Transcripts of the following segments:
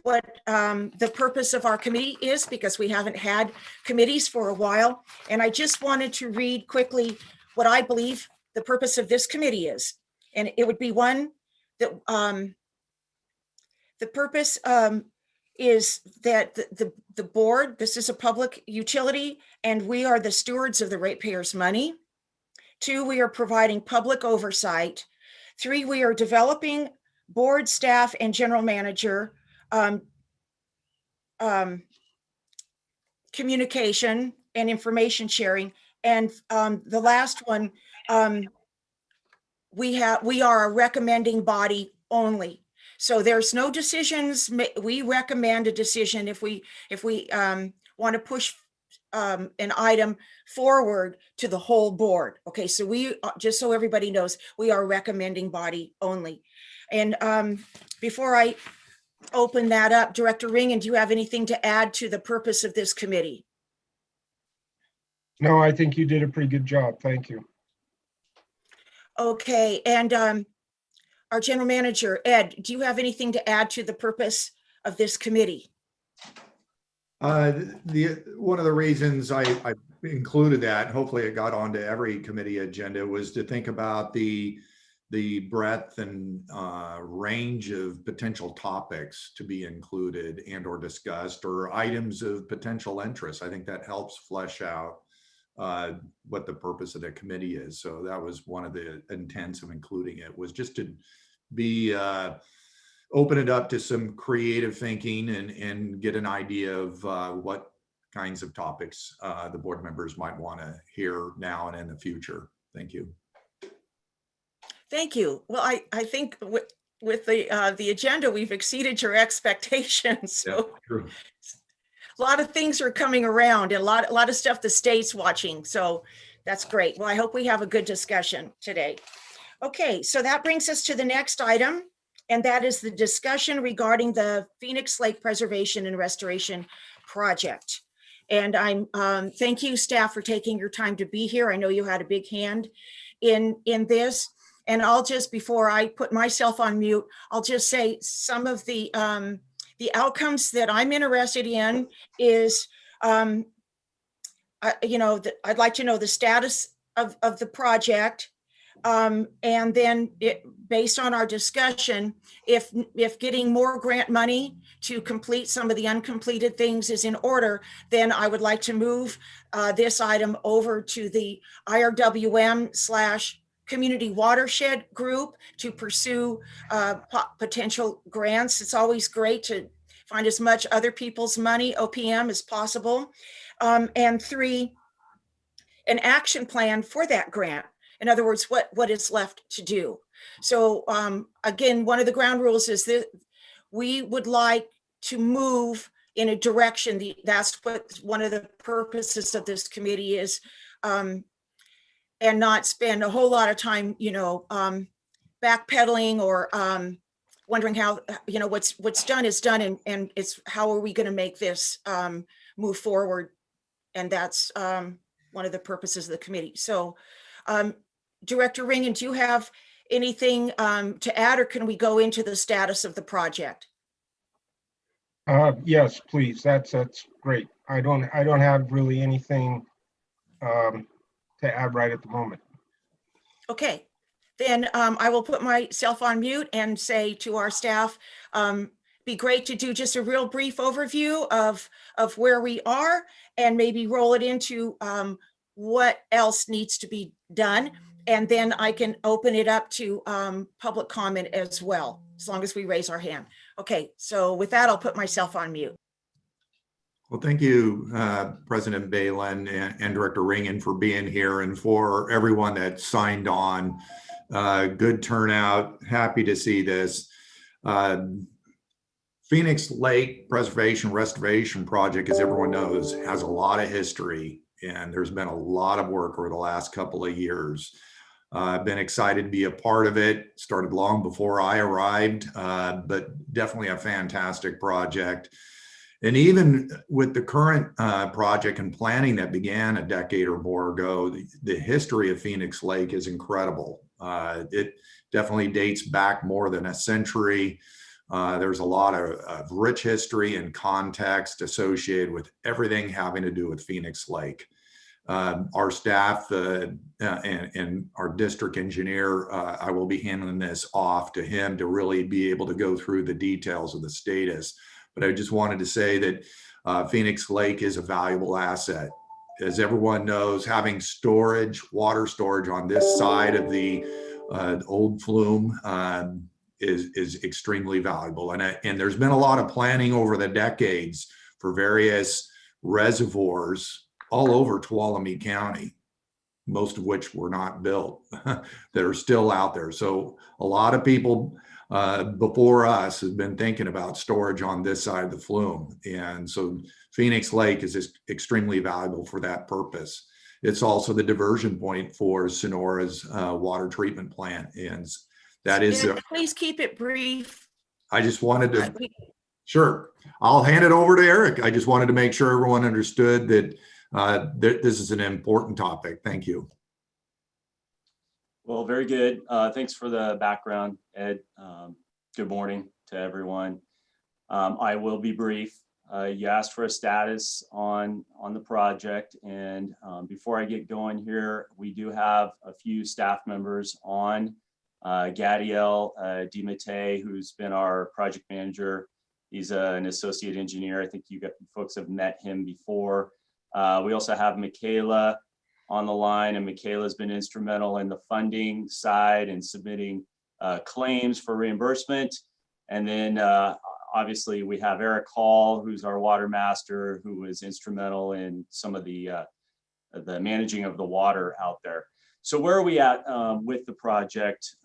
the purpose of our committee is, because we haven't had committees for a while. And I just wanted to read quickly what I believe the purpose of this committee is. And it would be one that the purpose is that the board, this is a public utility, and we are the stewards of the ratepayers' money. 2, we are providing public oversight. 3, we are developing board, staff, and general manager communication and information sharing. And the last one, we are a recommending body only. So there's no decisions. We recommend a decision if we want to push an item forward to the whole board. Okay, so we, just so everybody knows, we are a recommending body only. And before I open that up, Director Ringen, do you have anything to add to the purpose of this committee? No, I think you did a pretty good job. Thank you. Okay, and our general manager, Ed, do you have anything to add to the purpose of this committee? One of the reasons I included that, hopefully it got onto every committee agenda, was to think about the breadth and range of potential topics to be included and or discussed, or items of potential interest. I think that helps flesh out what the purpose of the committee is. So that was one of the intents of including it, was just to be open it up to some creative thinking and get an idea of what kinds of topics the board members might want to hear now and in the future. Thank you. Thank you. Well, I think with the agenda, we've exceeded your expectations. So Yeah, true. A lot of things are coming around, and a lot of stuff the state's watching. So that's great. Well, I hope we have a good discussion today. Okay, so that brings us to the next item, and that is the discussion regarding the Phoenix Lake Preservation and Restoration Project. And I'm thank you, staff, for taking your time to be here. I know you had a big hand in this. And I'll just, before I put myself on mute, I'll just say some of the outcomes that I'm interested in is, I'd like to know the status of the project. And then based on our discussion, if getting more grant money to complete some of the uncompleted things is in order, then I would like to move this item over to the IRWM/Community Watershed Group to pursue potential grants. It's always great to find as much other people's money, OPM, as possible. And 3, an action plan for that grant. In other words, what is left to do. So again, one of the ground rules is that we would like to move in a direction. That's what one of the purposes of this committee is, and not spend a whole lot of time, backpedaling or wondering how, what's done is done, and it's how are we going to make this move forward. And that's one of the purposes of the committee. So Director Ringen, do you have anything to add, or can we go into the status of the project? Yes, please. That's great. I don't have really anything to add right at the moment. Okay, then I will put myself on mute and say to our staff, be great to do just a real brief overview of where we are, and maybe roll it into what else needs to be done. And then I can open it up to public comment as well, as long as we raise our hand. Okay, so with that, I'll put myself on mute. Well, thank you, President Balin and Director Ringen, for being here, and for everyone that signed on. Good turnout. Happy to see this. Phoenix Lake Preservation Restoration Project, as everyone knows, has a lot of history, and there's been a lot of work over the last couple of years. I've been excited to be a part of it. Started long before I arrived, but definitely a fantastic project. And even with the current project and planning that began a decade or more ago, the history of Phoenix Lake is incredible. It definitely dates back more than a century. There's a lot of rich history and context associated with everything having to do with Phoenix Lake. Our staff and our district engineer, I will be handing this off to him to really be able to go through the details of the status. But I just wanted to say that Phoenix Lake is a valuable asset. As everyone knows, having storage, water storage on this side of the old flume is extremely valuable. And there's been a lot of planning over the decades for various reservoirs all over Tuolumne County, most of which were not built, that are still out there. So a lot of people before us have been thinking about storage on this side of the flume. And so Phoenix Lake is extremely valuable for that purpose. It's also the diversion point for Sonora's water treatment plant. And that is, And please keep it brief. I just wanted to, sure, I'll hand it over to Eric. I just wanted to make sure everyone understood that this is an important topic. Thank you. Well, very good. Thanks for the background, Ed. Good morning to everyone. I will be brief. You asked for a status on the project, and before I get going here, we do have a few staff members on. Gadiel DiMattei, who's been our project manager. He's an associate engineer. I think you folks have met him before. We also have Michaela on the line, and Michaela's been instrumental in the funding side and submitting claims for reimbursement. And then obviously we have Eric Hall, who's our water master, who was instrumental in some of the managing of the water out there. So where are we at with the project?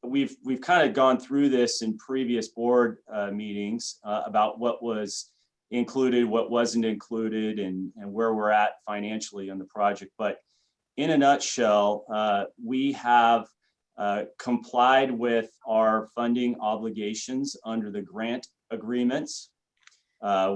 We've kind of gone through this in previous board meetings about what was included, what wasn't included, and where we're at financially on the project. But in a nutshell, we have complied with our funding obligations under the grant agreements.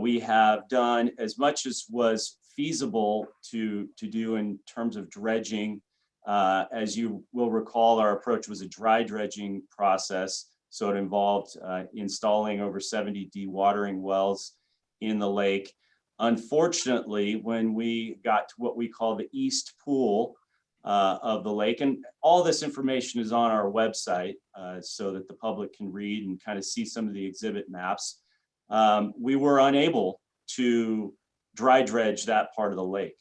We have done as much as was feasible to do in terms of dredging. As you will recall, our approach was a dry dredging process. So it involved installing over 70 dewatering wells in the lake. Unfortunately, when we got to what we call the east pool of the lake, and all this information is on our website so that the public can read and kind of see some of the exhibit maps, we were unable to dry dredge that part of the lake.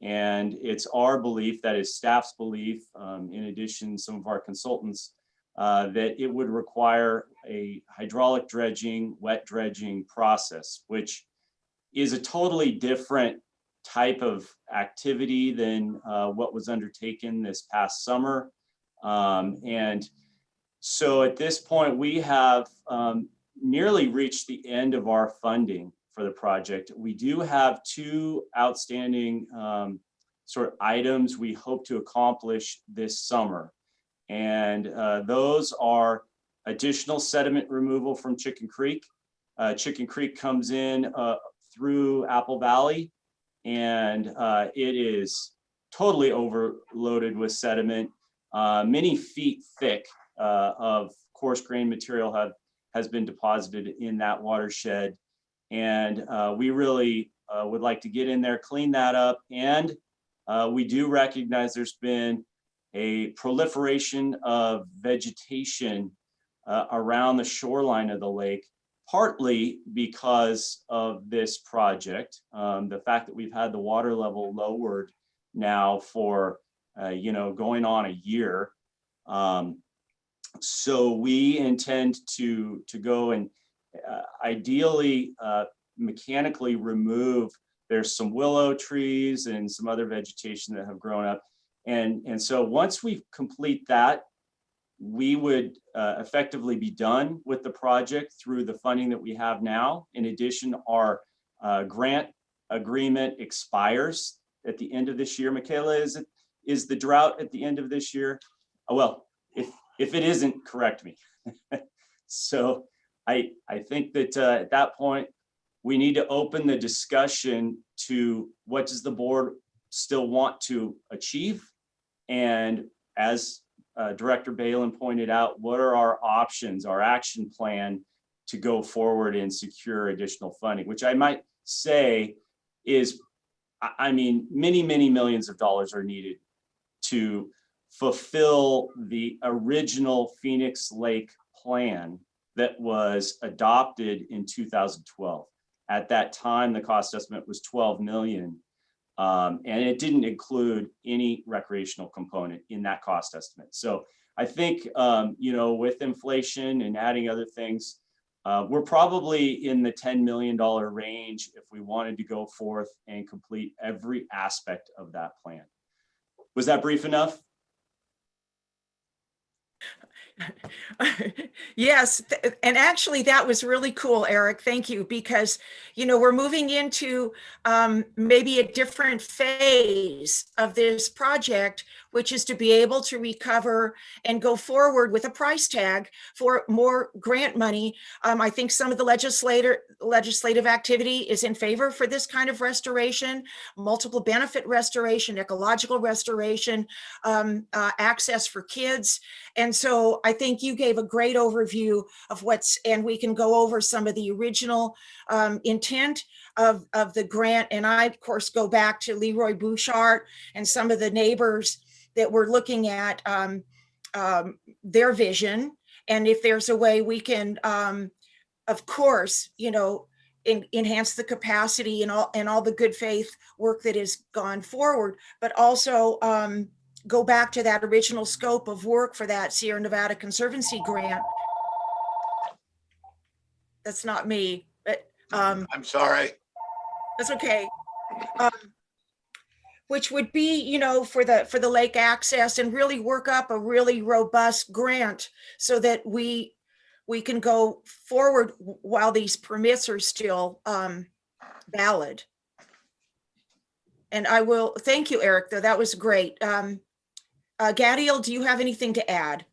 And it's our belief, that is staff's belief, in addition, some of our consultants, that it would require a hydraulic dredging, wet dredging process, which is a totally different type of activity than what was undertaken this past summer. And so at this point, we have nearly reached the end of our funding for the project. We do have two outstanding sort of items we hope to accomplish this summer. And those are additional sediment removal from Chicken Creek. Chicken Creek comes in through Apple Valley, and it is totally overloaded with sediment. Many feet thick of coarse grain material has been deposited in that watershed. And we really would like to get in there, clean that up. And we do recognize there's been a proliferation of vegetation around the shoreline of the lake, partly because of this project. The fact that we've had the water level lowered now for, going on a year. So we intend to go and ideally mechanically remove, there's some willow trees and some other vegetation that have grown up. And so once we complete that, we would effectively be done with the project through the funding that we have now. In addition, our grant agreement expires at the end of this year. Michaela, is the drought at the end of this year? Oh, well, if it isn't, correct me. So I think that at that point, we need to open the discussion to what does the board still want to achieve. And as Director Balin pointed out, what are our options, our action plan to go forward and secure additional funding, which I might say is, I mean, many, many millions of dollars are needed to fulfill the original Phoenix Lake plan that was adopted in 2012. At that time, the cost estimate was 12 million. And it didn't include any recreational component in that cost estimate. So I think, you know, with inflation and adding other things, we're probably in the $10 million range if we wanted to go forth and complete every aspect of that plan. Was that brief enough? Yes, and actually that was really cool, Eric. Thank you, because you know we're moving into maybe a different phase of this project, which is to be able to recover and go forward with a price tag for more grant money. I think some of the legislative activity is in favor for this kind of restoration, multiple benefit restoration, ecological restoration, access for kids. And so I think you gave a great overview of and we can go over some of the original intent of the grant. And I, of course, go back to Leroy Bouchard and some of the neighbors that were looking at their vision. And if there's a way we can, of course, you know, enhance the capacity and all the good faith work that has gone forward, but also go back to that original scope of work for that Sierra Nevada Conservancy grant. That's not me, but I'm sorry. that's okay. Which would be, you know, for the lake access, and really work up a really robust grant so that we can go forward while these permits are still valid. And I will thank you, Eric, though. That was great. Gadiel, do you have anything to add?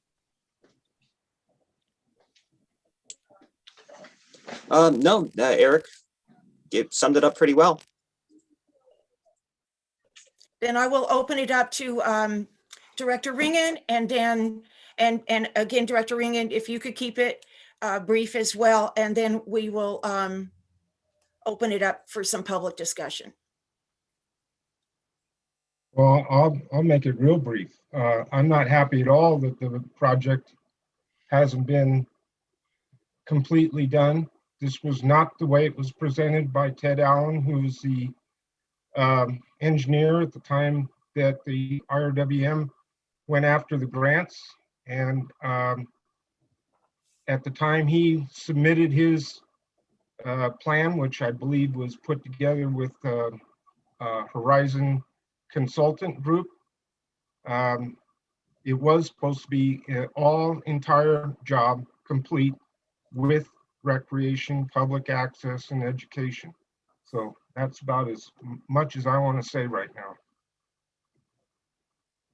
No, Eric, you summed it up pretty well. Then I will open it up to Director Ringen, and then, and again, Director Ringen, if you could keep it brief as well, and then we will open it up for some public discussion. Well, I'll make it real brief. I'm not happy at all that the project hasn't been completely done. This was not the way it was presented by Ted Allen, who's the engineer at the time that the IRWM went after the grants. And at the time he submitted his plan, which I believe was put together with Horizon Consultant Group, it was supposed to be all entire job complete with recreation, public access, and education. So that's about as much as I want to say right now.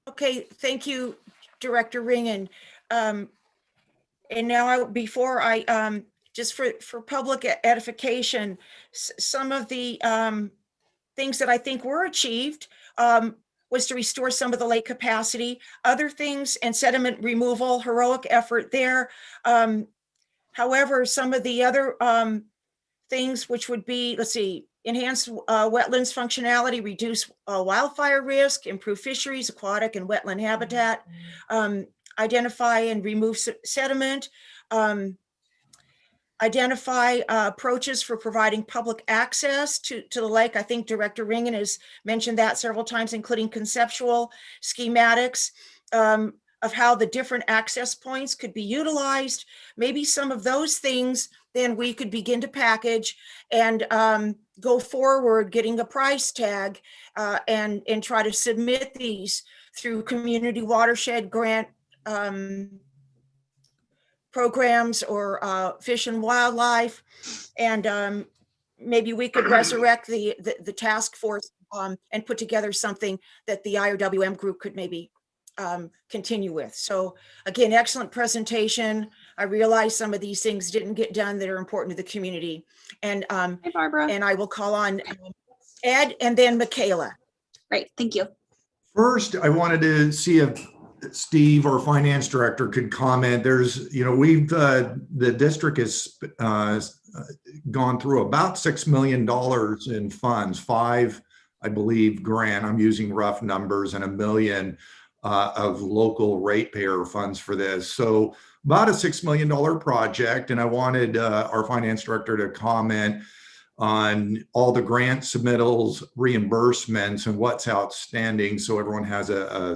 Okay, thank you, Director Ringen. And now before I, just for public edification, some of the things that I think were achieved was to restore some of the lake capacity, other things, and sediment removal, heroic effort there. However, some of the other things, which would be, let's see, enhance wetlands functionality, reduce wildfire risk, improve fisheries, aquatic and wetland habitat, identify and remove sediment, identify approaches for providing public access to the lake. I think Director Ringen has mentioned that several times, including conceptual schematics of how the different access points could be utilized. Maybe some of those things, then we could begin to package and go forward, getting a price tag and try to submit these through community watershed grant programs or Fish and Wildlife. And maybe we could resurrect the task force and put together something that the IRWM group could maybe continue with. So again, excellent presentation. I realize some of these things didn't get done that are important to the community. And Hi, Barbara. and I will call on Ed and then Michaela. Great, thank you. First, I wanted to see if Steve, our finance director, could comment. There's, we've, the district has gone through about $6 million in funds, 5, I believe, grant, I'm using rough numbers, and $1 million of local ratepayer funds for this. So about a $6 million project. And I wanted our finance director to comment on all the grant submittals, reimbursements, and what's outstanding, so everyone has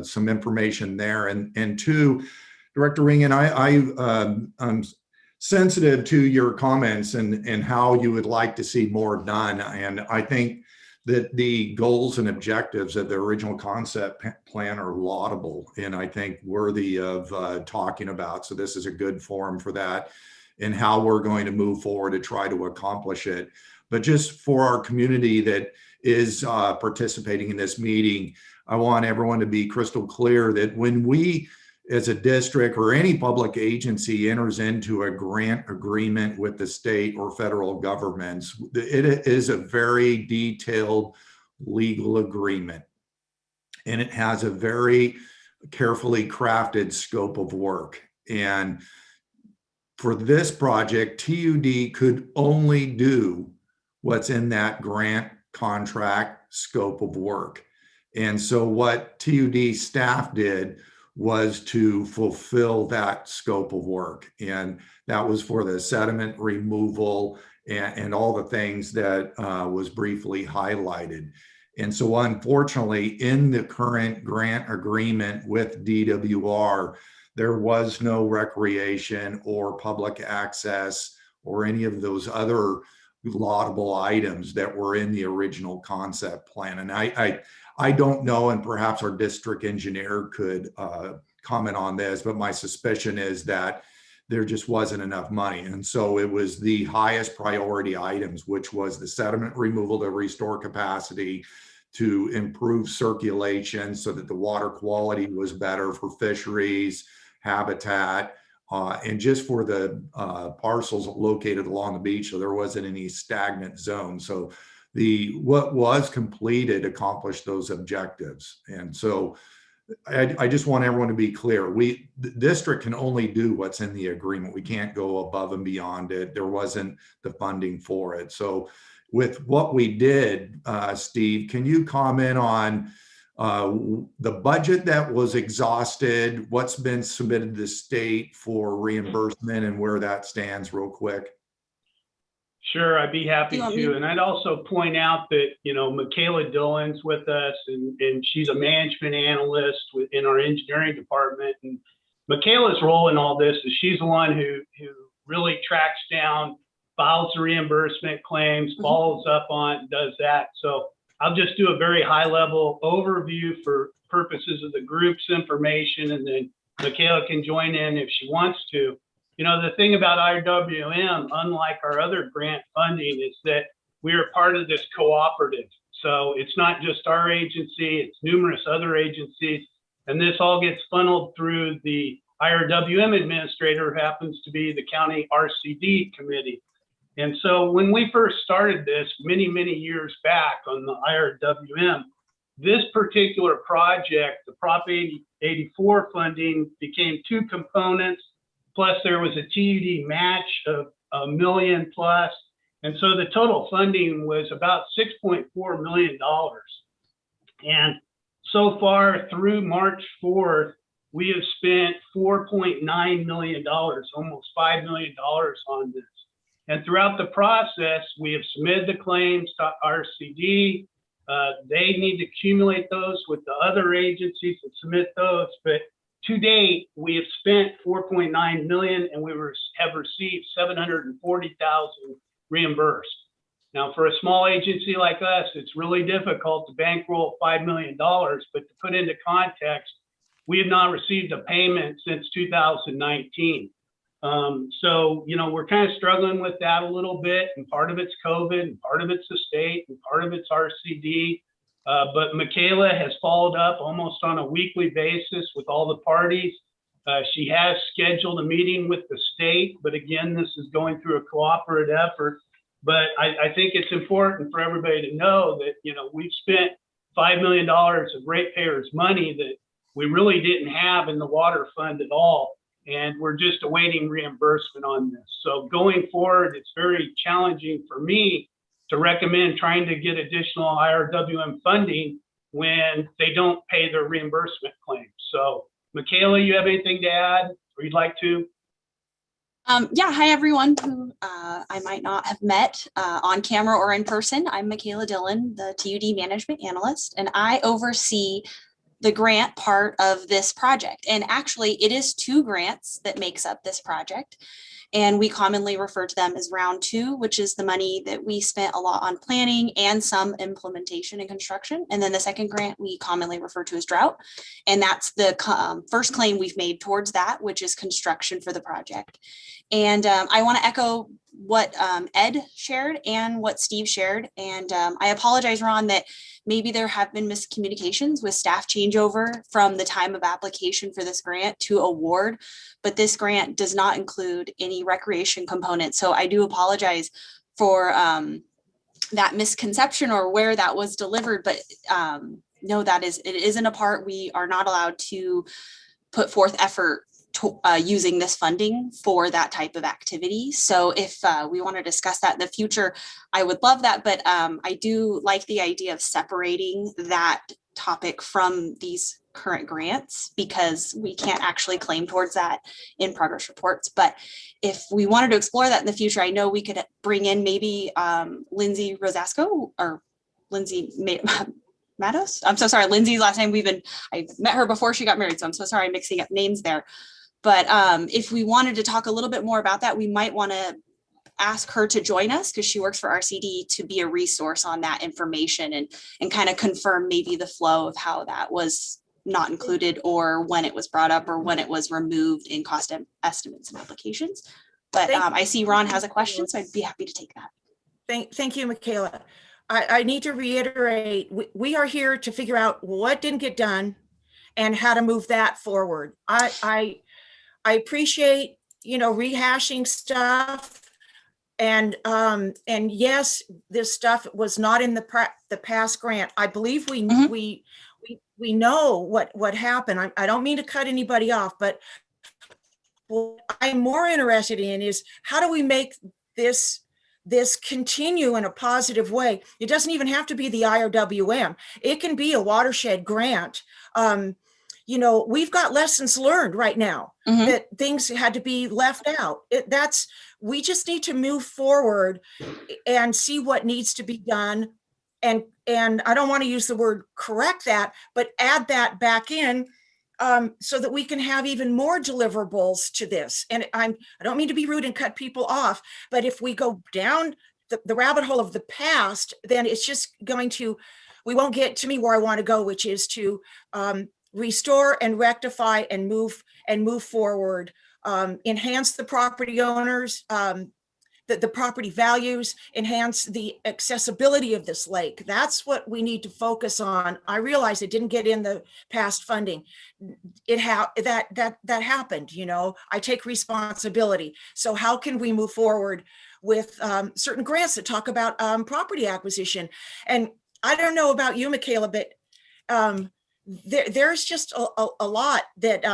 some information there. And two, Director Ringen, I'm sensitive to your comments and how you would like to see more done. And I think that the goals and objectives of the original concept plan are laudable and I think worthy of talking about. So this is a good forum for that and how we're going to move forward to try to accomplish it. But just for our community that is participating in this meeting, I want everyone to be crystal clear that when we, as a district or any public agency, enters into a grant agreement with the state or federal governments, it is a very detailed legal agreement. And it has a very carefully crafted scope of work. And for this project, TUD could only do what's in that grant contract scope of work. And so what TUD staff did was to fulfill that scope of work. And that was for the sediment removal and all the things that was briefly highlighted. And so unfortunately, in the current grant agreement with DWR, there was no recreation or public access or any of those other laudable items that were in the original concept plan. And I don't know, and perhaps our district engineer could comment on this, but my suspicion is that there just wasn't enough money. And so it was the highest priority items, which was the sediment removal to restore capacity, to improve circulation so that the water quality was better for fisheries, habitat, and just for the parcels located along the beach, so there wasn't any stagnant zone. So what was completed accomplished those objectives. And so I just want everyone to be clear. The district can only do what's in the agreement. We can't go above and beyond it. There wasn't the funding for it. So with what we did, Steve, can you comment on the budget that was exhausted, what's been submitted to the state for reimbursement, and where that stands real quick? Sure, I'd be happy to. And I'd also point out that, Michaela Dillon's with us, and she's a management analyst in our engineering department. And Michaela's role in all this is she's the one who really tracks down, files the reimbursement claims, follows up on, does that. So I'll just do a very high level overview for purposes of the group's information, and then Michaela can join in if she wants to. The thing about IRWM, unlike our other grant funding, is that we are part of this cooperative. So it's not just our agency, it's numerous other agencies. And this all gets funneled through the IRWM administrator, who happens to be the county RCD committee. And so when we first started this many, many years back on the IRWM, this particular project, the Prop 84 funding, became 2 components. Plus there was a TUD match of $1 million plus. And so the total funding was about $6.4 million. And so far through March 4th, we have spent $4.9 million, almost $5 million on this. And throughout the process, we have submitted the claims to RCD. They need to accumulate those with the other agencies and submit those. But to date, we have spent $4.9 million, and we have received $740,000 reimbursed. Now, for a small agency like us, it's really difficult to bankroll $5 million, but to put into context, we have not received a payment since 2019. So, we're kind of struggling with that a little bit, and part of it's COVID, and part of it's the state, and part of it's RCD. But Michaela has followed up almost on a weekly basis with all the parties. She has scheduled a meeting with the state, but again, this is going through a cooperative effort. But I think it's important for everybody to know that, we've spent $5 million of ratepayers' money that we really didn't have in the water fund at all. And we're just awaiting reimbursement on this. So going forward, it's very challenging for me to recommend trying to get additional IRWM funding when they don't pay their reimbursement claims. So Michaela, you have anything to add or you'd like to? Yeah, hi everyone who I might not have met on camera or in person. I'm Michaela Dillon, the TUD Management Analyst, and I oversee the grant part of this project. And actually, it is 2 grants that makes up this project. And we commonly refer to them as round 2, which is the money that we spent a lot on planning and some implementation and construction. And then the second grant we commonly refer to as drought. And that's the first claim we've made towards that, which is construction for the project. And I want to echo what Ed shared and what Steve shared. And I apologize, Ron, that maybe there have been miscommunications with staff changeover from the time of application for this grant to award, but this grant does not include any recreation component. So I do apologize for that misconception or where that was delivered, but no, it isn't a part. We are not allowed to put forth effort to, using this funding for that type of activity. So if we want to discuss that in the future, I would love that. But I do like the idea of separating that topic from these current grants because we can't actually claim towards that in progress reports. But if we wanted to explore that in the future, I know we could bring in maybe Lindsay Rosasco or Lindsay Matos. I'm so sorry, Lindsay's last name. I met her before she got married, so I'm so sorry I'm mixing up names there. But if we wanted to talk a little bit more about that, we might want to ask her to join us because she works for RCD to be a resource on that information and kind of confirm maybe the flow of how that was not included or when it was brought up or when it was removed in cost estimates and applications. But I see Ron has a question, so I'd be happy to take that. Thank you, Michaela. I need to reiterate, we are here to figure out what didn't get done and how to move that forward. I appreciate, rehashing stuff. And yes, this stuff was not in the past grant. I believe we know what happened. I don't mean to cut anybody off, but what I'm more interested in is how do we make this continue in a positive way? It doesn't even have to be the IRWM. It can be a watershed grant. We've got lessons learned right now that things had to be left out. We just need to move forward and see what needs to be done. And I don't want to use the word correct that, but add that back in so that we can have even more deliverables to this. And I don't mean to be rude and cut people off, but if we go down the rabbit hole of the past, then it's just we won't get to me where I want to go, which is to restore and rectify and move forward, enhance the property owners, the property values, enhance the accessibility of this lake. That's what we need to focus on. I realize it didn't get in the past funding. That happened, I take responsibility. So how can we move forward with certain grants that talk about property acquisition? And I don't know about you, Michaela, but there's just a lot that,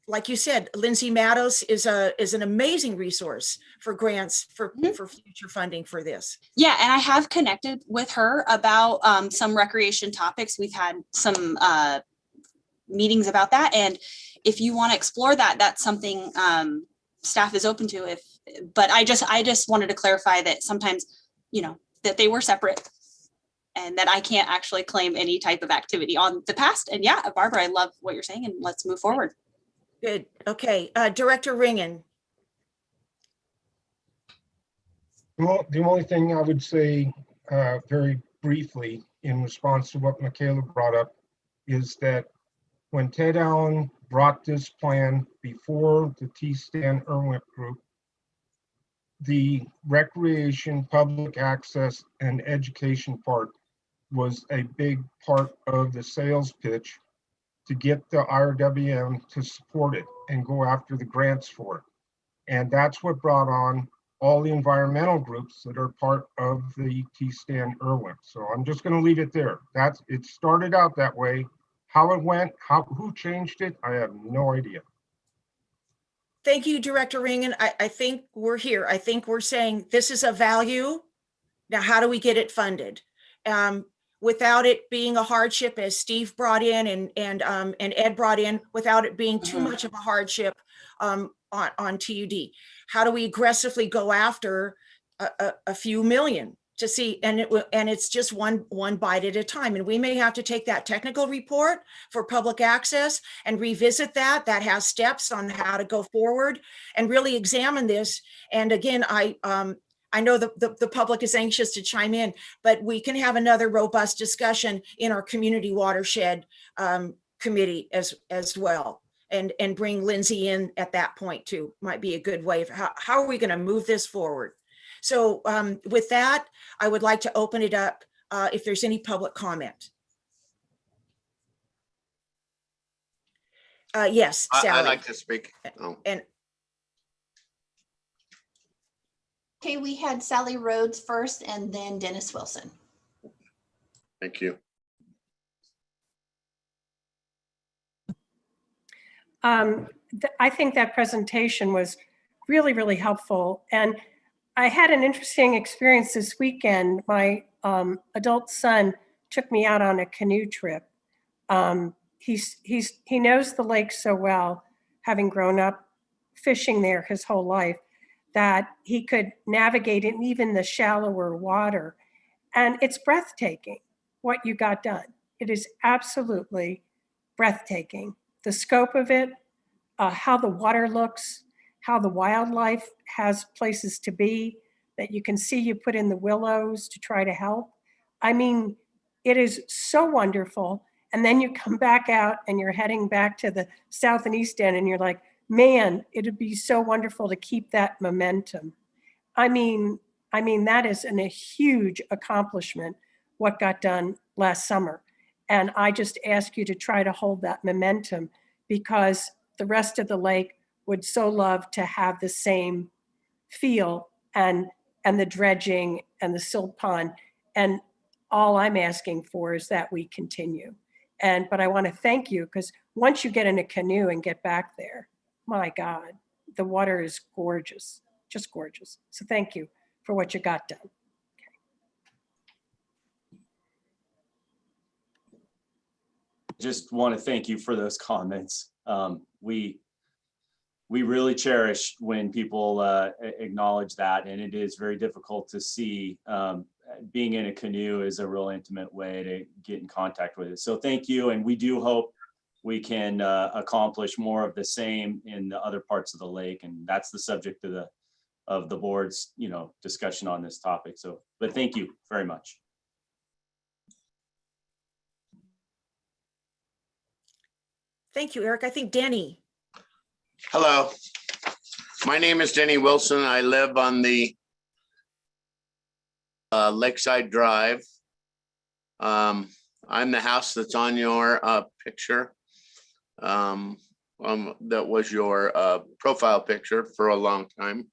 like you said, Lindsay Matos is an amazing resource for grants for future funding for this. Yeah, and I have connected with her about some recreation topics. We've had some meetings about that. And if you want to explore that, that's something staff is open to. But I just wanted to clarify that sometimes, that they were separate. And that I can't actually claim any type of activity on the past. And yeah, Barbara, I love what you're saying and let's move forward. Good. Okay. Director Ringen. Well, the only thing I would say very briefly in response to what Michaela brought up is that when Ted Allen brought this plan before the T-Stan Irwin group, the recreation, public access, and education part was a big part of the sales pitch to get the IRWM to support it and go after the grants for it. And that's what brought on all the environmental groups that are part of the T-Stan Irwin. So I'm just going to leave it there. It started out that way. How it went, who changed it, I have no idea. Thank you, Director Ringen. I think we're here. I think we're saying this is a value. Now, how do we get it funded? Without it being a hardship, as Steve brought in and Ed brought in, without it being too much of a hardship on TUD. How do we aggressively go after a few million to see, and it's just one bite at a time. And we may have to take that technical report for public access and revisit that. That has steps on how to go forward and really examine this. And again, I know the public is anxious to chime in, but we can have another robust discussion in our community watershed committee as well. And bring Lindsay in at that point too. Might be a good way of how are we going to move this forward? So with that, I would like to open it up if there's any public comment. Yes, Sally. I'd like to speak. Oh. And okay, we had Sally Rhodes first and then Dennis Wilson. Thank you. I think that presentation was really, really helpful. And I had an interesting experience this weekend. My adult son took me out on a canoe trip. He knows the lake so well, having grown up fishing there his whole life, that he could navigate in even the shallower water. And it's breathtaking what you got done. It is absolutely breathtaking. The scope of it, how the water looks, how the wildlife has places to be that you can see. You put in the willows to try to help. I mean, it is so wonderful. And then you come back out and you're heading back to the south and east end and you're like, man, it'd be so wonderful to keep that momentum. I mean, that is a huge accomplishment, what got done last summer. And I just ask you to try to hold that momentum, because the rest of the lake would so love to have the same feel and the dredging and the silt pond. And all I'm asking for is that we continue. But I want to thank you, because once you get in a canoe and get back there, my God, the water is gorgeous, just gorgeous. So thank you for what you got done. Just want to thank you for those comments. We really cherish when people acknowledge that, and it is very difficult to see. Being in a canoe is a real intimate way to get in contact with it. So thank you, and we do hope we can accomplish more of the same in the other parts of the lake, and that's the subject of the board's discussion on this topic. So, but thank you very much. thank you, Eric. I think Denny. Hello. My name is Denny Wilson. I live on the Lakeside Drive. I'm the house that's on your picture. That was your profile picture for a long time.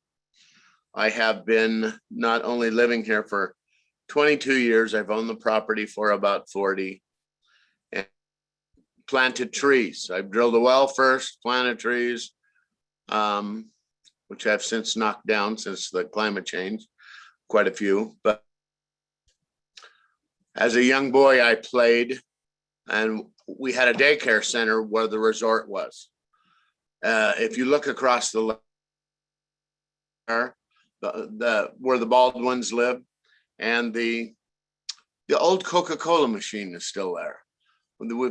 I have been not only living here for 22 years, I've owned the property for about 40. And planted trees. I've drilled a well first, planted trees, which I've since knocked down since the climate change, quite a few. But as a young boy, I played, and we had a daycare center where the resort was. If you look across the lake, where the Baldwins live, and the old Coca-Cola machine is still there.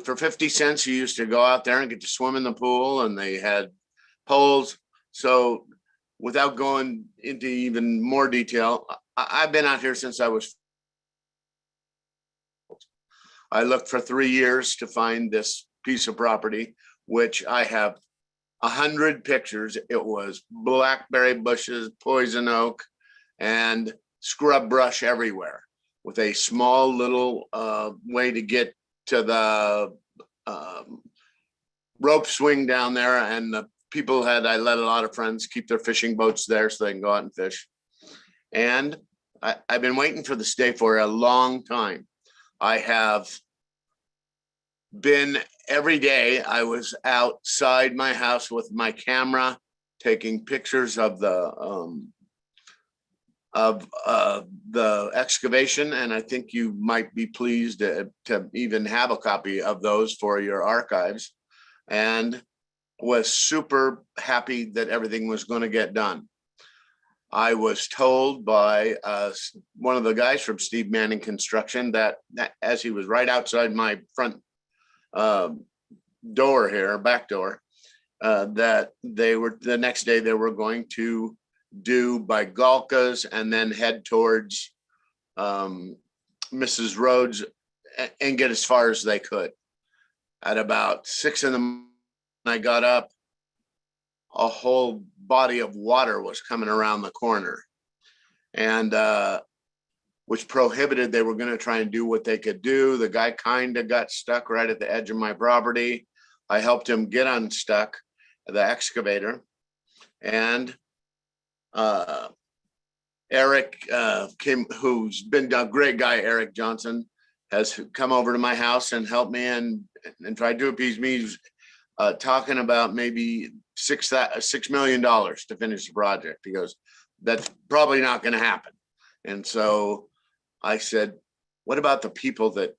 For 50 cents, you used to go out there and get to swim in the pool, and they had poles. So without going into even more detail, I've been out here since I was. I looked for 3 years to find this piece of property, which I have 100 pictures. It was blackberry bushes, poison oak, and scrub brush everywhere, with a small little way to get to the rope swing down there. And the people I let a lot of friends keep their fishing boats there so they can go out and fish. And I've been waiting for this day for a long time. I have been every day I was outside my house with my camera, taking pictures of the excavation. And I think you might be pleased to even have a copy of those for your archives, and was super happy that everything was going to get done. I was told by one of the guys from Steve Manning Construction that as he was right outside my front door here, back door, that they were, the next day they were going to do by Galkas and then head towards Mrs. Rhodes and get as far as they could. At about 6 a.m, I got up, a whole body of water was coming around the corner, and which prohibited, they were going to try and do what they could do. The guy kind of got stuck right at the edge of my property. I helped him get unstuck, the excavator, and Eric came, who's been a great guy, Eric Johnson, has come over to my house and helped me and tried to appease me. He was talking about maybe $6 million to finish the project. He goes, that's probably not going to happen. And so I said, what about the people that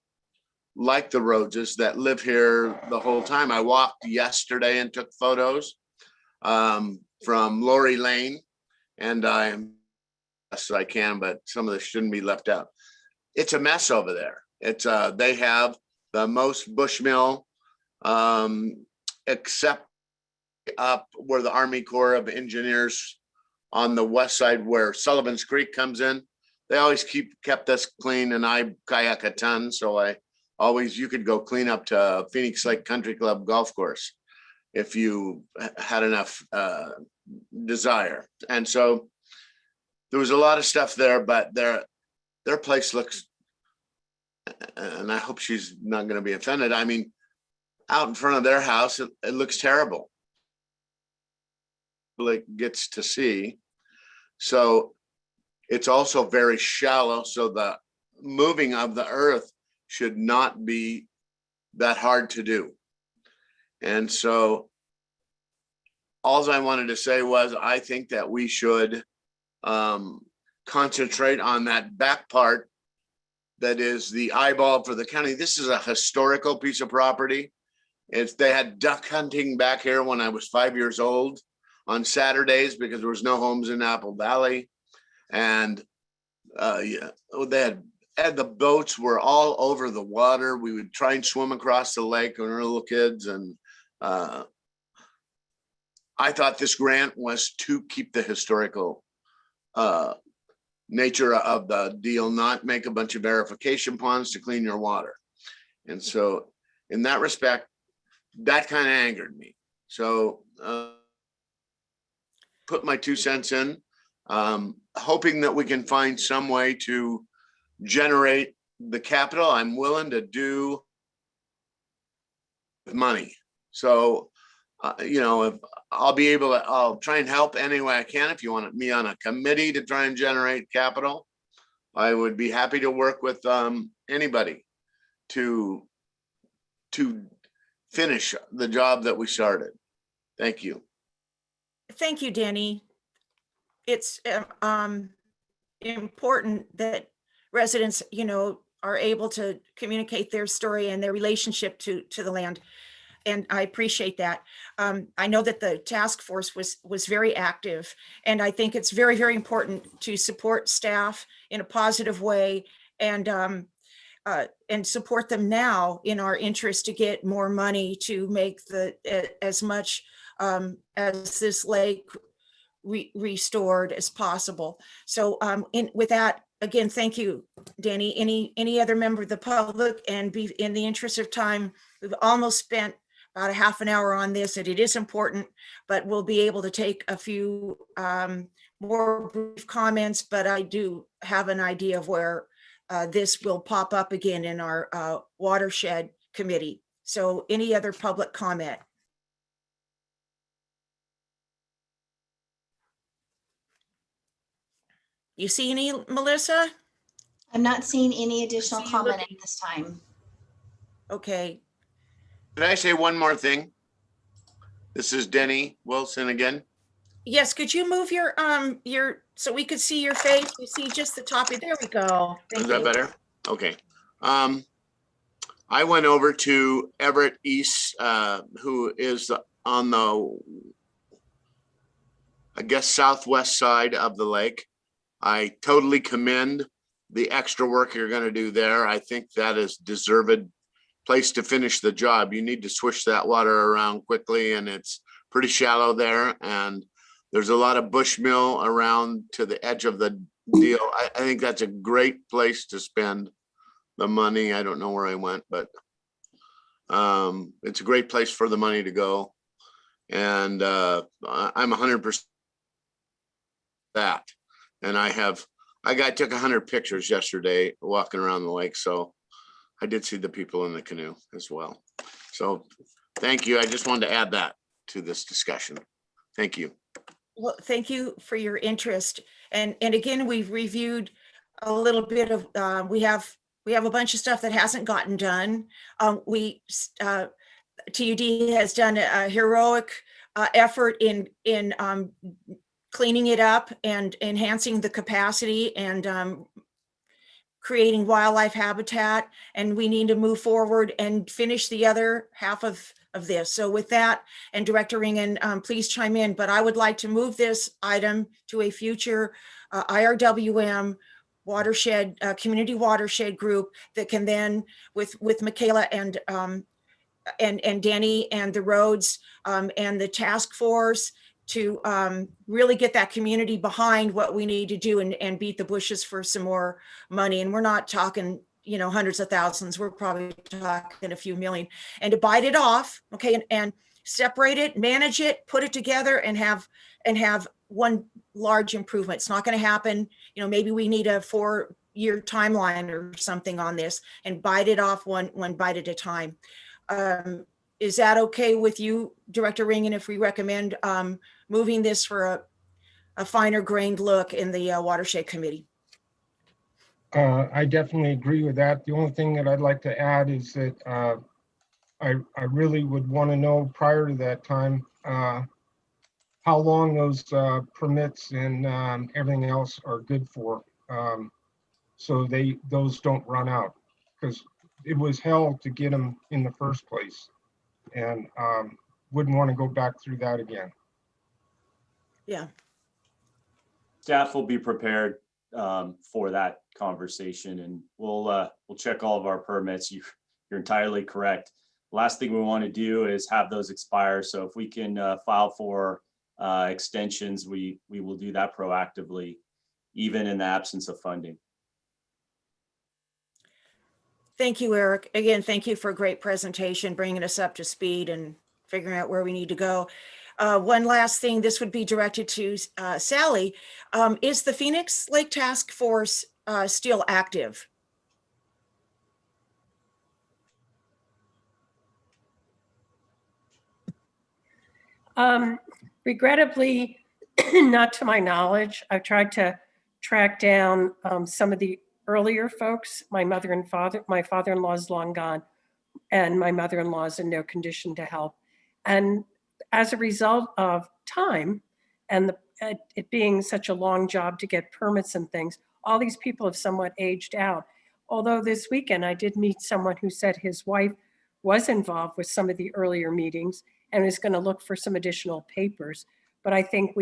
like the Rhodeses that live here the whole time? I walked yesterday and took photos from Lori Lane, and I'm best I can, but some of this shouldn't be left out. It's a mess over there. It's they have the most Bushmill, except up where the Army Corps of Engineers on the west side where Sullivan's Creek comes in. They always kept us clean, and I kayak a ton, so I always, you could go clean up to Phoenix Lake Country Club golf course if you had enough desire. And so there was a lot of stuff there, but their place looks, and I hope she's not going to be offended, I mean, out in front of their house, it looks terrible. It gets to see. So it's also very shallow. So the moving of the earth should not be that hard to do. And so all I wanted to say was, I think that we should concentrate on that back part that is the eyeball for the county. This is a historical piece of property. They had duck hunting back here when I was 5 years old on Saturdays because there was no homes in Apple Valley. And yeah, they had the boats were all over the water. We would try and swim across the lake when we were little kids. And I thought this grant was to keep the historical nature of the deal, not make a bunch of verification ponds to clean your water. And so in that respect, that kind of angered me. So put my 2 cents in, hoping that we can find some way to generate the capital. I'm willing to do money. So, you know, if I'll be able to, I'll try and help any way I can. If you want me on a committee to try and generate capital, I would be happy to work with anybody to finish the job that we started. Thank you. Thank you, Danny. It's important that residents, you know, are able to communicate their story and their relationship to the land. And I appreciate that. I know that the task force was very active, and I think it's very, very important to support staff in a positive way and support them now in our interest to get more money to make as much as this lake restored as possible. So with that, again, thank you, Danny. Any other member of the public? And be in the interest of time, we've almost spent about a half an hour on this, and it is important, but we'll be able to take a few more brief comments, but I do have an idea of where this will pop up again in our watershed committee. So any other public comment? You see any, Melissa? I'm not seeing any additional See you comment looking- at this time. Okay. Can I say one more thing? This is Denny Wilson again. Yes, could you move your, so we could see your face? We see just the top of, there we go. Is Thank that you. better? Okay. I went over to Everett East, who is on the, I guess, southwest side of the lake. I totally commend the extra work you're going to do there. I think that is deserved place to finish the job. You need to swish that water around quickly, and it's pretty shallow there. And there's a lot of bush mill around to the edge of the deal. I think that's a great place to spend the money. I don't know where I went, but it's a great place for the money to go. And I'm 100% that. And I took 100 pictures yesterday walking around the lake. So I did see the people in the canoe as well. So thank you. I just wanted to add that to this discussion. Thank you. Well, thank you for your interest. And again, we've reviewed a little bit of, we have a bunch of stuff that hasn't gotten done. TUD has done a heroic effort in cleaning it up and enhancing the capacity and creating wildlife habitat. And we need to move forward and finish the other half of this. So with that, and Director Ringen, please chime in, but I would like to move this item to a future IRWM watershed, community watershed group that can then, with Michaela and Danny and the roads and the task force, to really get that community behind what we need to do and beat the bushes for some more money. And we're not talking, you know, hundreds of thousands. We're probably talking a few million. And to bite it off, okay, and separate it, manage it, put it together, and have one large improvement. It's not going to happen. You know, maybe we need a 4-year timeline or something on this, and bite it off one bite at a time. Is that okay with you, Director Ringen, if we recommend moving this for a finer grained look in the watershed committee? I definitely agree with that. The only thing that I'd like to add is that I really would want to know prior to that time how long those permits and everything else are good for, so those don't run out, because it was hell to get them in the first place, and wouldn't want to go back through that again. Yeah. Staff will be prepared for that conversation, and we'll check all of our permits. You're entirely correct. Last thing we want to do is have those expire. So if we can file for extensions, we will do that proactively, even in the absence of funding. Thank you, Eric. Again, thank you for a great presentation, bringing us up to speed and figuring out where we need to go. One last thing, this would be directed to Sally. Is the Phoenix Lake Task Force still active? Regrettably, not to my knowledge. I've tried to track down some of the earlier folks. My father-in-law is long gone, and my mother-in-law is in no condition to help. And as a result of time and it being such a long job to get permits and things, all these people have somewhat aged out. Although this weekend I did meet someone who said his wife was involved with some of the earlier meetings and is going to look for some additional papers. But I think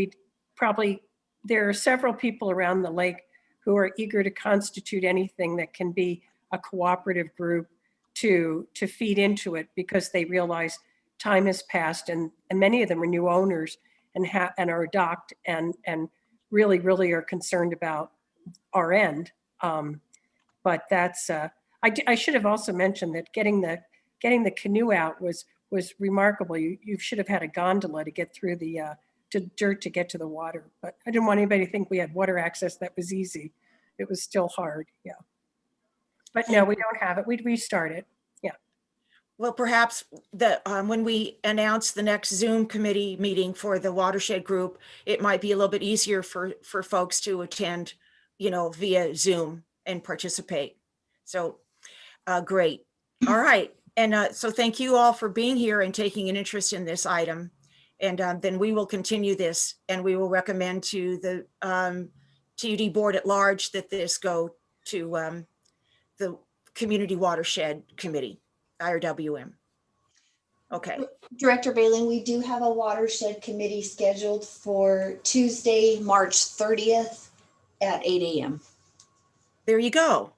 there are several people around the lake who are eager to constitute anything that can be a cooperative group to feed into it, because they realize time has passed, and many of them are new owners and are docked and really are concerned about our end. But that's I should have also mentioned that getting the canoe out was remarkable. You should have had a gondola to get through the dirt to get to the water. But I didn't want anybody to think we had water access that was easy. It was still hard, yeah. But no, we don't have it. We'd restart it, yeah. Well, perhaps when we announce the next Zoom committee meeting for the watershed group, it might be a little bit easier for folks to attend, you know, via Zoom and participate. So great. All right. And so thank you all for being here and taking an interest in this item. And then we will continue this, and we will recommend to the TUD board at large that this go to the Community Watershed Committee, IRWM. Okay. Director Bailey, we do have a watershed committee scheduled for Tuesday, March 30th at 8 a.m. There you go.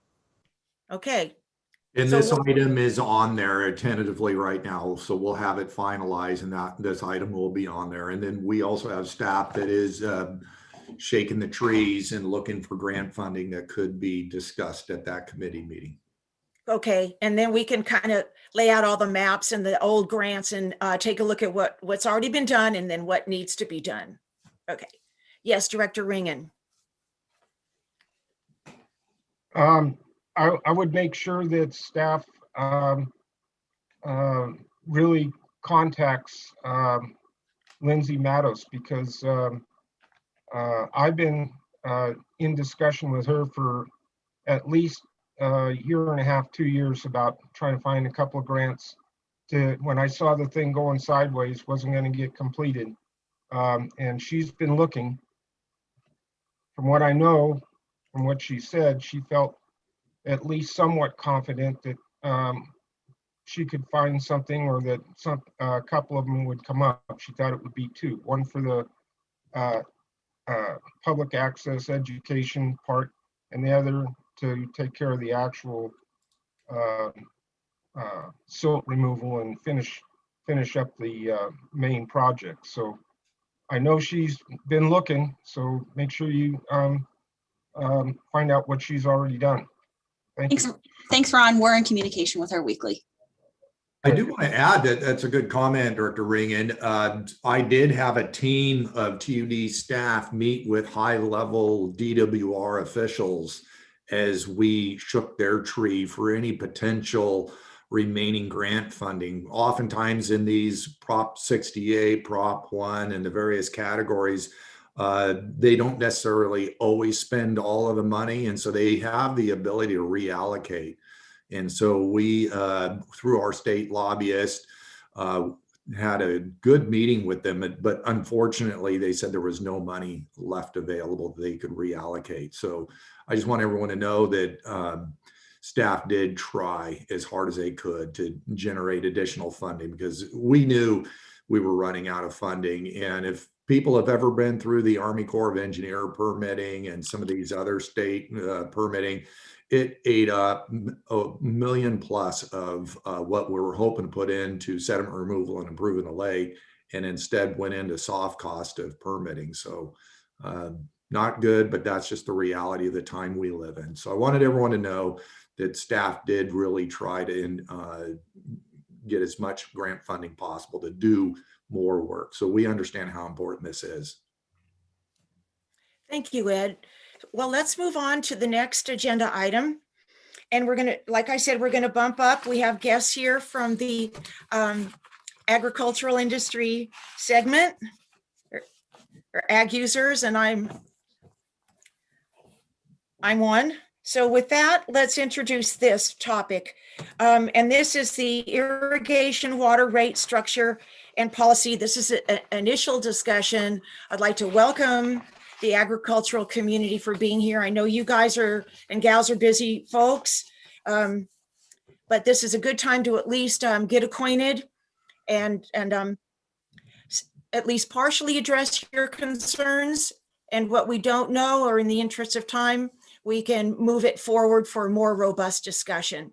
Okay. And So this what- item is on there tentatively right now, so we'll have it finalized and that this item will be on there. And then we also have staff that is shaking the trees and looking for grant funding that could be discussed at that committee meeting. Okay, and then we can kind of lay out all the maps and the old grants and take a look at what's already been done and then what needs to be done. Okay. Yes, Director Ringen. I would make sure that staff really contacts Lindsay Matos, because I've been in discussion with her for at least a year and a half, 2 years, about trying to find a couple of grants to, when I saw the thing going sideways, wasn't going to get completed. And she's been looking. From what I know, from what she said, she felt at least somewhat confident that she could find something, or that a couple of them would come up. She thought it would be two, one for the public access education part, and the other to take care of the actual silt removal and finish up the main project. So I know she's been looking, so make sure you find out what she's already done. Thank you. Thanks, Ron. We're in communication with her weekly. I do want to add that that's a good comment, Director Ringen. I did have a team of TUD staff meet with high-level DWR officials as we shook their tree for any potential remaining grant funding. Oftentimes in these Prop 68, Prop 1, and the various categories, they don't necessarily always spend all of the money, and so they have the ability to reallocate. And so we, through our state lobbyist, had a good meeting with them, but unfortunately they said there was no money left available that they could reallocate. So I just want everyone to know that staff did try as hard as they could to generate additional funding, because we knew we were running out of funding. And if people have ever been through the Army Corps of Engineer permitting and some of these other state permitting, it ate up $1 million plus of what we were hoping to put into sediment removal and improving the lake, and instead went into soft cost of permitting. So not good, but that's just the reality of the time we live in. So I wanted everyone to know that staff did really try to get as much grant funding possible to do more work. So we understand how important this is. Thank you, Ed. Well, let's move on to the next agenda item. And we're going to, like I said, we're going to bump up. We have guests here from the agricultural industry segment, or ag users, and I'm one. So with that, let's introduce this topic. And this is the irrigation water rate structure and policy. This is an initial discussion. I'd like to welcome the agricultural community for being here. I know you guys and gals are busy folks, but this is a good time to at least get acquainted and at least partially address your concerns. And what we don't know, or in the interest of time, we can move it forward for a more robust discussion.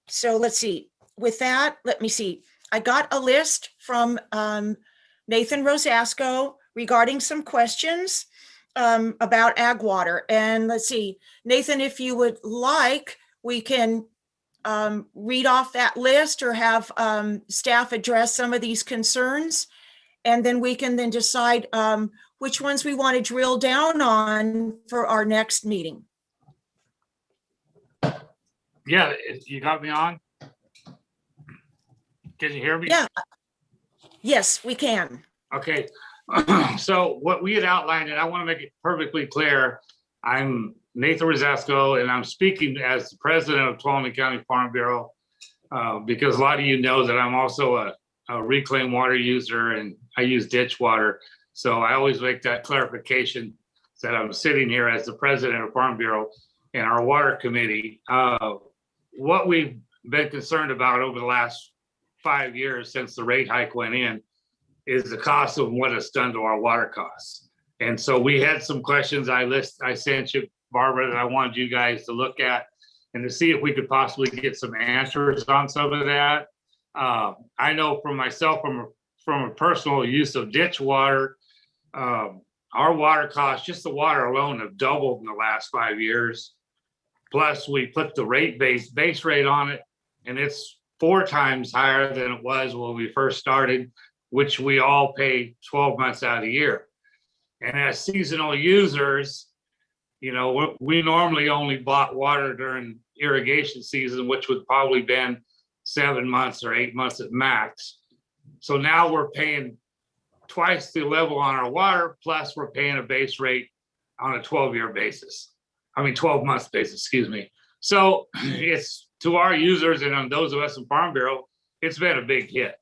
So let's see. With that, let me see. I got a list from Nathan Rosasco regarding some questions about ag water. And let's see, Nathan, if you would like, we can read off that list or have staff address some of these concerns. And then we can then decide which ones we want to drill down on for our next meeting. Yeah, you got me on? Can you hear me? Yeah. Yes, we can. Okay. So what we had outlined, and I want to make it perfectly clear, I'm Nathan Rosasco, and I'm speaking as the president of Tuolumne County Farm Bureau. because a lot of you know that I'm also a reclaimed water user and I use ditch water. So I always make that clarification that I'm sitting here as the president of Farm Bureau and our water committee. What we've been concerned about over the last 5 years since the rate hike went in is the cost of what it's done to our water costs. And so we had some questions I sent you, Barbara, that I wanted you guys to look at and to see if we could possibly get some answers on some of that. I know for myself, from a personal use of ditch water, our water costs, just the water alone, have doubled in the last 5 years. Plus, we put the base rate on it, and it's 4 times higher than it was when we first started, which we all pay 12 months out of the year. And as seasonal users, you know, we normally only bought water during irrigation season, which would probably been 7 months or 8 months at max. So now we're paying twice the level on our water, plus we're paying a base rate on a 12-year basis. I mean, 12 months basis, excuse me. So it's, to our users and on those of us in Farm Bureau, it's been a big hit.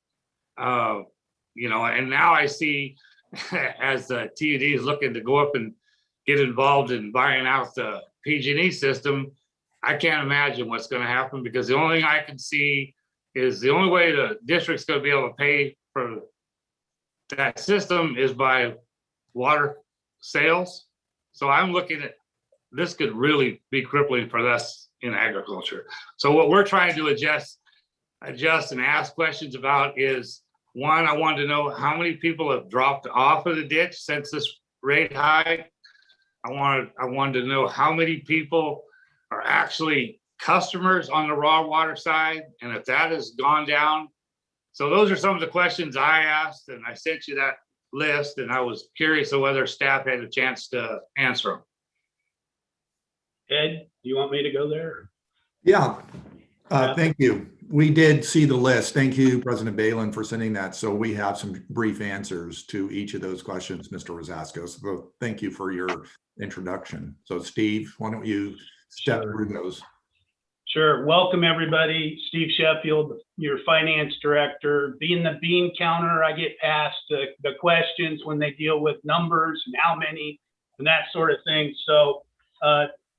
You know, and now I see as the TUD is looking to go up and get involved in buying out the PG&E system, I can't imagine what's going to happen, because the only thing I can see is the only way the district's going to be able to pay for that system is by water sales. So I'm looking at this could really be crippling for us in agriculture. So what we're trying to adjust and ask questions about is, one, I wanted to know how many people have dropped off of the ditch since this rate hike. I wanted to know how many people are actually customers on the raw water side, and if that has gone down. So those are some of the questions I asked, and I sent you that list, and I was curious of whether staff had a chance to answer them. Ed, do you want me to go there? Yeah, thank you. We did see the list. Thank you, President Balin, for sending that. So we have some brief answers to each of those questions, Mr. Rosasco. So thank you for your introduction. So Steve, why don't you step through those? Sure. Welcome, everybody. Steve Sheffield, your finance director. Being the bean counter, I get past the questions when they deal with numbers and how many and that sort of thing. So,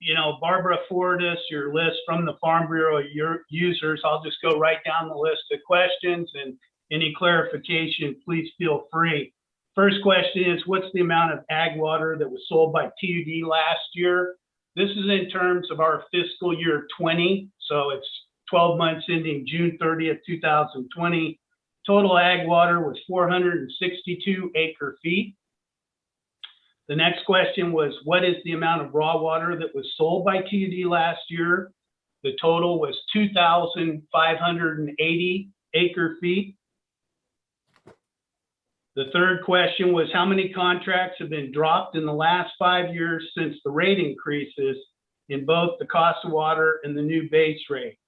you know, Barbara forwarded us your list from the Farm Bureau, your users. I'll just go right down the list of questions, and any clarification, please feel free. First question is, what's the amount of ag water that was sold by TUD last year? This is in terms of our fiscal year 20. So it's 12 months ending June 30th, 2020. Total ag water was 462 acre feet. The next question was, what is the amount of raw water that was sold by TUD last year? The total was 2,580 acre feet. The third question was, how many contracts have been dropped in the last 5 years since the rate increases in both the cost of water and the new base rate?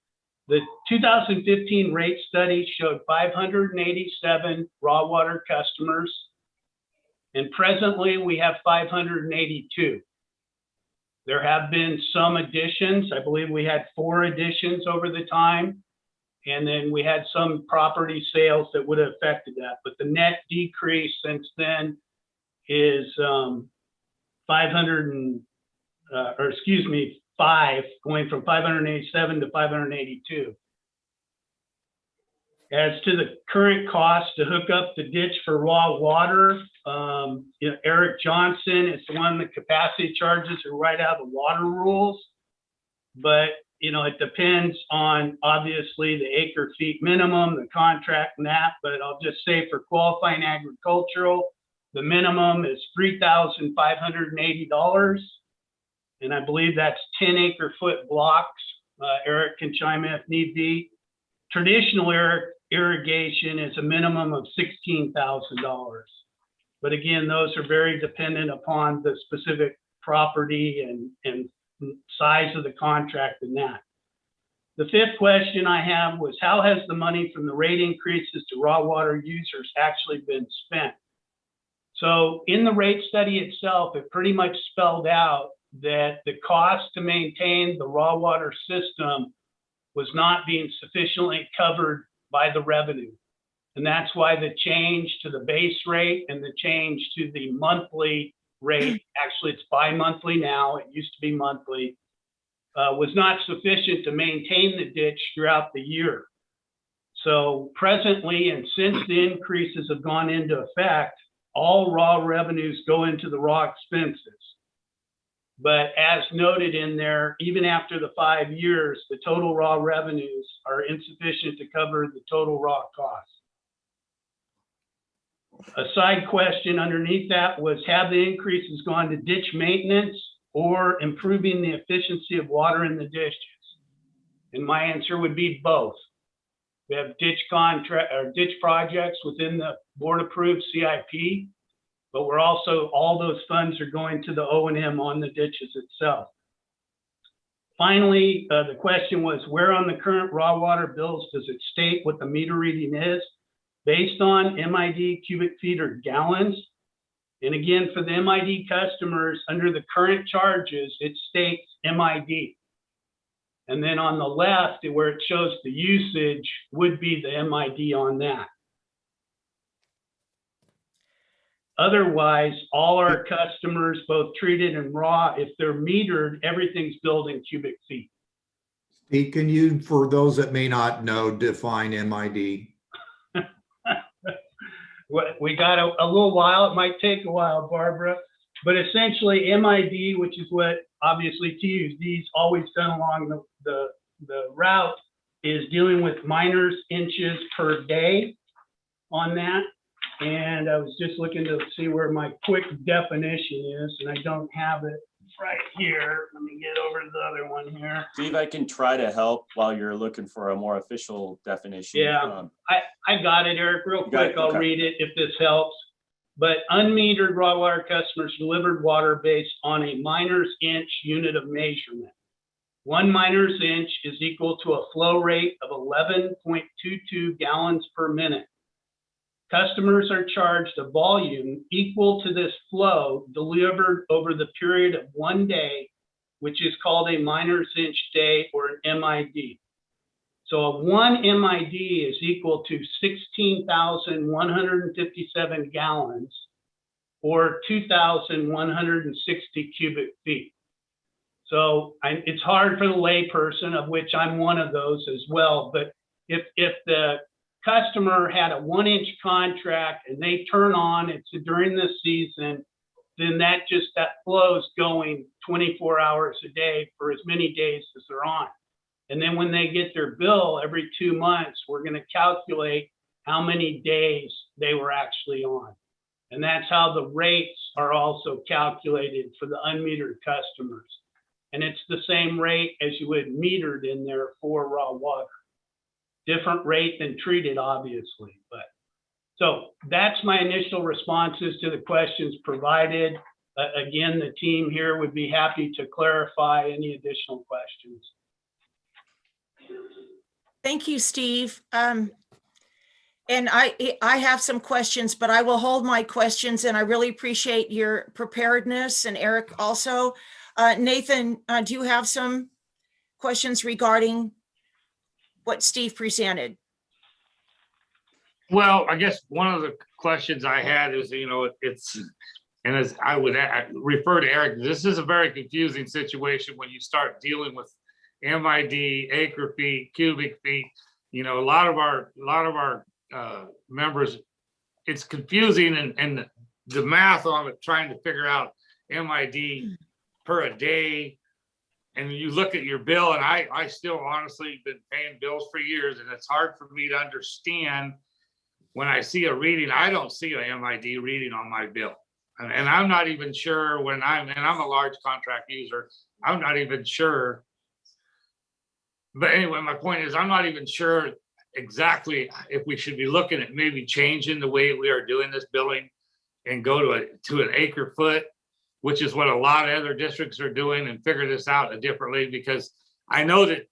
The 2015 rate study showed 587 raw water customers, and presently we have 582. There have been some additions. I believe we had 4 additions over the time. And then we had some property sales that would have affected that. But the net decrease since then is 5, going from 587 to 582. As to the current cost to hook up the ditch for raw water, you know, Eric Johnson is the one that capacity charges are right out of the water rules. But you know, it depends on obviously the acre feet minimum, the contract and that, but I'll just say for qualifying agricultural, the minimum is $3,580. And I believe that's 10 acre foot blocks. Eric can chime in if need be. Traditional irrigation is a minimum of $16,000. But again, those are very dependent upon the specific property and size of the contract and that. The fifth question I have was, how has the money from the rate increases to raw water users actually been spent? So in the rate study itself, it pretty much spelled out that the cost to maintain the raw water system was not being sufficiently covered by the revenue. And that's why the change to the base rate and the change to the monthly rate, actually it's bi-monthly now, it used to be monthly, was not sufficient to maintain the ditch throughout the year. So presently, and since the increases have gone into effect, all raw revenues go into the raw expenses. But as noted in there, even after the 5 years, the total raw revenues are insufficient to cover the total raw costs. A side question underneath that was, have the increases gone to ditch maintenance or improving the efficiency of water in the ditches? And my answer would be both. We have ditch projects within the board approved CIP, but we're also, all those funds are going to the O&M on the ditches itself. Finally, the question was, where on the current raw water bills does it state what the meter reading is? Based on MID cubic feet or gallons. And again, for the MID customers, under the current charges, it states MID. And then on the left, where it shows the usage, would be the MID on that. Otherwise, all our customers, both treated and raw, if they're metered, everything's billed in cubic feet. Steve, can you, for those that may not know, define MID? We got a little while, it might take a while, Barbara, but essentially MID, which is what obviously TUD's always done along the route, is dealing with miners inches per day on that. And I was just looking to see where my quick definition is, and I don't have it right here. Let me get over to the other one here. Steve, I can try to help while you're looking for a more official definition. Yeah, I got it, Eric, real quick. I'll Okay. read it if this helps. But unmetered raw water customers delivered water based on a miner's inch unit of measurement. 1 miner's inch is equal to a flow rate of 11.22 gallons per minute. Customers are charged a volume equal to this flow delivered over the period of 1 day, which is called a miner's inch day or an MID. So a 1 MID is equal to 16,157 gallons or 2,160 cubic feet. So it's hard for the layperson, of which I'm one of those as well. But if the customer had a 1-inch contract and they turn on, it's during the season, then that flow's going 24 hours a day for as many days as they're on. And then when they get their bill every 2 months, we're going to calculate how many days they were actually on. And that's how the rates are also calculated for the unmetered customers. And it's the same rate as you would metered in there for raw water. Different rate than treated, obviously. But so that's my initial responses to the questions provided. Again, the team here would be happy to clarify any additional questions. Thank you, Steve. And I have some questions, but I will hold my questions, and I really appreciate your preparedness, and Eric also. Nathan, do you have some questions regarding what Steve presented? Well, I guess one of the questions I had is, and as I would refer to Eric, this is a very confusing situation when you start dealing with MID, acre feet, cubic feet. A lot of our members, it's confusing, and the math on it, trying to figure out MID per a day. And you look at your bill, and I still honestly been paying bills for years, and it's hard for me to understand when I see a reading. I don't see a MID reading on my bill. And I'm not even sure and I'm a large contract user, I'm not even sure. But anyway, my point is, I'm not even sure exactly if we should be looking at maybe changing the way we are doing this billing and go to an acre foot, which is what a lot of other districts are doing, and figure this out differently. Because I know that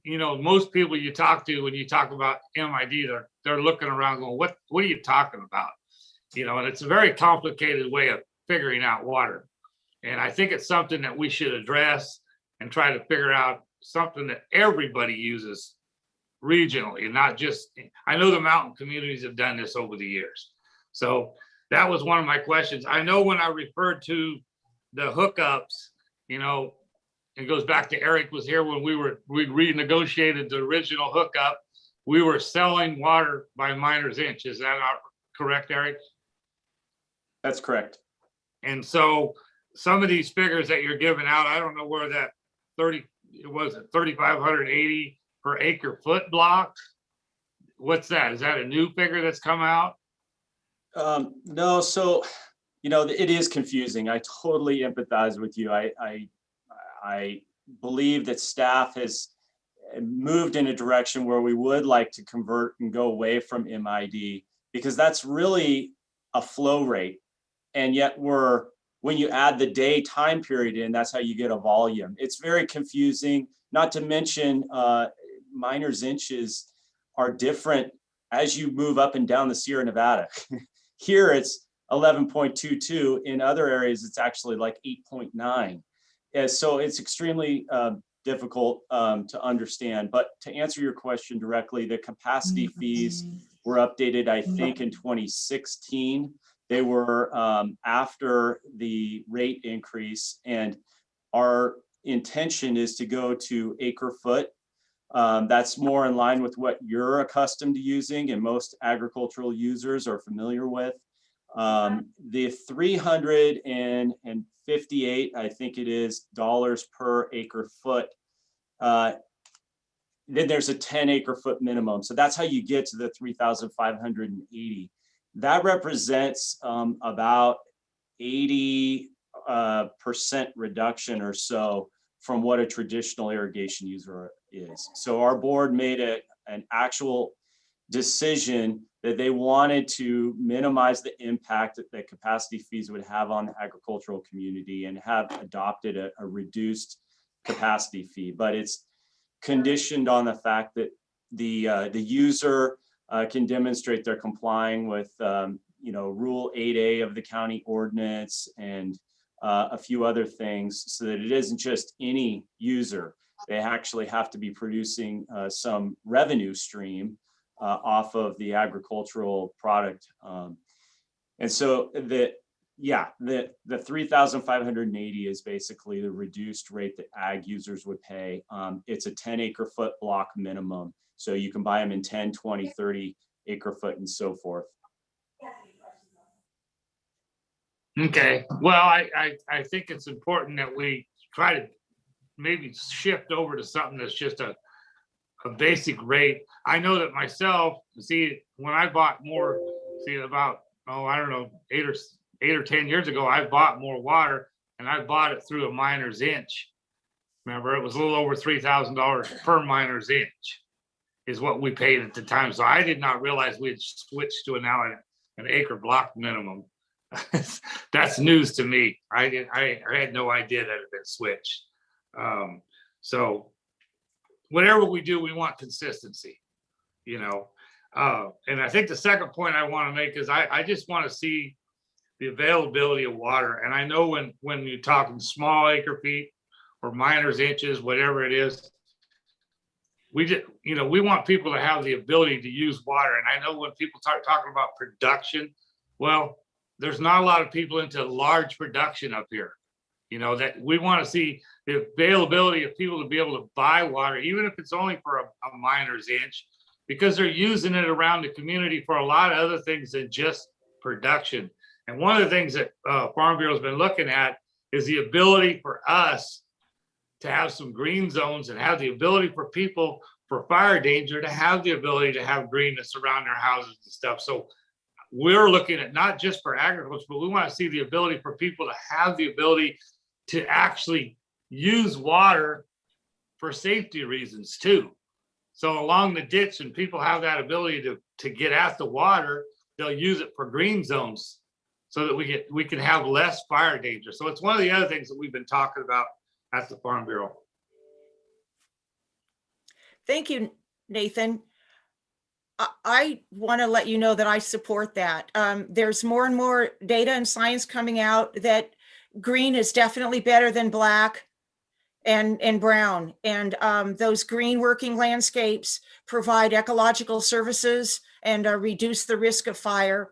most people you talk to, when you talk about MID, they're looking around going, what are you talking about? And it's a very complicated way of figuring out water. And I think it's something that we should address and try to figure out something that everybody uses regionally and not just, I know the mountain communities have done this over the years. So that was one of my questions. I know when I referred to the hookups, you know, it goes back to Eric was here when we renegotiated the original hookup. We were selling water by miner's inch. Is that not correct, Eric? That's correct. And so some of these figures that you're giving out, I don't know where that 3,580 per acre foot block. What's that? Is that a new figure that's come out? No, so, you know, it is confusing. I totally empathize with you. I believe that staff has moved in a direction where we would like to convert and go away from MID, because that's really a flow rate. And yet when you add the day time period in, that's how you get a volume. It's very confusing, not to mention miner's inches are different as you move up and down the Sierra Nevada. Here it's 11.22. In other areas, it's actually like 8.9. So it's extremely difficult to understand. But to answer your question directly, the capacity fees were updated, I think, in 2016. They were after the rate increase, and our intention is to go to acre foot. That's more in line with what you're accustomed to using and most agricultural users are familiar with. The 358, I think it is, dollars per acre foot. Then there's a 10 acre foot minimum. So that's how you get to the 3,580. That represents about 80% reduction or so from what a traditional irrigation user is. So our board made an actual decision that they wanted to minimize the impact that capacity fees would have on the agricultural community and have adopted a reduced capacity fee. But it's conditioned on the fact that the user can demonstrate they're complying with Rule 8A of the county ordinance and a few other things, so that it isn't just any user. They actually have to be producing some revenue stream off of the agricultural product. And so the 3,580 is basically the reduced rate that ag users would pay. It's a 10 acre foot block minimum. So you can buy them in 10, 20, 30 acre foot and so forth. Okay, well, I think it's important that we try to maybe shift over to something that's just a basic rate. I know that myself, see, when I bought more, about, I don't know, 8 or 10 years ago, I bought more water and I bought it through a miner's inch. Remember, it was a little over $3,000 per miner's inch is what we paid at the time. So I did not realize we had switched to now an acre block minimum. That's news to me. I had no idea that it had been switched. So whatever we do, we want consistency, and I think the second point I want to make is I just want to see the availability of water. And I know when you're talking small acre feet or miner's inches, whatever it is, we want people to have the ability to use water. And I know when people start talking about production, well, there's not a lot of people into large production up here. That we want to see the availability of people to be able to buy water, even if it's only for a miner's inch, because they're using it around the community for a lot of other things than just production. And one of the things that Farm Bureau has been looking at is the ability for us to have some green zones and have the ability for people for fire danger to have the ability to have greenness around their houses and stuff. So we're looking at not just for agriculture, but we want to see the ability for people to have the ability to actually use water for safety reasons too. So along the ditch, and people have that ability to get at the water, they'll use it for green zones so that we can have less fire danger. So it's one of the other things that we've been talking about at the Farm Bureau. Thank you, Nathan. I want to let you know that I support that. There's more and more data and science coming out that green is definitely better than black. and brown. And those green working landscapes provide ecological services and reduce the risk of fire.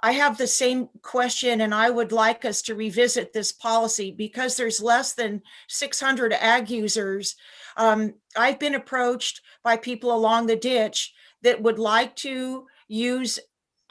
I have the same question, and I would like us to revisit this policy because there's less than 600 ag users. I've been approached by people along the ditch that would like to use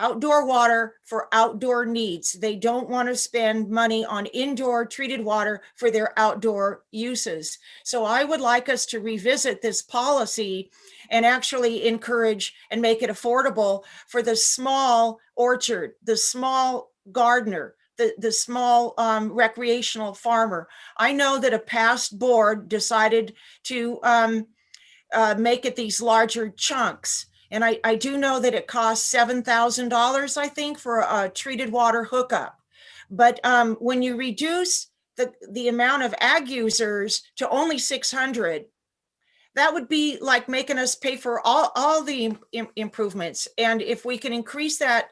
outdoor water for outdoor needs. They don't want to spend money on indoor treated water for their outdoor uses. So I would like us to revisit this policy and actually encourage and make it affordable for the small orchard, the small gardener, the small recreational farmer. I know that a past board decided to make it these larger chunks. And I do know that it costs $7,000, I think, for a treated water hookup. But when you reduce the amount of ag users to only 600, that would be like making us pay for all the improvements. And if we can increase that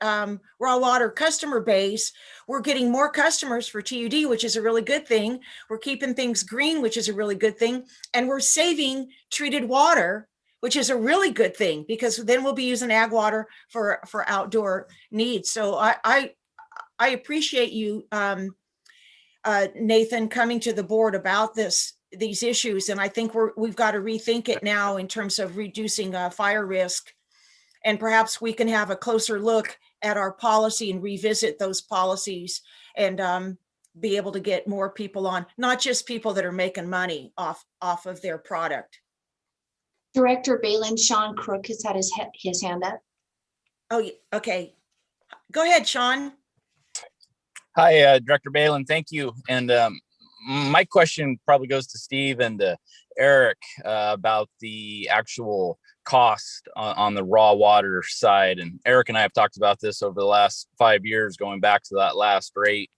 raw water customer base, we're getting more customers for TUD, which is a really good thing. We're keeping things green, which is a really good thing. And we're saving treated water, which is a really good thing, because then we'll be using ag water for outdoor needs. So I appreciate you, Nathan, coming to the board about these issues. And I think we've got to rethink it now in terms of reducing fire risk. And perhaps we can have a closer look at our policy and revisit those policies and be able to get more people on, not just people that are making money off of their product. Director Balin, Sean Crook has had his hand up. Oh, okay. Go ahead, Sean. Hi, Director Balin. Thank you. And my question probably goes to Steve and Eric about the actual cost on the raw water side. And Eric and I have talked about this over the last 5 years, going back to that last rate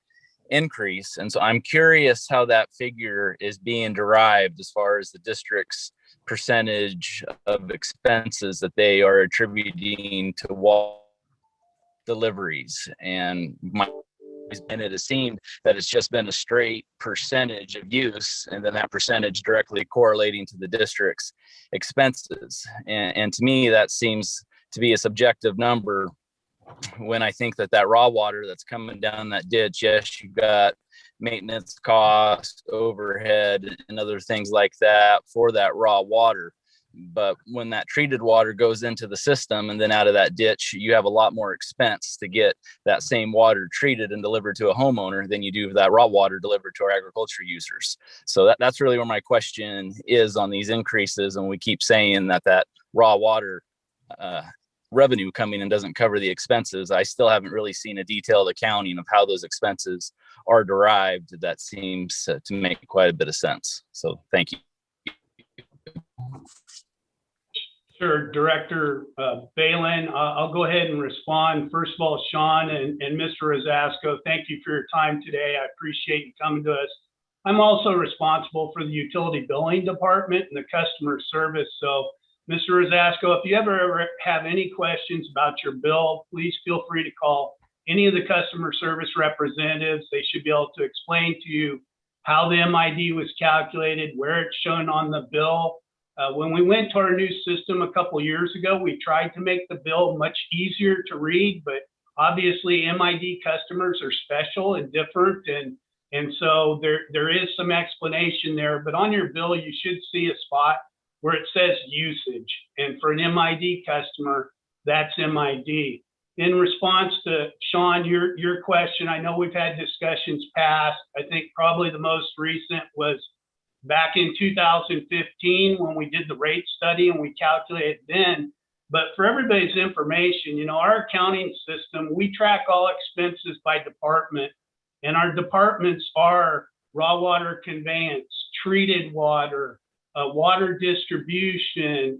increase. And so I'm curious how that figure is being derived as far as the district's percentage of expenses that they are attributing to water deliveries. And it has seemed that it's just been a straight percentage of use, and then that percentage directly correlating to the district's expenses. And to me, that seems to be a subjective number when I think that raw water that's coming down that ditch, yes, you've got maintenance costs, overhead, and other things like that for that raw water. But when that treated water goes into the system and then out of that ditch, you have a lot more expense to get that same water treated and delivered to a homeowner than you do that raw water delivered to our agriculture users. So that's really where my question is on these increases. And we keep saying that raw water revenue coming in doesn't cover the expenses. I still haven't really seen a detailed accounting of how those expenses are derived. That seems to make quite a bit of sense. So thank you. Sure, Director Balin, I'll go ahead and respond. First of all, Sean and Mr. Rosasco, thank you for your time today. I appreciate you coming to us. I'm also responsible for the utility billing department and the customer service. So, Mr. Rosasco, if you ever have any questions about your bill, please feel free to call any of the customer service representatives. They should be able to explain to you how the MID was calculated, where it's shown on the bill. When we went to our new system a couple years ago, we tried to make the bill much easier to read, but obviously MID customers are special and different, and so there is some explanation there. But on your bill, you should see a spot where it says usage, and for an MID customer, that's MID. In response to Sean, your question, I know we've had discussions past. I think probably the most recent was back in 2015 when we did the rate study and we calculated then. But for everybody's information, you know, our accounting system, we track all expenses by department, and our departments are raw water conveyance, treated water, water distribution,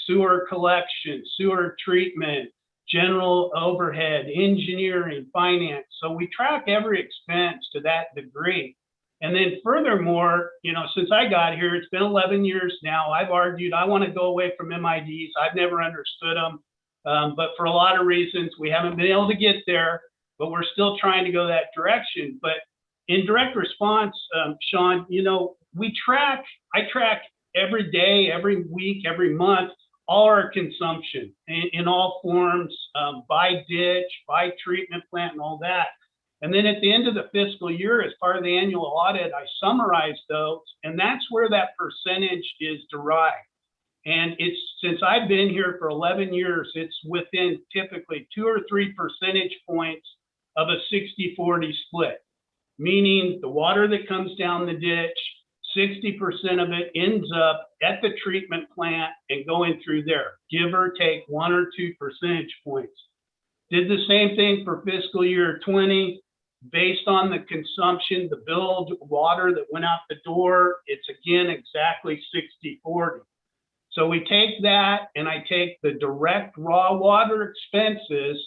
sewer collection, sewer treatment, general overhead, engineering, finance. So we track every expense to that degree. And then furthermore, you know, since I got here, it's been 11 years now. I've argued I want to go away from MIDs. I've never understood them. But for a lot of reasons, we haven't been able to get there, but we're still trying to go that direction. But in direct response, Sean, you know, I track every day, every week, every month, all our consumption in all forms, by ditch, by treatment plant and all that. And then at the end of the fiscal year, as part of the annual audit, I summarize those, and that's where that percentage is derived. And it's, since I've been here for 11 years, it's within typically 2 or 3 percentage points of a 60-40 split, meaning the water that comes down the ditch, 60% of it ends up at the treatment plant and going through there, give or take 1 or 2 percentage points. Did the same thing for fiscal year 20. Based on the consumption, the billed water that went out the door, it's again exactly 60-40. So we take that, and I take the direct raw water expenses,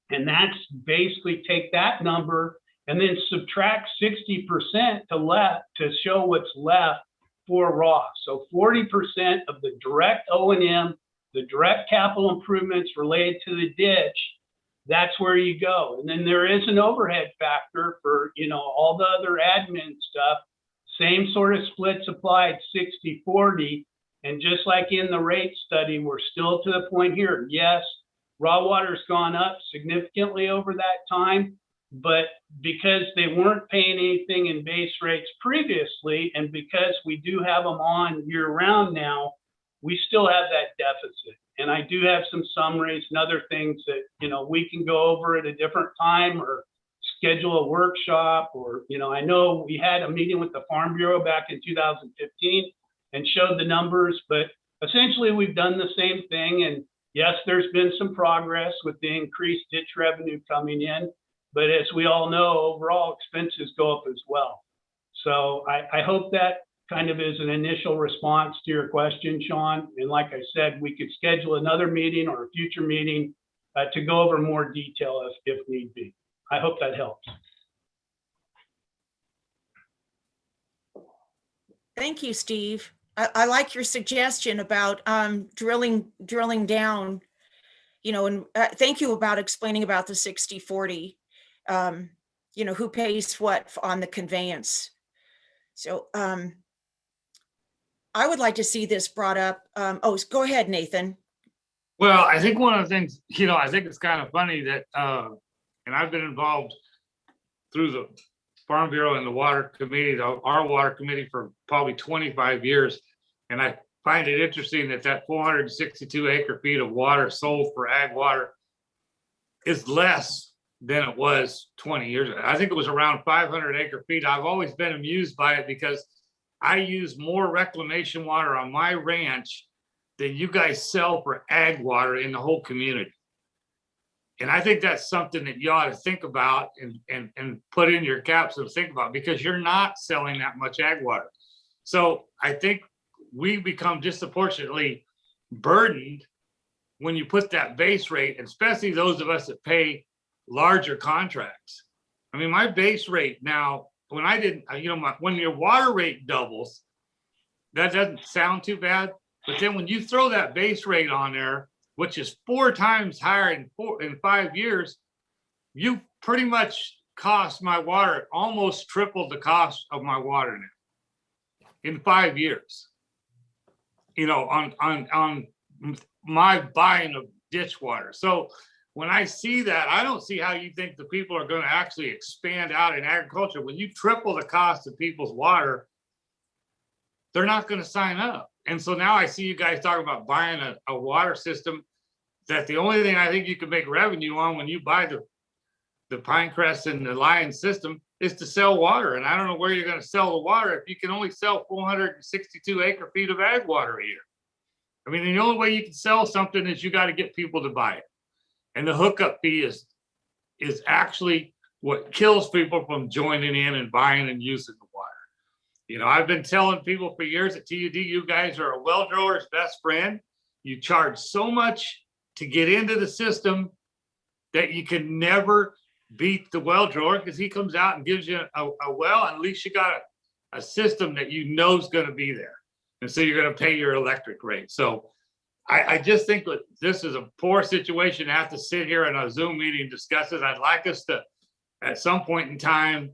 and that's basically take that number and then subtract 60% to show what's left for raw. So 40% of the direct O&M, the direct capital improvements related to the ditch, that's where you go. And then there is an overhead factor for, all the other admin stuff. Same sort of splits applied, 60-40. And just like in the rate study, we're still to the point here. Yes, raw water's gone up significantly over that time, but because they weren't paying anything in base rates previously, and because we do have them on year round now, we still have that deficit. And I do have some summaries and other things that, we can go over at a different time or schedule a workshop, or, I know we had a meeting with the Farm Bureau back in 2015 and showed the numbers, but essentially we've done the same thing. And yes, there's been some progress with the increased ditch revenue coming in, but as we all know, overall expenses go up as well. So I hope that kind of is an initial response to your question, Sean. And like I said, we could schedule another meeting or a future meeting to go over more detail if need be. I hope that helps. Thank you, Steve. I like your suggestion about drilling down, and thank you about explaining about the 60-40, who pays what on the conveyance. So I would like to see this brought up. Go ahead, Nathan. Well, I think one of the things, I think it's kind of funny that, and I've been involved through the Farm Bureau and the Water Committee, our Water Committee, for probably 25 years. And I find it interesting that 462 acre feet of water sold for ag water is less than it was 20 years ago. I think it was around 500 acre feet. I've always been amused by it because I use more reclamation water on my ranch than you guys sell for ag water in the whole community. And I think that's something that you ought to think about and put in your caps and think about, because you're not selling that much ag water. So I think we become disproportionately burdened when you put that base rate, especially those of us that pay larger contracts. I mean, my base rate now, when I didn't, when your water rate doubles, that doesn't sound too bad. But then when you throw that base rate on there, which is 4 times higher in 5 years, you pretty much cost my water, almost tripled the cost of my water now in 5 years. On my buying of ditch water. So when I see that, I don't see how you think the people are going to actually expand out in agriculture. When you triple the cost of people's water, they're not going to sign up. And so now I see you guys talking about buying a water system that the only thing I think you can make revenue on when you buy the Pinecrest and the Lion system is to sell water. And I don't know where you're going to sell the water if you can only sell 462 acre feet of ag water a year. I mean, the only way you can sell something is you got to get people to buy it. And the hookup fee is actually what kills people from joining in and buying and using the water. I've been telling people for years at TUD, you guys are a well drawer's best friend. You charge so much to get into the system that you can never beat the well drawer, because he comes out and gives you a well, and at least you got a system that is going to be there. And so you're going to pay your electric rate. So I just think that this is a poor situation to have to sit here in a Zoom meeting and discuss it. I'd like us to, at some point in time,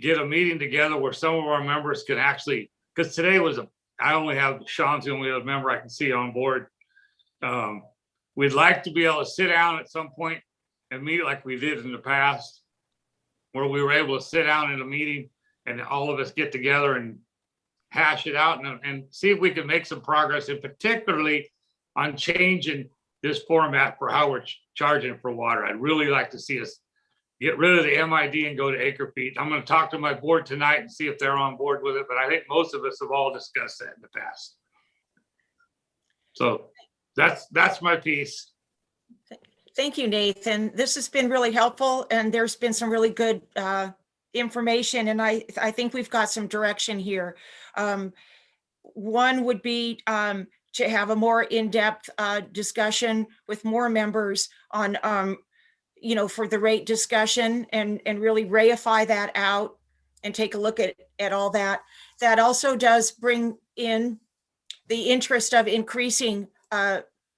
get a meeting together where some of our members can actually, because today was I only have, Sean's the only other member I can see on board. We'd like to be able to sit down at some point and meet like we did in the past, where we were able to sit down in a meeting and all of us get together and hash it out and see if we can make some progress, and particularly on changing this format for how we're charging for water. I'd really like to see us get rid of the MID and go to acre feet. I'm going to talk to my board tonight and see if they're on board with it, but I think most of us have all discussed that in the past. So that's my piece. Thank you, Nathan. This has been really helpful, and there's been some really good information, and I think we've got some direction here. One would be to have a more in-depth discussion with more members on, for the rate discussion, and really reify that out and take a look at all that. That also does bring in the interest of increasing,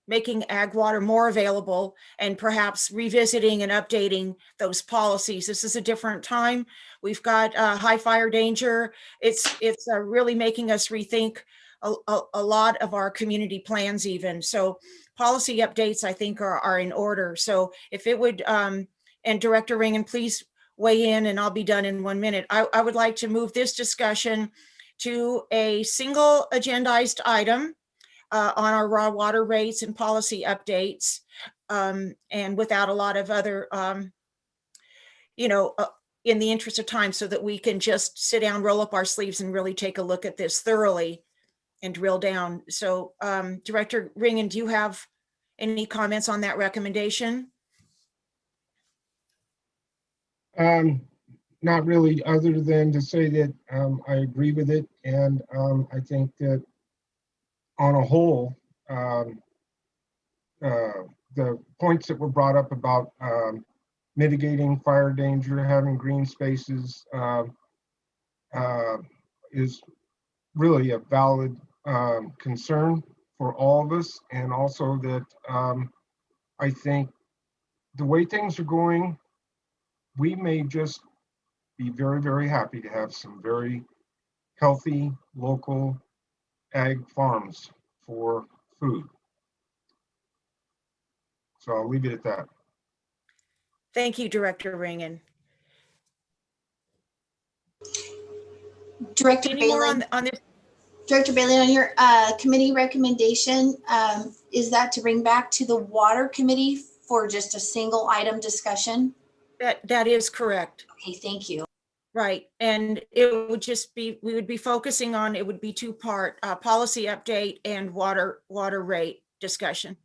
making ag water more available, and perhaps revisiting and updating those policies. This is a different time. We've got high fire danger. It's really making us rethink a lot of our community plans even. So policy updates, I think, are in order. So if it would, and Director Ringen, please weigh in, and I'll be done in 1 minute. I would like to move this discussion to a single agendized item on our raw water rates and policy updates, and without a lot of other, in the interest of time, so that we can just sit down, roll up our sleeves, and really take a look at this thoroughly and drill down. So Director Ringen, do you have any comments on that recommendation? Not really, other than to say that I agree with it. And I think that on a whole, the points that were brought up about mitigating fire danger, having green spaces, is really a valid concern for all of us. And also that I think the way things are going, we may just be very, very happy to have some very healthy local ag farms for food. So I'll leave it at that. Thank you, Director Ringen. Director Any more Bailey, on this? Director Bailey, on your committee recommendation, is that to bring back to the water committee for just a single item discussion? That is correct. Okay, thank you. Right, and it would just be, we would be focusing on, it would be two-part, policy update and water rate discussion.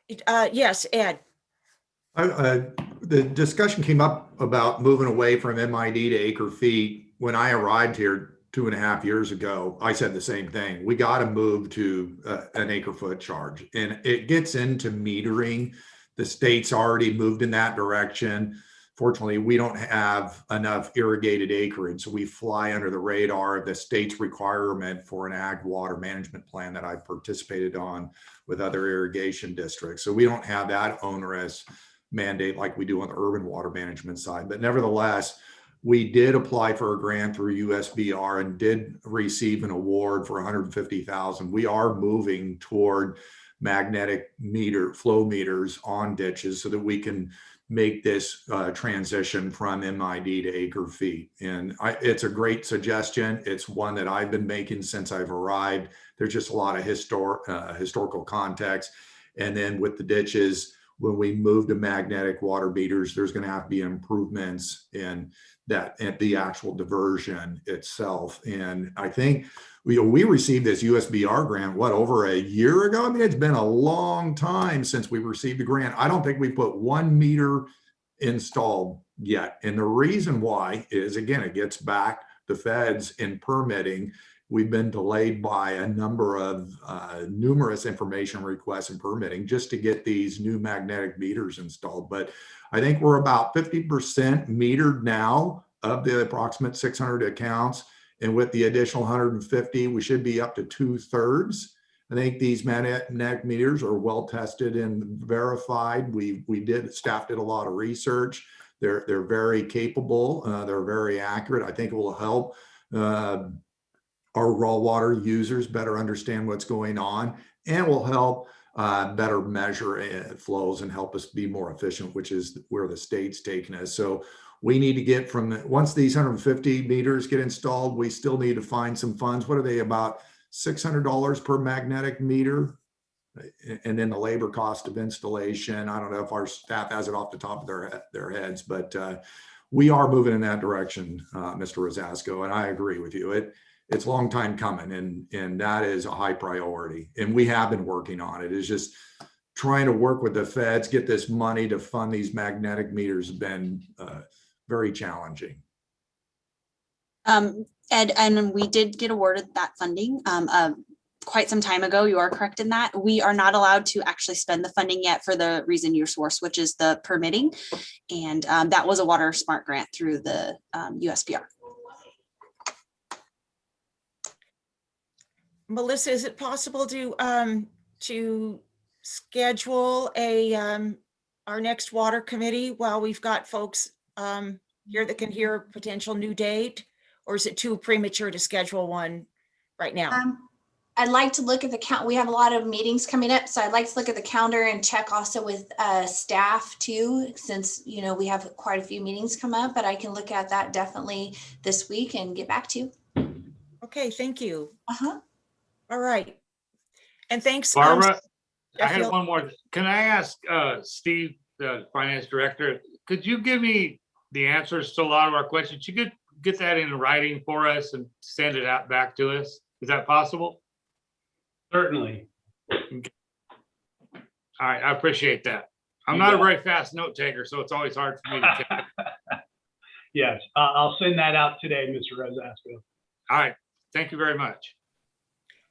Yes, Ed. The discussion came up about moving away from MID to acre feet. When I arrived here 2.5 years ago, I said the same thing. We got to move to an acre foot charge, and it gets into metering. The state's already moved in that direction. Fortunately, we don't have enough irrigated acreage, so we fly under the radar of the state's requirement for an ag water management plan that I participated on with other irrigation districts. So we don't have that onerous mandate like we do on the urban water management side. But nevertheless, we did apply for a grant through USBR and did receive an award for $150,000. We are moving toward magnetic flow meters on ditches so that we can make this transition from MID to acre feet. And it's a great suggestion. It's one that I've been making since I've arrived. There's just a lot of historical context. And then with the ditches, when we move to magnetic water meters, there's going to have to be improvements in that, at the actual diversion itself. And I think we received this USBR grant, over a year ago? I mean, it's been a long time since we received the grant. I don't think we put 1 meter installed yet. And the reason why is, again, it gets back the feds in permitting. We've been delayed by a number of numerous information requests and permitting just to get these new magnetic meters installed. But I think we're about 50% metered now of the approximate 600 accounts. And with the additional 150, we should be up to 2/3. I think these magnetic meters are well tested and verified. Staff did a lot of research. They're very capable. They're very accurate. I think it will help our raw water users better understand what's going on, and will help better measure flows and help us be more efficient, which is where the state's taking us. So we need to get once these 150 meters get installed, we still need to find some funds. What are they, about $600 per magnetic meter? And then the labor cost of installation. I don't know if our staff has it off the top of their heads, but we are moving in that direction, Mr. Rosasco, and I agree with you. It's a long time coming, and that is a high priority. And we have been working on it. It's just trying to work with the feds, get this money to fund these magnetic meters has been very challenging. Ed, and we did get awarded that funding quite some time ago. You are correct in that. We are not allowed to actually spend the funding yet for the reason you source, which is the permitting. And that was a Water Smart grant through the USPR. Melissa, is it possible to schedule our next water committee while we've got folks here that can hear a potential new date? Or is it too premature to schedule one right now? I'd like to look at the count. We have a lot of meetings coming up, so I'd like to look at the calendar and check also with staff too, since we have quite a few meetings come up. But I can look at that definitely this week and get back to you. Okay, thank you. Uh-huh. All right, and thanks, Barbara. I had Sheffield. one more. Can I ask Steve, the finance director, could you give me the answers to a lot of our questions? You could get that in writing for us and send it out back to us. Is that possible? Certainly. All right, I appreciate that. I'm You not a bet. very fast note taker, so it's always hard for me to catch. Yes, I'll send that out today, Mr. Rosasco. All right, thank you very much.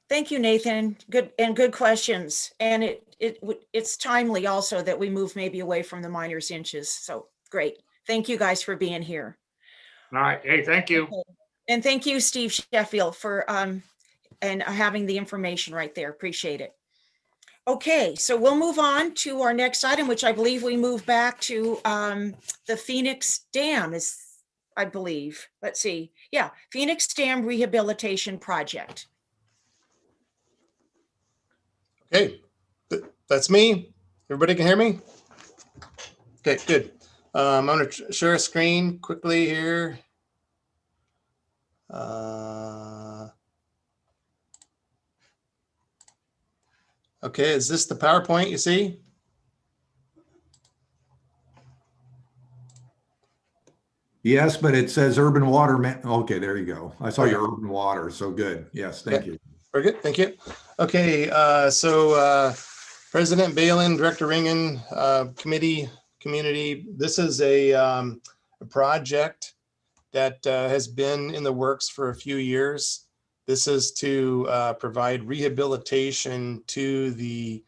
Thank you, Nathan. Good questions. And it's timely also that we move maybe away from the miners inches. So great. Thank you guys for being here. All right, hey, thank you. Okay. And thank you, Steve Sheffield, for and having the information right there. Appreciate it. Okay, so we'll move on to our next item, which I believe we move back to the Phoenix Dam is, I believe. Let's see. Yeah, Phoenix Dam Rehabilitation Project. Okay, that's me. Everybody can hear me? Okay, good. I'm going to share a screen quickly here. Okay, is this the PowerPoint you see? Yes, but it says urban water. Okay, there you go. I saw your urban water. So good. Yes, thank you. Very good, thank you. Okay, so President Balin, Director Ringen, community, this is a project that has been in the works for a few years. This is to provide rehabilitation to the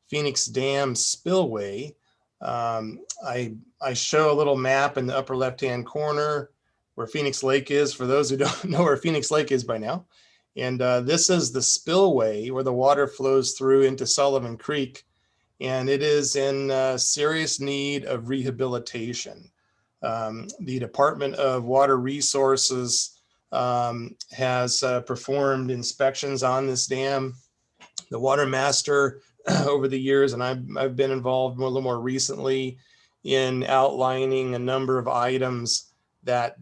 Phoenix Dam spillway. I show a little map in the upper left-hand corner where Phoenix Lake is, for those who don't know where Phoenix Lake is by now. And this is the spillway where the water flows through into Sullivan Creek. And it is in serious need of rehabilitation. The Department of Water Resources has performed inspections on this dam. The Water Master over the years, and I've been involved a little more recently in outlining a number of items that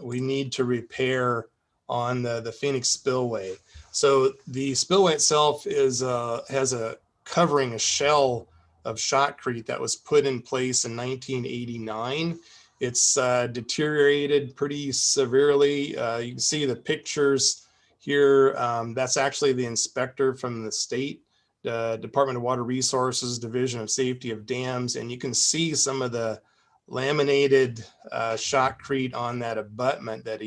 we need to repair on the Phoenix spillway. So the spillway itself is has a covering a shell of shotcrete that was put in place in 1989. It's deteriorated pretty severely. You can see the pictures here. That's actually the inspector from the state, Department of Water Resources, Division of Safety of Dams. And you can see some of the laminated shotcrete on that abutment that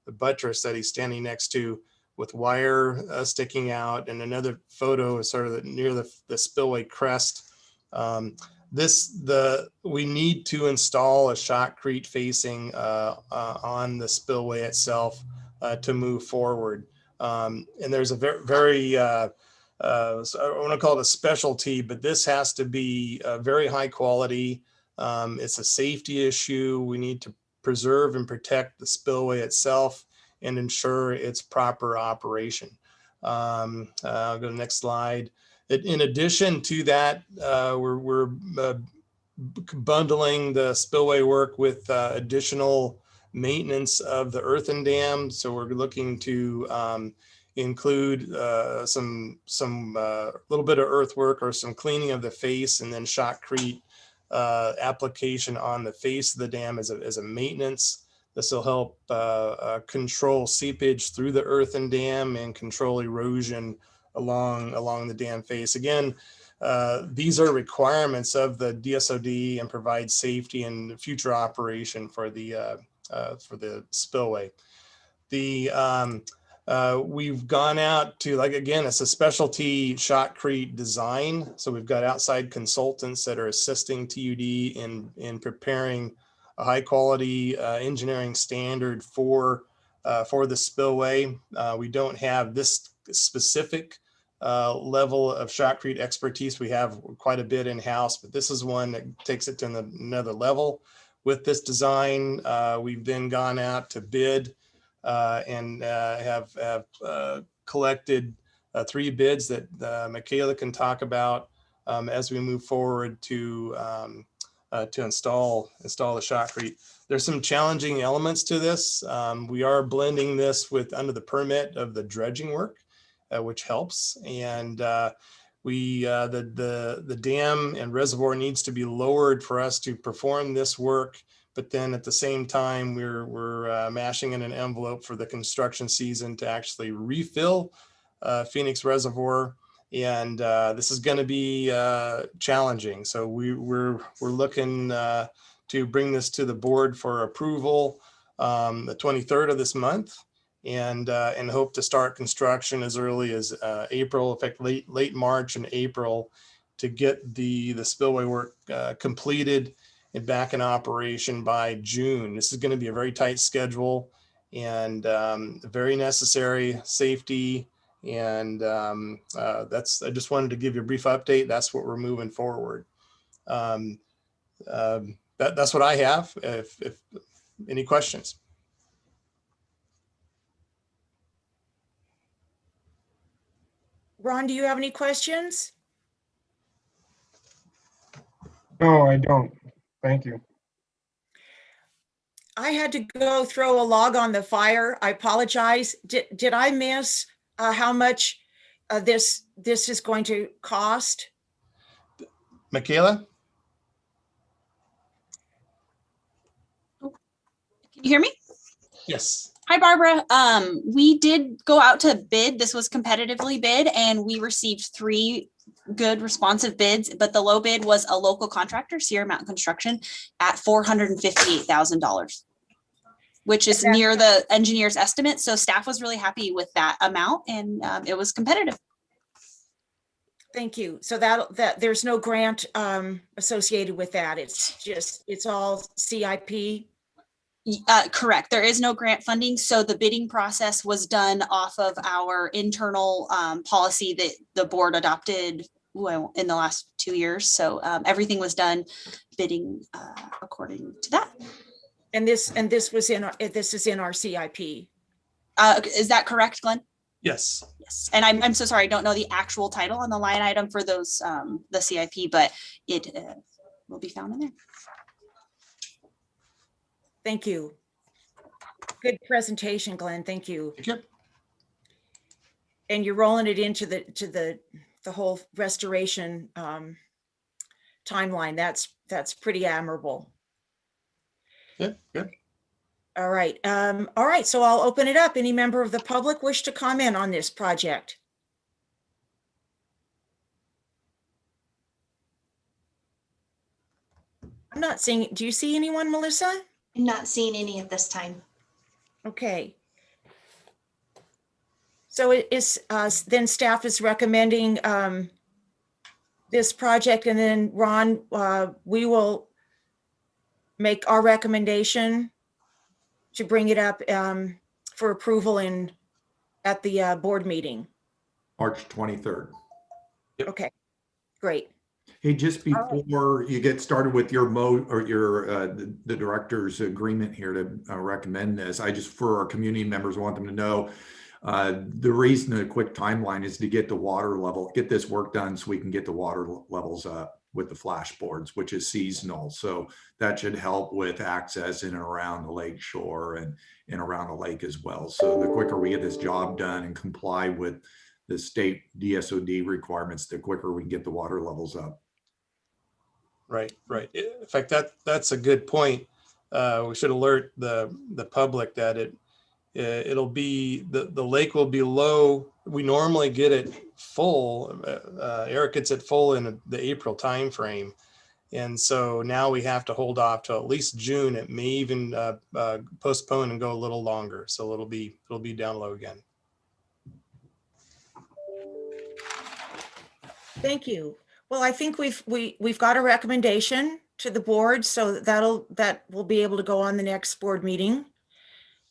the buttress that he's standing next to, with wire sticking out, and another photo is sort of near the spillway crest. We need to install a shotcrete facing on the spillway itself to move forward. And there's a very I want to call it a specialty, but this has to be very high quality. It's a safety issue. We need to preserve and protect the spillway itself and ensure its proper operation. I'll go to the next slide. In addition to that, we're bundling the spillway work with additional maintenance of the earthen dam. So we're looking to include some little bit of earthwork or some cleaning of the face, and then shotcrete application on the face of the dam as a maintenance. This will help control seepage through the earthen dam and control erosion along the dam face. Again, these are requirements of the DSOD and provide safety and future operation for the spillway. We've gone out to, like, again, it's a specialty shotcrete design. So we've got outside consultants that are assisting TUD in preparing a high quality engineering standard for the spillway. We don't have this specific level of shotcrete expertise. We have quite a bit in-house, but this is one that takes it to another level. With this design, we've then gone out to bid and have collected 3 bids that Michaela can talk about as we move forward to install the shotcrete. There's some challenging elements to this. We are blending this with under the permit of the dredging work, which helps. And the dam and reservoir needs to be lowered for us to perform this work. But then at the same time, we're mashing in an envelope for the construction season to actually refill Phoenix Reservoir. And this is going to be challenging. So we're looking to bring this to the board for approval the 23rd of this month, and hope to start construction as early as April, in fact, late March and April, to get the spillway work completed and back in operation by June. This is going to be a very tight schedule and very necessary safety. And I just wanted to give you a brief update. That's what we're moving forward. That's what I have. If any questions. Ron, do you have any questions? No, I don't. Thank you. I had to go throw a log on the fire. I apologize. Did I miss how much this is going to cost? Michaela? Can you hear me? Yes. Hi, Barbara. We did go out to bid. This was competitively bid, and we received 3 good responsive bids, but the low bid was a local contractor, Sierra Mountain Construction, at $458,000, which is near the engineer's estimate. So staff was really happy with that amount, and it was competitive. Thank you. So that there's no grant associated with that. It's all CIP. Correct. There is no grant funding. So the bidding process was done off of our internal policy that the board adopted in the last 2 years. So everything was done bidding according to that. And this is in our CIP. Is that correct, Glenn? Yes. Yes. And I'm so sorry, I don't know the actual title on the line item for those the CIP, but it will be found in there. Thank you. Good presentation, Glenn. Thank you. Thank you. And you're rolling it into the whole restoration timeline. That's pretty admirable. Yeah, good. All right. All right. So I'll open it up. Any member of the public wish to comment on this project? I'm not seeing, do you see anyone, Melissa? I'm not seeing any at this time. Okay. So it is, then staff is recommending this project, and then Ron, we will make our recommendation to bring it up for approval at the board meeting. March 23rd. Okay, great. Hey, just before you get started with your the director's agreement here to recommend this, I just, for our community members, want them to know the reason the quick timeline is to get the water level, get this work done so we can get the water levels up with the flashboards, which is seasonal. So that should help with access in and around the lake shore and around the lake as well. So the quicker we get this job done and comply with the state DSOD requirements, the quicker we can get the water levels up. Right, right. In fact, that's a good point. We should alert the public that it'll be, the lake will be low. We normally get it full. Eric gets it full in the April timeframe. And so now we have to hold off till at least June. It may even postpone and go a little longer. So it'll be down low again. Thank you. Well, I think we've got a recommendation to the board, so that will be able to go on the next board meeting.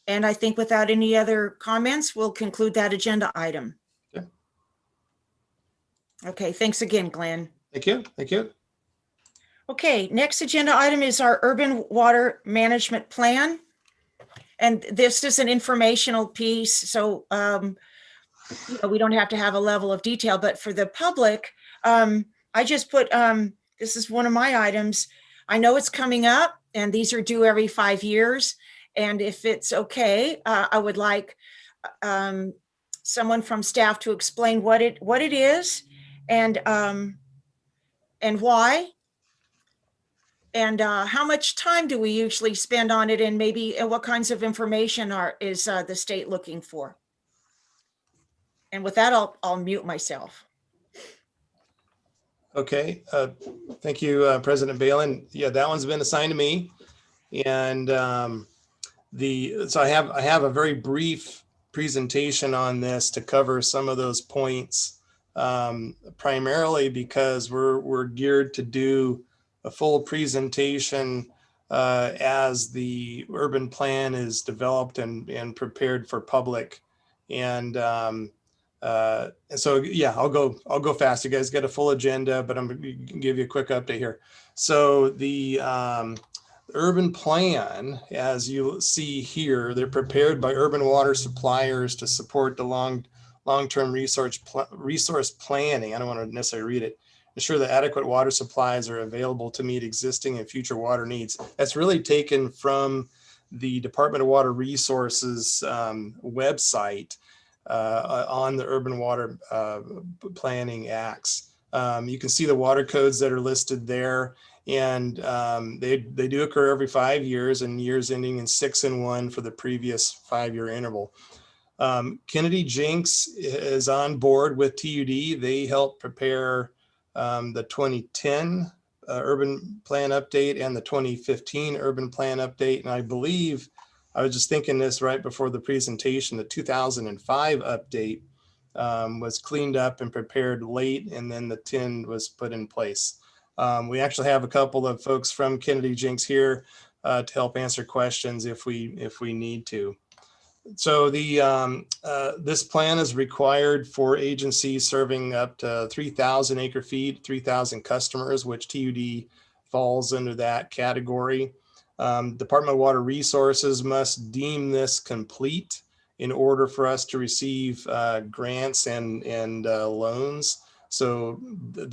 And I think without any other comments, we'll conclude that agenda item. Yeah. Okay, thanks again, Glenn. Thank you. Thank you. Okay, next agenda item is our urban water management plan. And this is an informational piece, so we don't have to have a level of detail, but for the public, I just put, this is one of my items. I know it's coming up and these are due every 5 years. And if it's okay, I would like someone from staff to explain what it is and why. And how much time do we usually spend on it, and maybe what kinds of information is the state looking for? And with that, I'll mute myself. Okay, thank you, President Balin. Yeah, that one's been assigned to me, and so I have a very brief presentation on this to cover some of those points, primarily because we're geared to do a full presentation as the urban plan is developed and prepared for public, and so yeah, I'll go fast. You guys get a full agenda, but I'm going to give you a quick update here. So the urban plan, as you see here, they're prepared by urban water suppliers to support the long-term resource planning. I don't want to necessarily read it. Ensure that adequate water supplies are available to meet existing and future water needs. That's really taken from the Department of Water Resources website on the Urban Water Planning Acts. You can see the water codes that are listed there, and they do occur every 5 years, and years ending in 6 and 1 for the previous 5-year interval. Kennedy Jinks is on board with TUD. They helped prepare the 2010 urban plan update and the 2015 urban plan update. And I believe, I was just thinking this right before the presentation, the 2005 update was cleaned up and prepared late, and then the 10 was put in place. We actually have a couple of folks from Kennedy Jinks here to help answer questions if we need to. So this plan is required for agencies serving up to 3,000 acre feet, 3,000 customers, which TUD falls under that category. Department of Water Resources must deem this complete in order for us to receive grants and loans. So I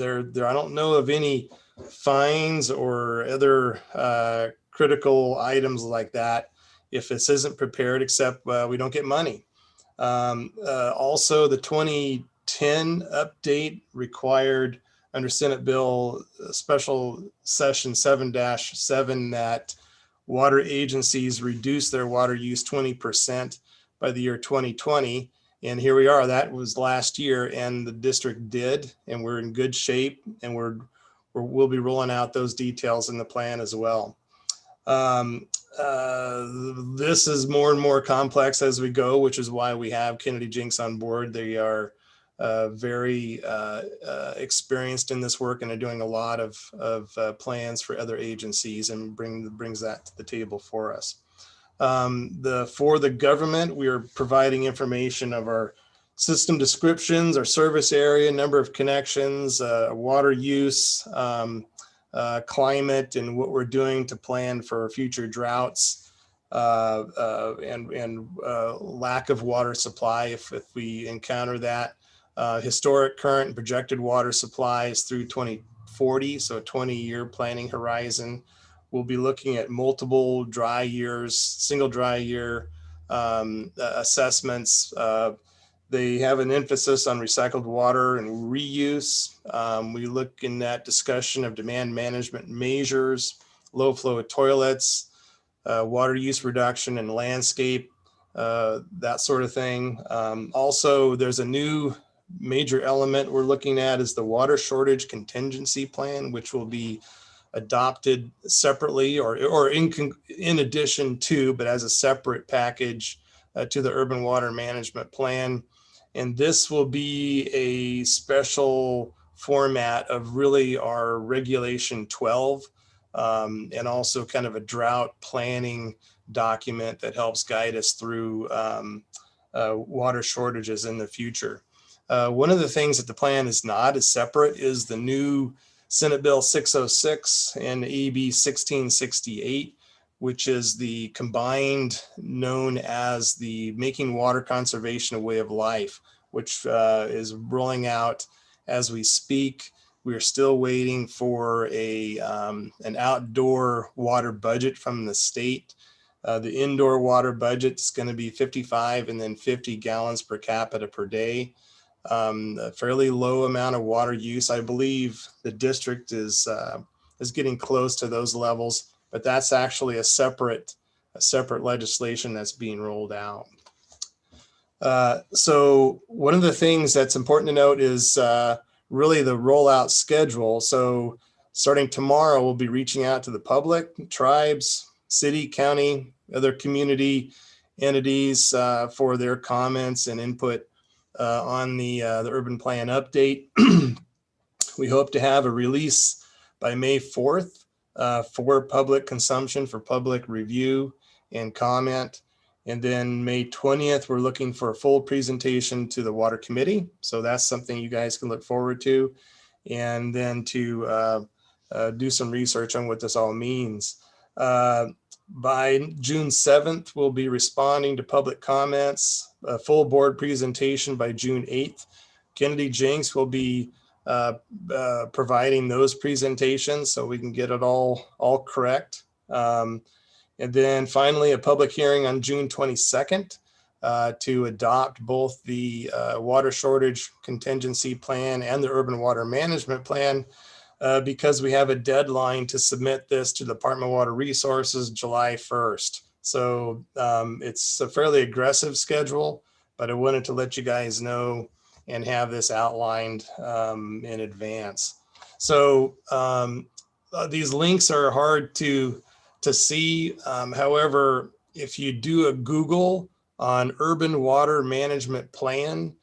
don't know of any fines or other critical items like that if this isn't prepared, except we don't get money. Also, the 2010 update required under Senate Bill Special Session 7-7 that water agencies reduce their water use 20% by the year 2020. And here we are, that was last year, and the district did, and we're in good shape, and we'll be rolling out those details in the plan as well. This is more and more complex as we go, which is why we have Kennedy Jinks on board. They are very experienced in this work and are doing a lot of plans for other agencies, and brings that to the table for us. For the government, we are providing information of our system descriptions, our service area, number of connections, water use, climate, and what we're doing to plan for future droughts and lack of water supply if we encounter that. Historic, current, and projected water supplies through 2040, so a 20-year planning horizon. We'll be looking at multiple dry years, single dry year assessments. They have an emphasis on recycled water and reuse. We look in that discussion of demand management measures, low flow toilets, water use reduction and landscape, that sort of thing. Also, there's a new major element we're looking at is the water shortage contingency plan, which will be adopted separately or in addition to, but as a separate package to the urban water management plan. And this will be a special format of really our regulation 12 and also kind of a drought planning document that helps guide us through water shortages in the future. One of the things that the plan is not as separate is the new Senate Bill 606 and AB 1668, which is the combined known as the Making Water Conservation a Way of Life, which is rolling out as we speak. We're still waiting for an outdoor water budget from the state. The indoor water budget is going to be 55 and then 50 gallons per capita per day. A fairly low amount of water use. I believe the district is getting close to those levels, but that's actually a separate legislation that's being rolled out. So one of the things that's important to note is really the rollout schedule. So starting tomorrow, we'll be reaching out to the public, tribes, city, county, other community entities for their comments and input on the urban plan update. We hope to have a release by May 4th for public consumption, for public review and comment. And then May 20th, we're looking for a full presentation to the Water Committee. So that's something you guys can look forward to. And then to do some research on what this all means. By June 7th, we'll be responding to public comments, a full board presentation by June 8th. Kennedy Jenks will be providing those presentations so we can get it all correct. And then finally, a public hearing on June 22nd to adopt both the water shortage contingency plan and the urban water management plan. Because we have a deadline to submit this to the Department of Water Resources July 1st. So it's a fairly aggressive schedule, but I wanted to let you guys know and have this outlined in advance. So these links are hard to see. However, if you do a Google on urban water management plan,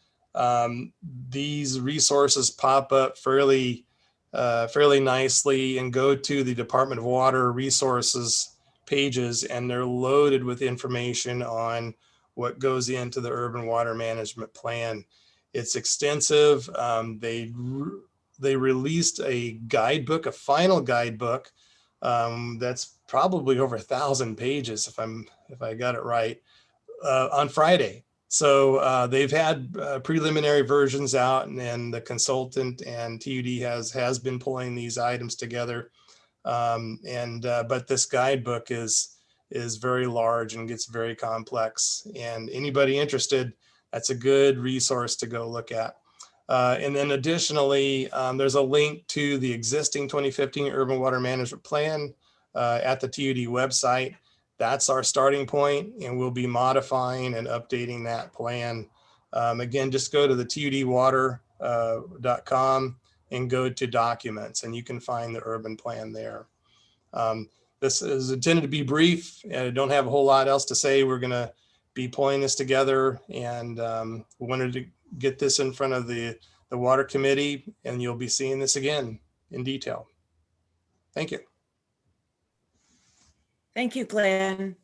these resources pop up fairly nicely and go to the Department of Water Resources pages, and they're loaded with information on what goes into the urban water management plan. It's extensive. They released a guidebook, a final guidebook that's probably over 1,000 pages if I got it right, on Friday. So they've had preliminary versions out, and the consultant and TUD has been pulling these items together. But this guidebook is very large and gets very complex. And anybody interested, that's a good resource to go look at. And then additionally, there's a link to the existing 2015 Urban Water Management Plan at the TUD website. That's our starting point, and we'll be modifying and updating that plan. Again, just go to the tudwater.com and go to documents, and you can find the urban plan there. This is intended to be brief, and I don't have a whole lot else to say. We're going to be pulling this together, and wanted to get this in front of the Water Committee, and you'll be seeing this again in detail. Thank you. Thank you, Glenn.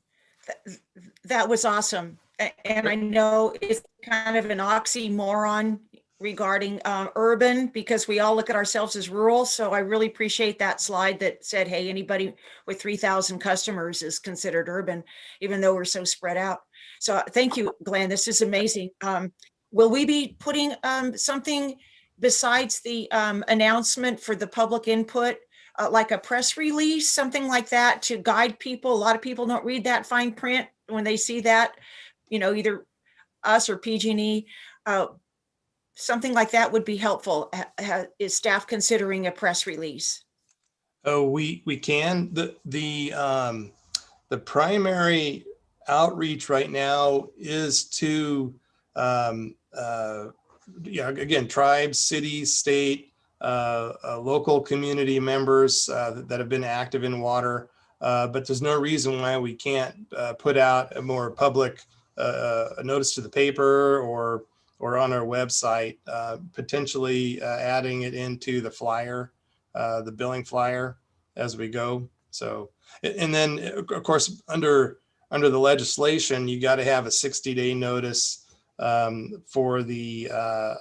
That was awesome. And I know it's kind of an oxymoron regarding urban, because we all look at ourselves as rural. So I really appreciate that slide that said, hey, anybody with 3,000 customers is considered urban, even though we're so spread out. So thank you, Glenn. This is amazing. Will we be putting something besides the announcement for the public input, like a press release, something like that to guide people? A lot of people don't read that fine print when they see that, you know, either us or PG&E. Something like that would be helpful. Is staff considering a press release? Oh, we can. The primary outreach right now is to again, tribes, cities, state, local community members that have been active in water. But there's no reason why we can't put out a more public a notice to the paper or on our website, potentially adding it into the flyer, the billing flyer as we go. So, and then of course, under the legislation, you got to have a 60-day notice for the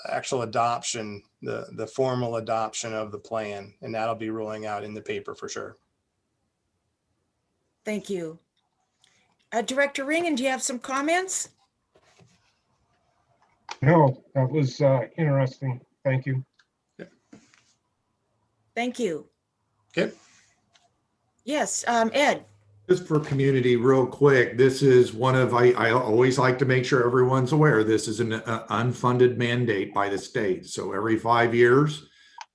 actual adoption, the formal adoption of the plan, and that'll be rolling out in the paper for sure. Thank you. Director Ringen, do you have some comments? No, that was interesting. Thank you. Thank you. Okay. Yes, Ed. Just for community real quick, this is one of, I always like to make sure everyone's aware, this is an unfunded mandate by the state. So every 5 years,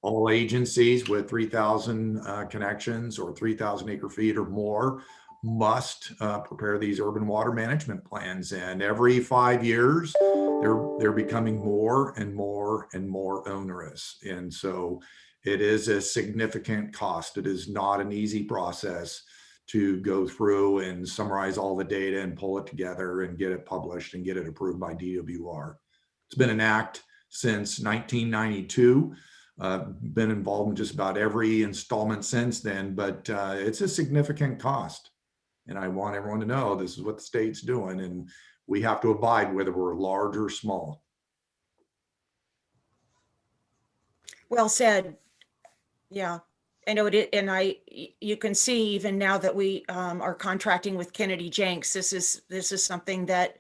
all agencies with 3,000 connections or 3,000 acre feet or more must prepare these urban water management plans. And every 5 years, they're becoming more and more and more onerous. And so it is a significant cost. It is not an easy process to go through and summarize all the data and pull it together and get it published and get it approved by DWR. It's been an act since 1992. Been involved in just about every installment since then, but it's a significant cost. And I want everyone to know this is what the state's doing, and we have to abide whether we're large or small. Well said. Yeah, I know it, and you can see even now that we are contracting with Kennedy Jenks, this is something that,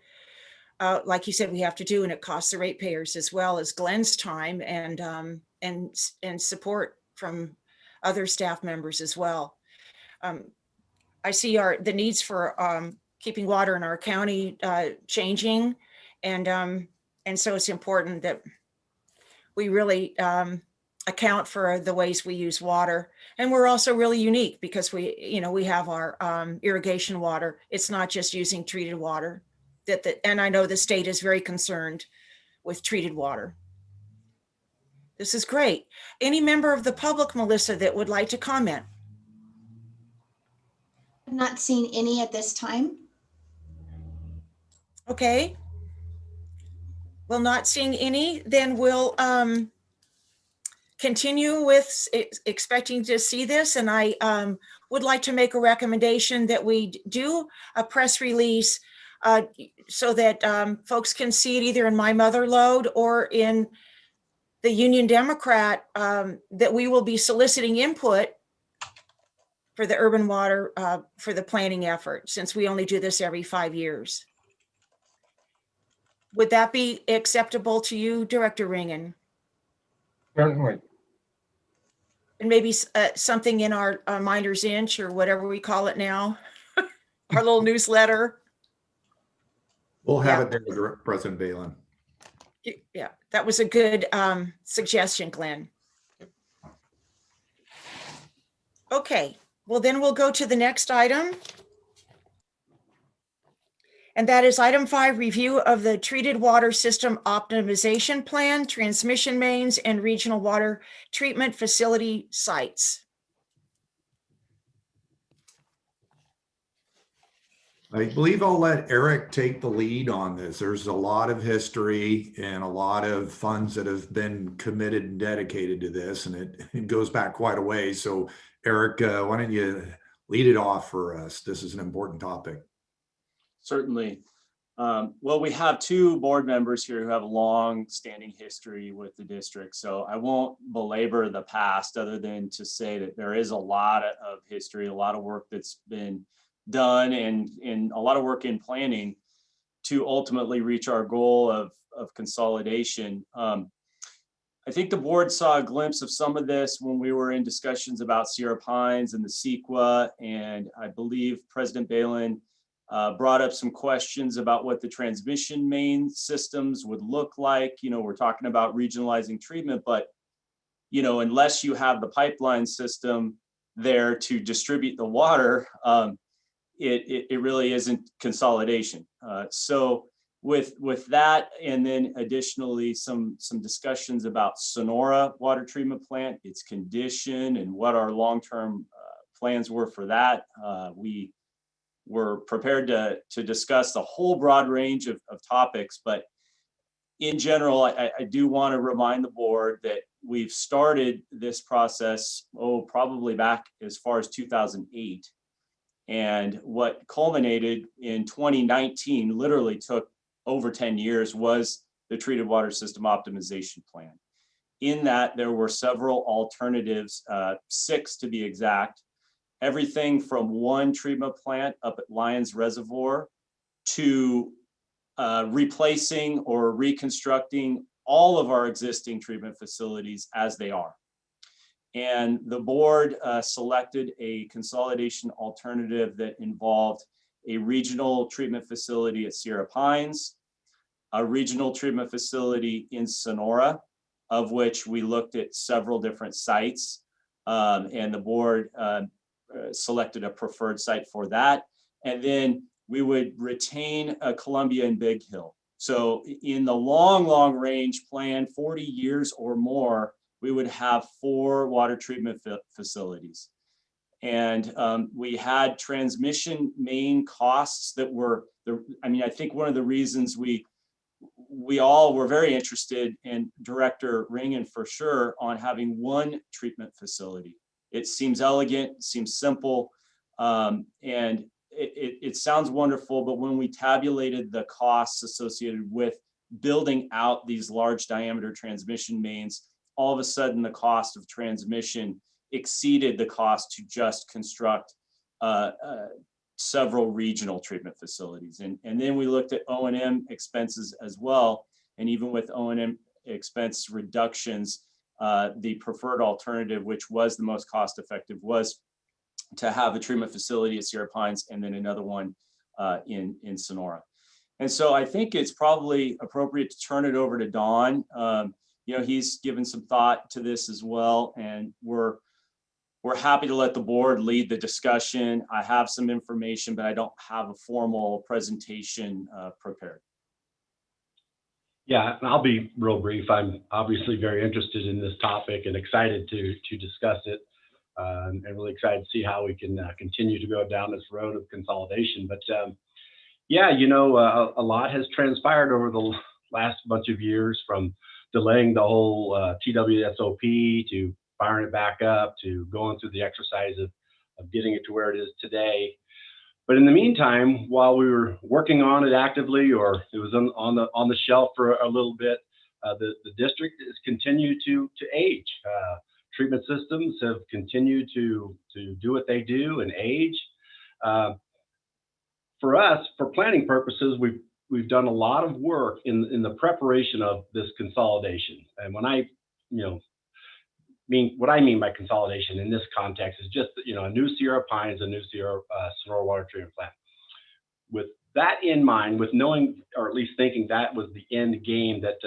like you said, we have to do, and it costs the ratepayers as well as Glenn's time and support from other staff members as well. I see the needs for keeping water in our county changing, and so it's important that we really account for the ways we use water. And we're also really unique because we have our irrigation water. It's not just using treated water. And I know the state is very concerned with treated water. This is great. Any member of the public, Melissa, that would like to comment? I've not seen any at this time. Okay. Well, not seeing any, then we'll continue with expecting to see this. And I would like to make a recommendation that we do a press release so that folks can see it either in My Mother Lode or in the Union Democrat, that we will be soliciting input for the urban water, for the planning effort, since we only do this every 5 years. Would that be acceptable to you, Director Ringen? Certainly. And maybe something in our Minder's Inch or whatever we call it now, our little newsletter. We'll have it there, President Balin. Yeah, that was a good suggestion, Glenn. Okay, well then we'll go to the next item. And that is item 5, review of the treated water system optimization plan, transmission mains, and regional water treatment facility sites. I believe I'll let Eric take the lead on this. There's a lot of history and a lot of funds that have been committed and dedicated to this, and it goes back quite a way. So Eric, why don't you lead it off for us? This is an important topic. Certainly. Well, we have two board members here who have a long-standing history with the district, so I won't belabor the past other than to say that there is a lot of history, a lot of work that's been done, and a lot of work in planning to ultimately reach our goal of consolidation. I think the board saw a glimpse of some of this when we were in discussions about Sierra Pines and the CEQA, and I believe President Balin brought up some questions about what the transmission main systems would look like. You know, we're talking about regionalizing treatment, but, you know, unless you have the pipeline system there to distribute the water, it really isn't consolidation. So with that, and then additionally, some discussions about Sonora water treatment plant, its condition, and what our long-term plans were for that. We were prepared to discuss the whole broad range of topics, but in general, I do want to remind the board that we've started this process, probably back as far as 2008. And what culminated in 2019 literally took over 10 years was the treated water system optimization plan. In that, there were several alternatives, 6 to be exact, everything from one treatment plant up at Lyons Reservoir to replacing or reconstructing all of our existing treatment facilities as they are. And the board selected a consolidation alternative that involved a regional treatment facility at Sierra Pines, a regional treatment facility in Sonora, of which we looked at several different sites, and the board selected a preferred site for that. And then we would retain Columbia and Big Hill. So in the long range plan, 40 years or more, we would have 4 water treatment facilities. And we had transmission main costs that were, I think one of the reasons we all were very interested, and Director Ringen for sure, on having one treatment facility. It seems elegant, seems simple, and it sounds wonderful, but when we tabulated the costs associated with building out these large diameter transmission mains, all of a sudden the cost of transmission exceeded the cost to just construct several regional treatment facilities. And then we looked at O&M expenses as well. And even with O&M expense reductions, the preferred alternative, which was the most cost effective, was to have a treatment facility at Sierra Pines and then another one in Sonora. And so I think it's probably appropriate to turn it over to Don. He's given some thought to this as well, and we're happy to let the board lead the discussion. I have some information, but I don't have a formal presentation prepared. Yeah, I'll be real brief. I'm obviously very interested in this topic and excited to discuss it, and really excited to see how we can continue to go down this road of consolidation. But a lot has transpired over the last bunch of years, from delaying the whole TWSOP to firing it back up to going through the exercise of getting it to where it is today. But in the meantime, while we were working on it actively, or it was on the shelf for a little bit, the district has continued to age. Treatment systems have continued to do what they do and age. For us, for planning purposes, we've done a lot of work in the preparation of this consolidation. And when what I mean by consolidation in this context is just, a new Sierra Pines, a new Sonora water treatment plant. With that in mind, with knowing, or at least thinking that was the end game, that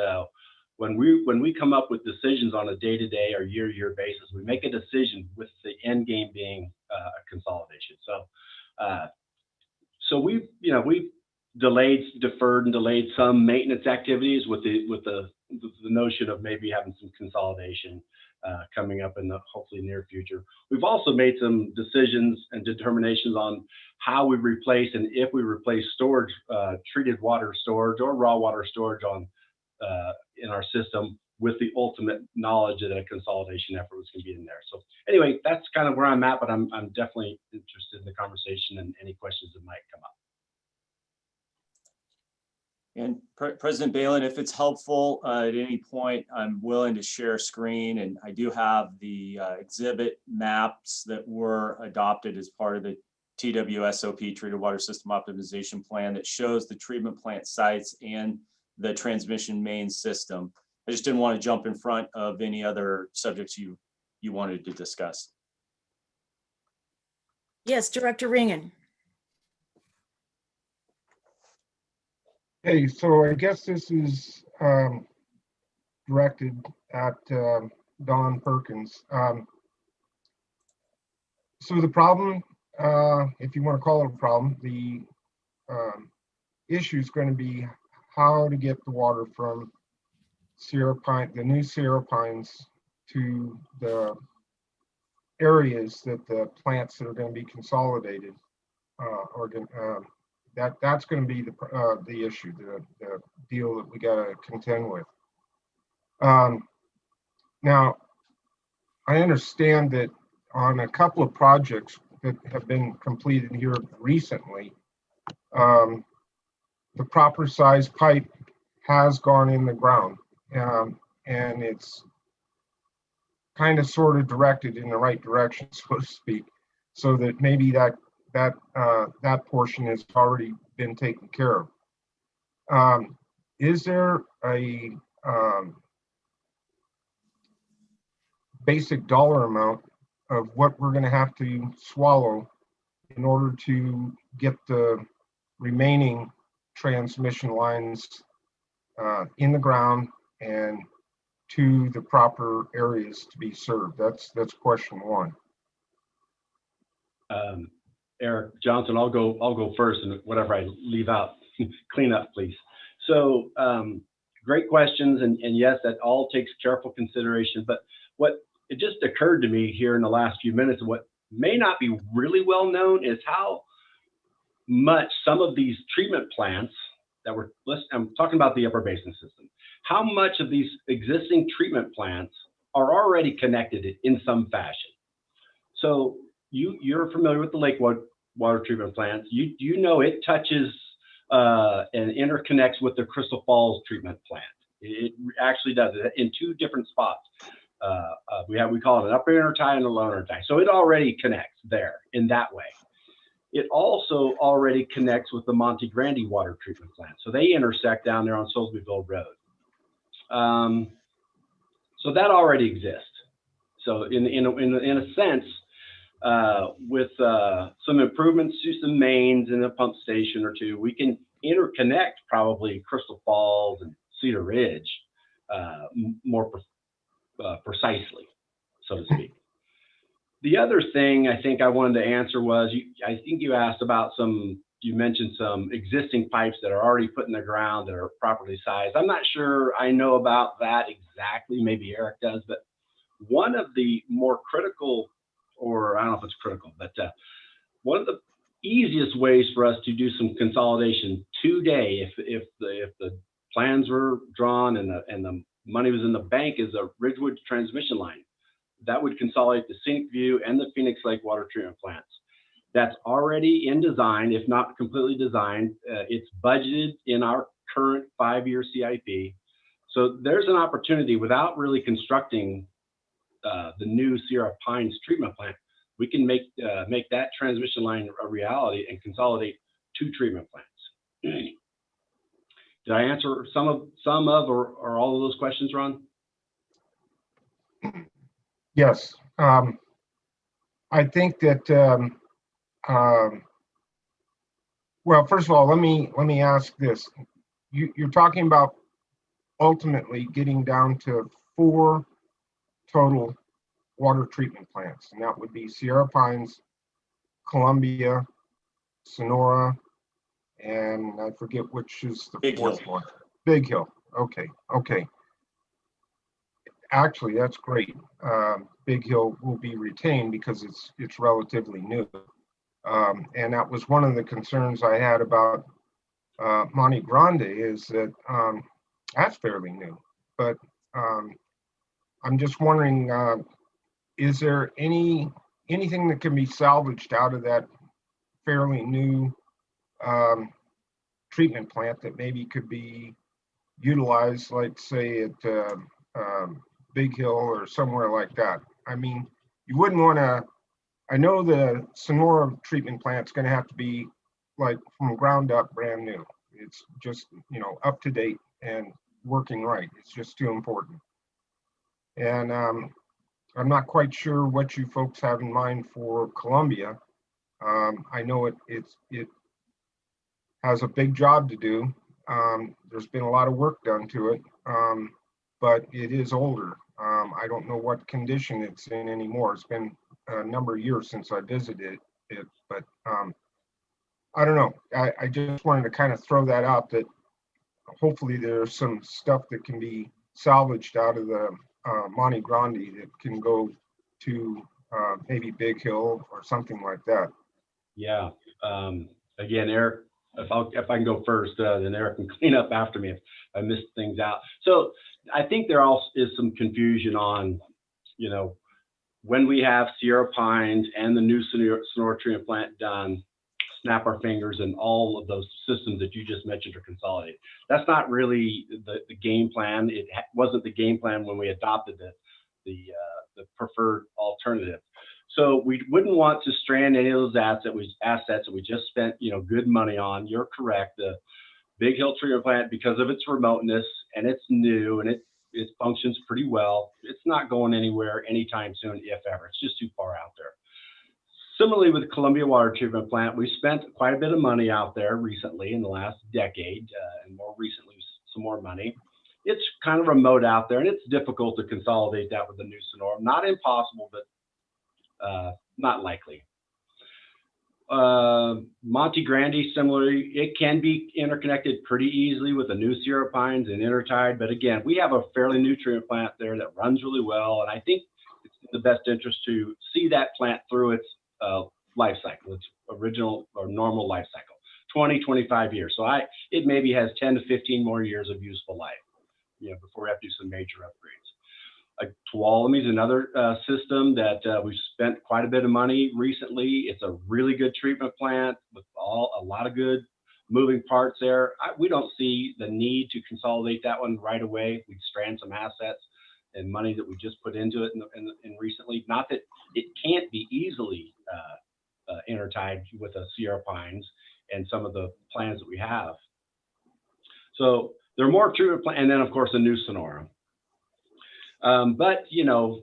when we come up with decisions on a day-to-day or year-to-year basis, we make a decision with the end game being a consolidation. So we've deferred and delayed some maintenance activities with the notion of maybe having some consolidation coming up in the hopefully near future. We've also made some decisions and determinations on how we replace, and if we replace storage, treated water storage or raw water storage in our system, with the ultimate knowledge that a consolidation effort was going to be in there. So anyway, that's kind of where I'm at, but I'm definitely interested in the conversation and any questions that might come up. And President Balin, if it's helpful at any point, I'm willing to share screen, and I do have the exhibit maps that were adopted as part of the TWSOP, Treated Water System Optimization Plan, that shows the treatment plant sites and the transmission main system. I just didn't want to jump in front of any other subjects you wanted to discuss. Yes, Director Ringen. Hey, so I guess this is directed at Don Perkins. So the problem, if you want to call it a problem, the issue is going to be how to get the water from Sierra Pine, the new Sierra Pines, to the areas that the plants that are going to be consolidated are going. That's going to be the issue, the deal that we got to contend with. Now, I understand that on a couple of projects that have been completed here recently, the proper size pipe has gone in the ground, and it's kind of sort of directed in the right direction, so to speak, so that maybe that portion has already been taken care of. Is there a basic dollar amount of what we're going to have to swallow in order to get the remaining transmission lines in the ground and to the proper areas to be served? That's question one. Eric Johnson, I'll go first, and whatever I leave out, clean up, please. So great questions, and yes, that all takes careful consideration. But what it just occurred to me here in the last few minutes, what may not be really well known is how much some of these treatment plants that I'm talking about the Upper Basin system, how much of these existing treatment plants are already connected in some fashion. So you're familiar with the Lake water treatment plants. You know it touches and interconnects with the Crystal Falls treatment plant. It actually does it in two different spots. We call it an upper intertie and a lower intertie. So it already connects there in that way. It also already connects with the Monte Grande water treatment plant. So they intersect down there on Soulsbyville Road. So that already exists. So in a sense, with some improvements to some mains and a pump station or two, we can interconnect probably Crystal Falls and Cedar Ridge more precisely, so to speak. The other thing I think I wanted to answer was, I think you asked about you mentioned some existing pipes that are already put in the ground that are properly sized. I'm not sure I know about that exactly, maybe Eric does, but one of the more critical, or I don't know if it's critical, but one of the easiest ways for us to do some consolidation today, if the plans were drawn and the money was in the bank, is a Ridgewood transmission line that would consolidate the Scenic View and the Phoenix Lake water treatment plants. That's already in design, if not completely designed. It's budgeted in our current 5-year CIP. So there's an opportunity, without really constructing the new Sierra Pines treatment plant, we can make that transmission line a reality and consolidate 2 treatment plants. Did I answer some of or all of those questions, Ron? Yes. I think that well, first of all, let me ask this. You're talking about ultimately getting down to 4 total water treatment plants, and that would be Sierra Pines, Columbia, Sonora, and I forget which is the fourth one. Big Hill. Okay. Actually, that's great. Big Hill will be retained because it's relatively new. And that was one of the concerns I had about Monte Grande, is that that's fairly new. But I'm just wondering, is there anything that can be salvaged out of that fairly new treatment plant that maybe could be utilized, like say at Big Hill or somewhere like that. I mean, you wouldn't want to, I know the Sonora treatment plant's going to have to be like from ground up brand new. It's just, you know, up to date and working right. It's just too important. And I'm not quite sure what you folks have in mind for Columbia. I know it has a big job to do. There's been a lot of work done to it, but it is older. I don't know what condition it's in anymore. It's been a number of years since I visited it, but I don't know. I just wanted to kind of throw that out, that hopefully there's some stuff that can be salvaged out of the Monte Grande that can go to maybe Big Hill or something like that. Yeah. Again, Eric, if I can go first, then Eric can clean up after me if I missed things out. So I think there also is some confusion on, you know, when we have Sierra Pines and the new Sonora treatment plant done, snap our fingers and all of those systems that you just mentioned are consolidated. That's not really the game plan. It wasn't the game plan when we adopted the preferred alternative. So we wouldn't want to strand any of those assets that we just spent, you know, good money on. You're correct. The Big Hill treatment plant, because of its remoteness and it's new and it functions pretty well, it's not going anywhere anytime soon, if ever. It's just too far out there. Similarly with Columbia Water Treatment Plant, we spent quite a bit of money out there recently in the last decade, and more recently some more money. It's kind of remote out there, and it's difficult to consolidate that with the new Sonora. Not impossible, but not likely. Monte Grande, similarly, it can be interconnected pretty easily with the new Sierra Pines and Intertide. But again, we have a fairly new treatment plant there that runs really well. And I think it's in the best interest to see that plant through its life cycle, its original or normal life cycle, 20, 25 years. So it maybe has 10 to 15 more years of useful life, you know, before we have to do some major upgrades. Tuolumne is another system that we've spent quite a bit of money recently. It's a really good treatment plant with a lot of good moving parts there. We don't see the need to consolidate that one right away. We'd strand some assets and money that we just put into it in recently. Not that it can't be easily intertied with the Sierra Pines and some of the plans that we have. So there are more treatment plants, and then of course a new Sonora. But you know,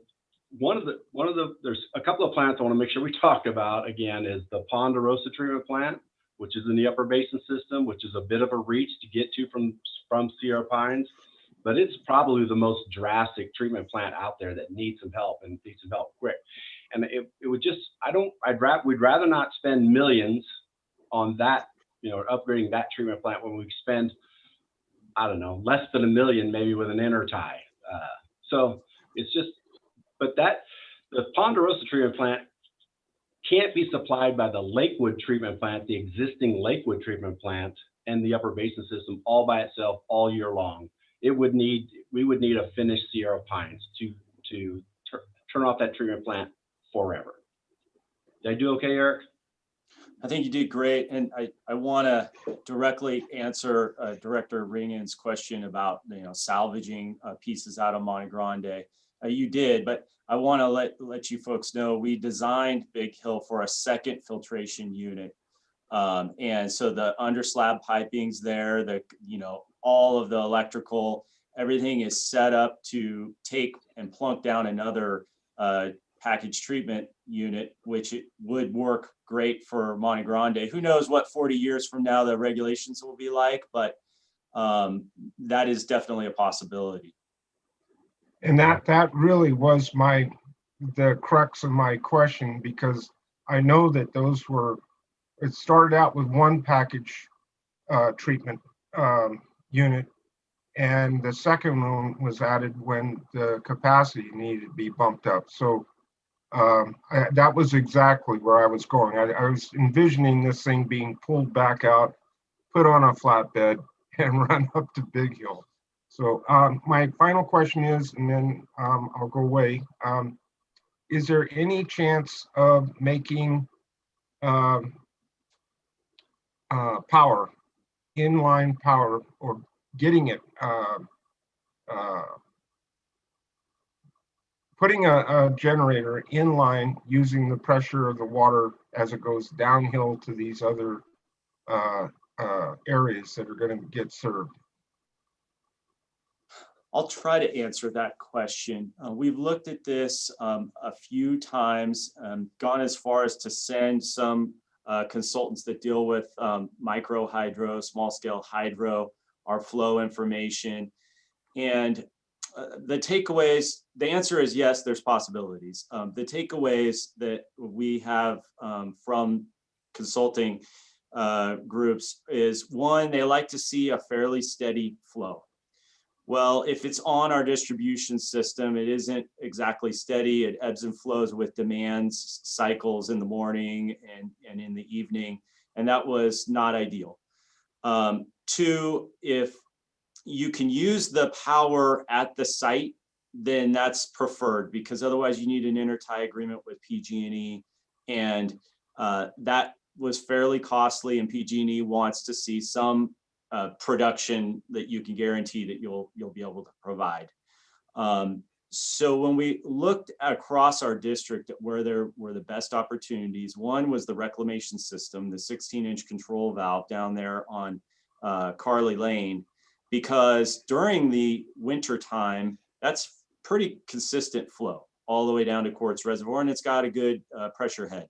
there's a couple of plants I want to make sure we talk about again is the Ponderosa treatment plant, which is in the Upper Basin system, which is a bit of a reach to get to from Sierra Pines, but it's probably the most drastic treatment plant out there that needs some help and needs some help quick. And it would just, we'd rather not spend millions on that, you know, upgrading that treatment plant when we spend, I don't know, less than $1 million maybe with an intertie. So it's just, but the Ponderosa treatment plant can't be supplied by the Lakewood treatment plant, the existing Lakewood treatment plant and the Upper Basin system all by itself all year long. We would need a finished Sierra Pines to turn off that treatment plant forever. Did I do okay, Eric? I think you did great. And I want to directly answer Director Ringen's question about, you know, salvaging pieces out of Monte Grande. You did, but I want to let you folks know we designed Big Hill for a second filtration unit. And so the underslab piping's there, you know, all of the electrical, everything is set up to take and plunk down another package treatment unit, which it would work great for Monte Grande. Who knows what 40 years from now the regulations will be like, but that is definitely a possibility. And that really was the crux of my question, because I know that it started out with one package treatment unit, and the second one was added when the capacity needed to be bumped up. So that was exactly where I was going. I was envisioning this thing being pulled back out, put on a flatbed, and run up to Big Hill. So my final question is, and then I'll go away. Is there any chance of making power inline power or getting it, putting a generator in line using the pressure of the water as it goes downhill to these other areas that are going to get served? I'll try to answer that question. We've looked at this a few times, gone as far as to send some consultants that deal with micro hydro, small scale hydro, our flow information. And the takeaways, the answer is yes, there's possibilities. The takeaways that we have from consulting groups is, one, they like to see a fairly steady flow. Well, if it's on our distribution system, it isn't exactly steady. It ebbs and flows with demands, cycles in the morning and in the evening, and that was not ideal. Two, if you can use the power at the site, then that's preferred, because otherwise you need an intertie agreement with PG&E, and that was fairly costly, and PG&E wants to see some production that you can guarantee that you'll be able to provide. So when we looked across our district at where there were the best opportunities, one was the reclamation system, the 16-inch control valve down there on Carly Lane, because during the winter time, that's pretty consistent flow all the way down to Quartz Reservoir, and it's got a good pressure head.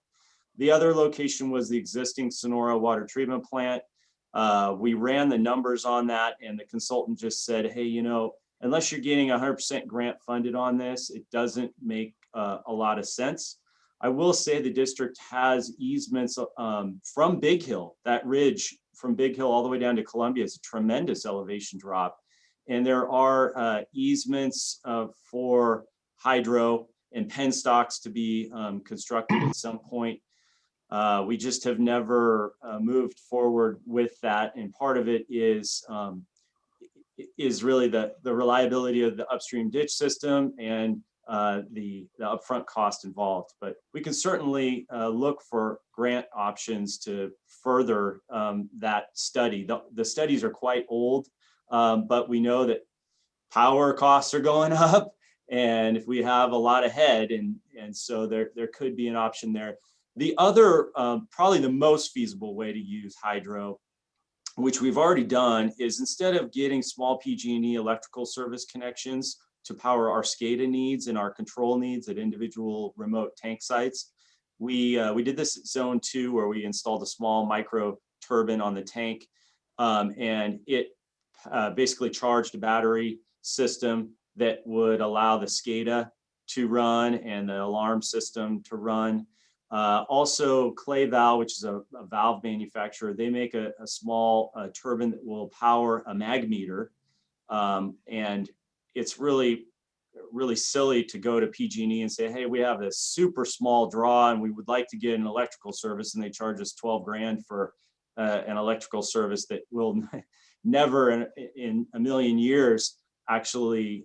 The other location was the existing Sonora water treatment plant. We ran the numbers on that, and the consultant just said, hey, you know, unless you're getting 100% grant funded on this, it doesn't make a lot of sense. I will say the district has easements from Big Hill. That ridge from Big Hill all the way down to Columbia is a tremendous elevation drop. And there are easements for hydro and penstocks to be constructed at some point. We just have never moved forward with that. And part of it is really the reliability of the upstream ditch system and the upfront cost involved. But we can certainly look for grant options to further that study. The studies are quite old, but we know that power costs are going up, and if we have a lot ahead, and so there could be an option there. The other, probably the most feasible way to use hydro, which we've already done, is instead of getting small PG&E electrical service connections to power our SCADA needs and our control needs at individual remote tank sites, we did this at Zone 2, where we installed a small micro turbine on the tank, and it basically charged a battery system that would allow the SCADA to run and the alarm system to run. Also, Clayval, which is a valve manufacturer, they make a small turbine that will power a mag meter. And it's really silly to go to PG&E and say, hey, we have this super small draw and we would like to get an electrical service, and they charge us 12 grand for an electrical service that will never in a million years actually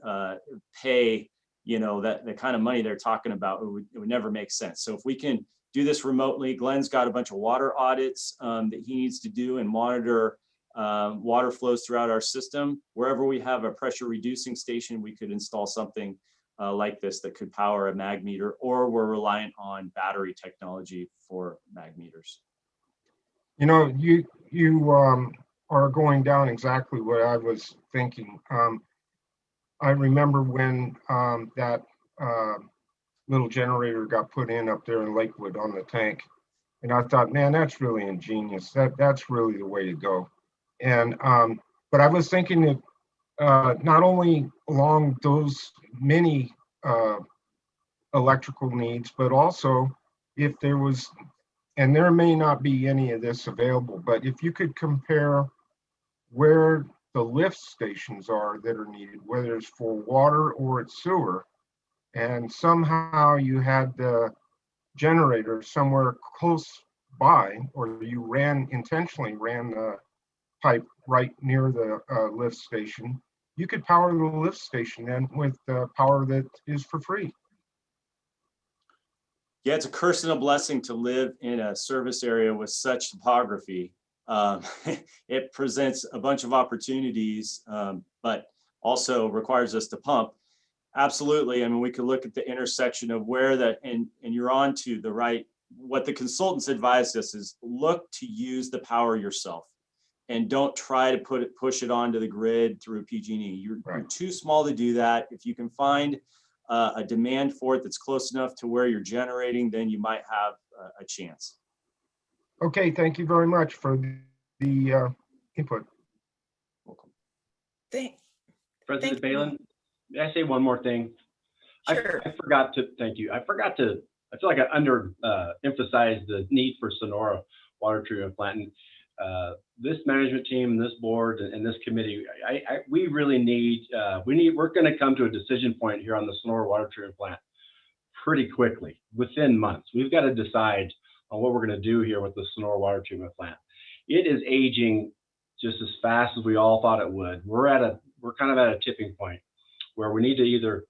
pay, you know, that the kind of money they're talking about. It would never make sense. So if we can do this remotely, Glenn's got a bunch of water audits that he needs to do and monitor water flows throughout our system. Wherever we have a pressure reducing station, we could install something like this that could power a mag meter, or we're reliant on battery technology for mag meters. You know, you are going down exactly what I was thinking. I remember when that little generator got put in up there in Lakewood on the tank, and I thought, man, that's really ingenious. That's really the way to go. And but I was thinking that not only along those many electrical needs, but also if there was, and there may not be any of this available, but if you could compare where the lift stations are that are needed, whether it's for water or it's sewer, and somehow you had the generator somewhere close by, or you intentionally ran the pipe right near the lift station, you could power the lift station then with the power that is for free. Yeah, it's a curse and a blessing to live in a service area with such topography. um, it presents a bunch of opportunities, but also requires us to pump. Absolutely. I mean, we could look at the intersection of where that, and you're on to the right. What the consultants advised us is look to use the power yourself and don't try to push it onto the grid through PG&E. You're too small to do that. If you can find a demand for it that's close enough to where you're generating, then you might have a chance. Okay, thank you very much for the input. Welcome. President Balin, may I say one more thing? Sure. I forgot to, thank you. I feel like I emphasized the need for Sonora water treatment plant. And this management team, this board, and this committee, we really need, we're going to come to a decision point here on the Sonora water treatment plant pretty quickly, within months. We've got to decide on what we're going to do here with the Sonora water treatment plant. It is aging just as fast as we all thought it would. We're kind of at a tipping point where we need to either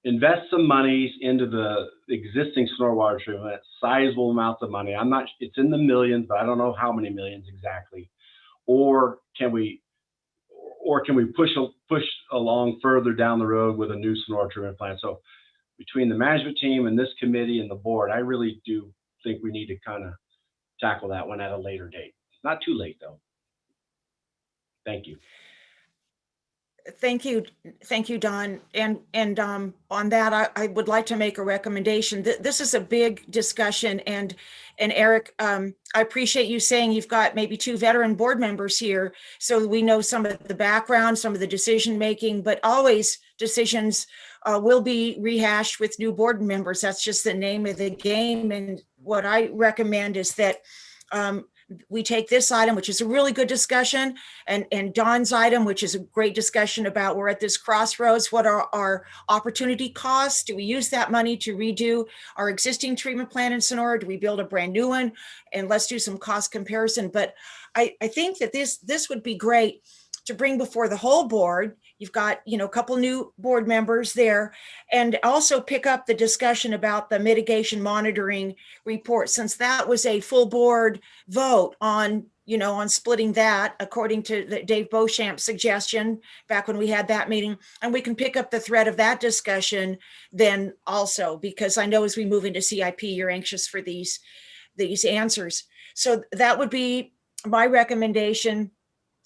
invest some monies into the existing Sonora water treatment plant, sizable amounts of money. It's in the millions, but I don't know how many millions exactly. Or can we push along further down the road with a new Sonora treatment plant? So between the management team and this committee and the board, I really do think we need to kind of tackle that one at a later date. Not too late though. Thank you. Thank you, Don. And on that, I would like to make a recommendation. This is a big discussion, and Eric, I appreciate you saying you've got maybe 2 veteran board members here, so we know some of the background, some of the decision making, but always decisions will be rehashed with new board members. That's just the name of the game. And what I recommend is that we take this item, which is a really good discussion, and Don's item, which is a great discussion about we're at this crossroads. What are our opportunity costs? Do we use that money to redo our existing treatment plant in Sonora? Do we build a brand new one? And let's do some cost comparison. But I think that this would be great to bring before the whole board. You've got, a couple new board members there, and also pick up the discussion about the mitigation monitoring report, since that was a full board vote on splitting that according to Dave Beauchamp's suggestion back when we had that meeting. And we can pick up the thread of that discussion then also, because I know as we move into CIP, you're anxious for these answers. So that would be my recommendation.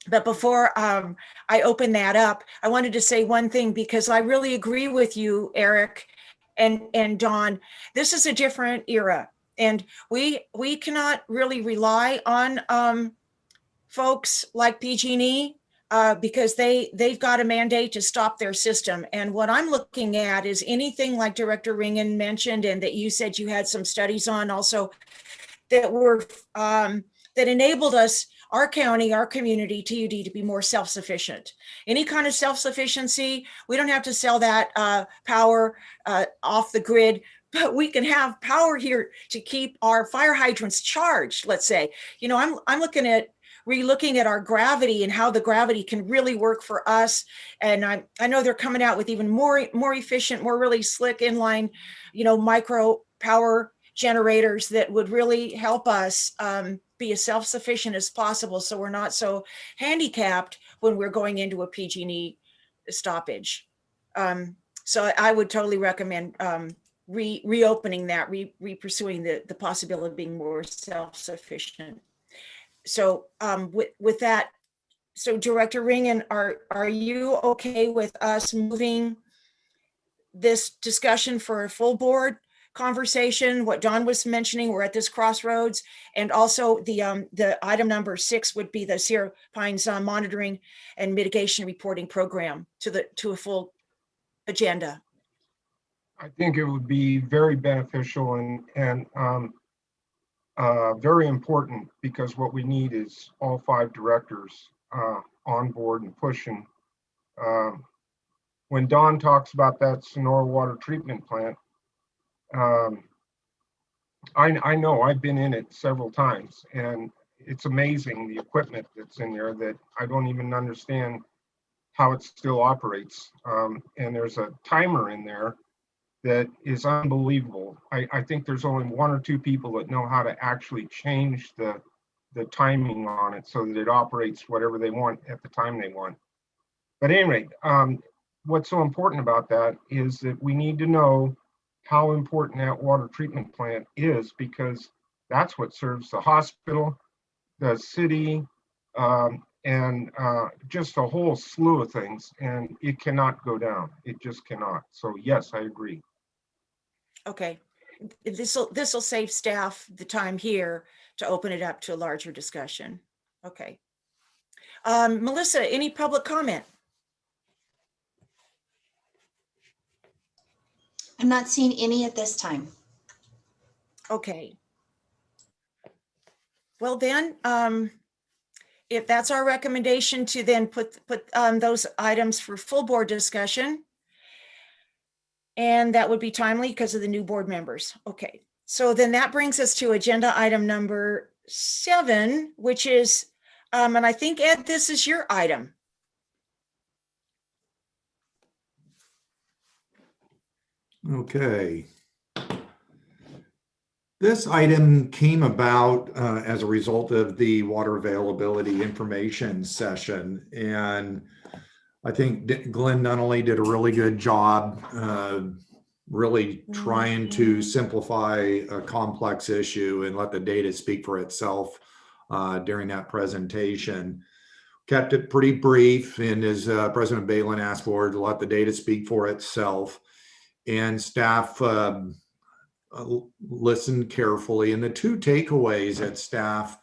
But before I open that up, I wanted to say one thing, because I really agree with you, Eric and Don. This is a different era, and we cannot really rely on folks like PG&E because they've got a mandate to stop their system. And what I'm looking at is anything like Director Ringen mentioned, and that you said you had some studies on also, that were that enabled us, our county, our community, TUD, to be more self-sufficient. Any kind of self-sufficiency, we don't have to sell that power off the grid, but we can have power here to keep our fire hydrants charged, let's say. I'm looking at re-looking at our gravity and how the gravity can really work for us. And I know they're coming out with even more efficient, more really slick inline, micro power generators that would really help us be as self-sufficient as possible, so we're not so handicapped when we're going into a PG&E stoppage. So I would totally recommend reopening that, re-pursuing the possibility of being more self-sufficient. So with that, so Director Ringen, are you okay with us moving this discussion for a full board conversation? What Don was mentioning, we're at this crossroads, and also the item number 6 would be the Sierra Pines monitoring and mitigation reporting program to a full agenda. I think it would be very beneficial and very important, because what we need is all 5 directors on board and pushing. When Don talks about that Sonora water treatment plant, I know I've been in it several times, and it's amazing the equipment that's in there that I don't even understand how it still operates. And there's a timer in there that is unbelievable. I think there's only 1 or 2 people that know how to actually change the the timing on it so that it operates whatever they want at the time they want. But at any rate, what's so important about that is that we need to know how important that water treatment plant is, because that's what serves the hospital, the city, and just a whole slew of things. And it cannot go down. It just cannot. So yes, I agree. Okay. This will save staff the time here to open it up to a larger discussion. Okay. Melissa, any public comment? I'm not seeing any at this time. Okay. Well then, if that's our recommendation to then put those items for full board discussion, and that would be timely because of the new board members. Okay, so then that brings us to agenda item number 7, which is, and I think Ed, this is your item. Okay. This item came about as a result of the water availability information session. And I think Glenn Nunnally did a really good job really trying to simplify a complex issue and let the data speak for itself during that presentation. Kept it pretty brief, and as President Balin asked for, to let the data speak for itself. And staff listened carefully. And the two takeaways that staff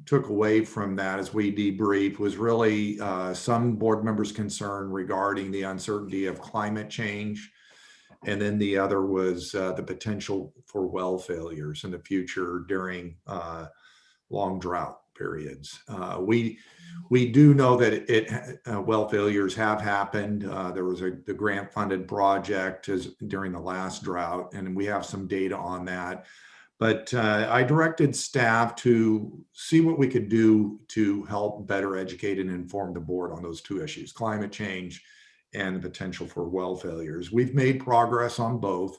took away from that as we debrief was really some board members' concern regarding the uncertainty of climate change. And then the other was the potential for well failures in the future during long drought periods. We do know that well failures have happened. There was the grant funded project during the last drought, and we have some data on that. But I directed staff to see what we could do to help better educate and inform the board on those two issues, climate change and the potential for well failures. We've made progress on both.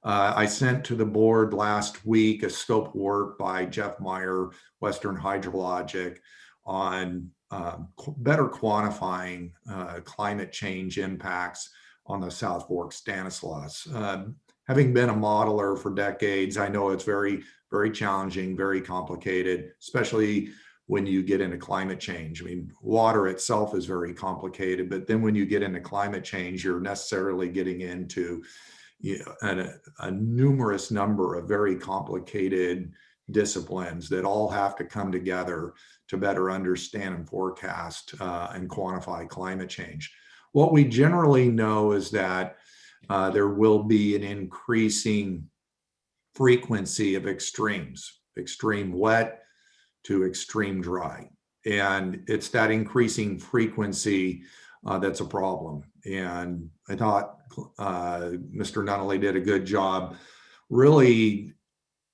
I sent to the board last week a scope work by Jeff Meyer, Western Hydrologic, on better quantifying climate change impacts on the South Fork Stanislaus. Having been a modeler for decades, I know it's very, very challenging, very complicated, especially when you get into climate change. I mean, water itself is very complicated, but then when you get into climate change, you're necessarily getting into a numerous number of very complicated disciplines that all have to come together to better understand and forecast and quantify climate change. What we generally know is that there will be an increasing frequency of extremes, extreme wet to extreme dry. And it's that increasing frequency that's a problem. And I thought Mr. Nunnally did a good job really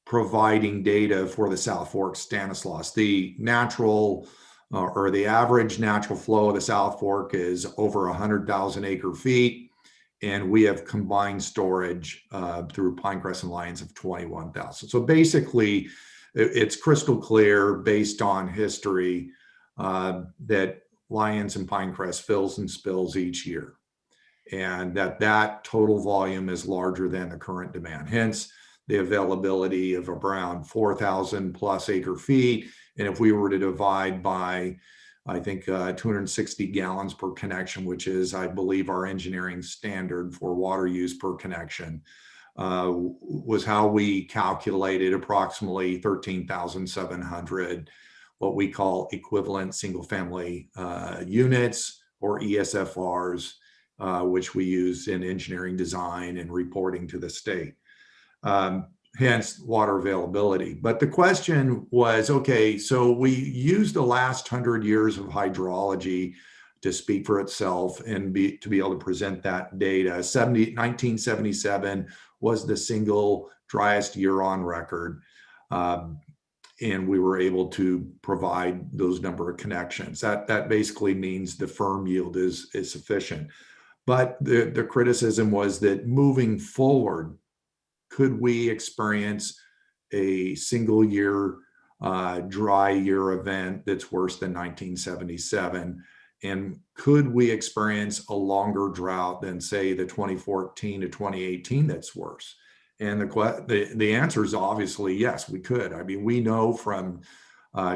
providing data for the South Fork Stanislaus. The natural or the average natural flow of the South Fork is over 100,000 acre feet. And we have combined storage through Pinecrest and Lyons of 21,000. So basically, it's crystal clear based on history that Lyons and Pinecrest fills and spills each year, and that total volume is larger than the current demand. Hence, the availability of around 4,000 plus acre feet. And if we were to divide by, I think 260 gallons per connection, which is, I believe, our engineering standard for water use per connection, was how we calculated approximately 13,700 what we call equivalent single family units, or ESFRs, which we use in engineering design and reporting to the state. Hence water availability. But the question was, okay, so we used the last 100 years of hydrology to speak for itself and to be able to present that data. 1977 was the single driest year on record. And we were able to provide those number of connections. That basically means the firm yield is sufficient. But the criticism was that moving forward, could we experience a single year dry year event that's worse than 1977? And could we experience a longer drought than, say, the 2014 to 2018 that's worse? And the answer is obviously yes, we could. I mean, we know from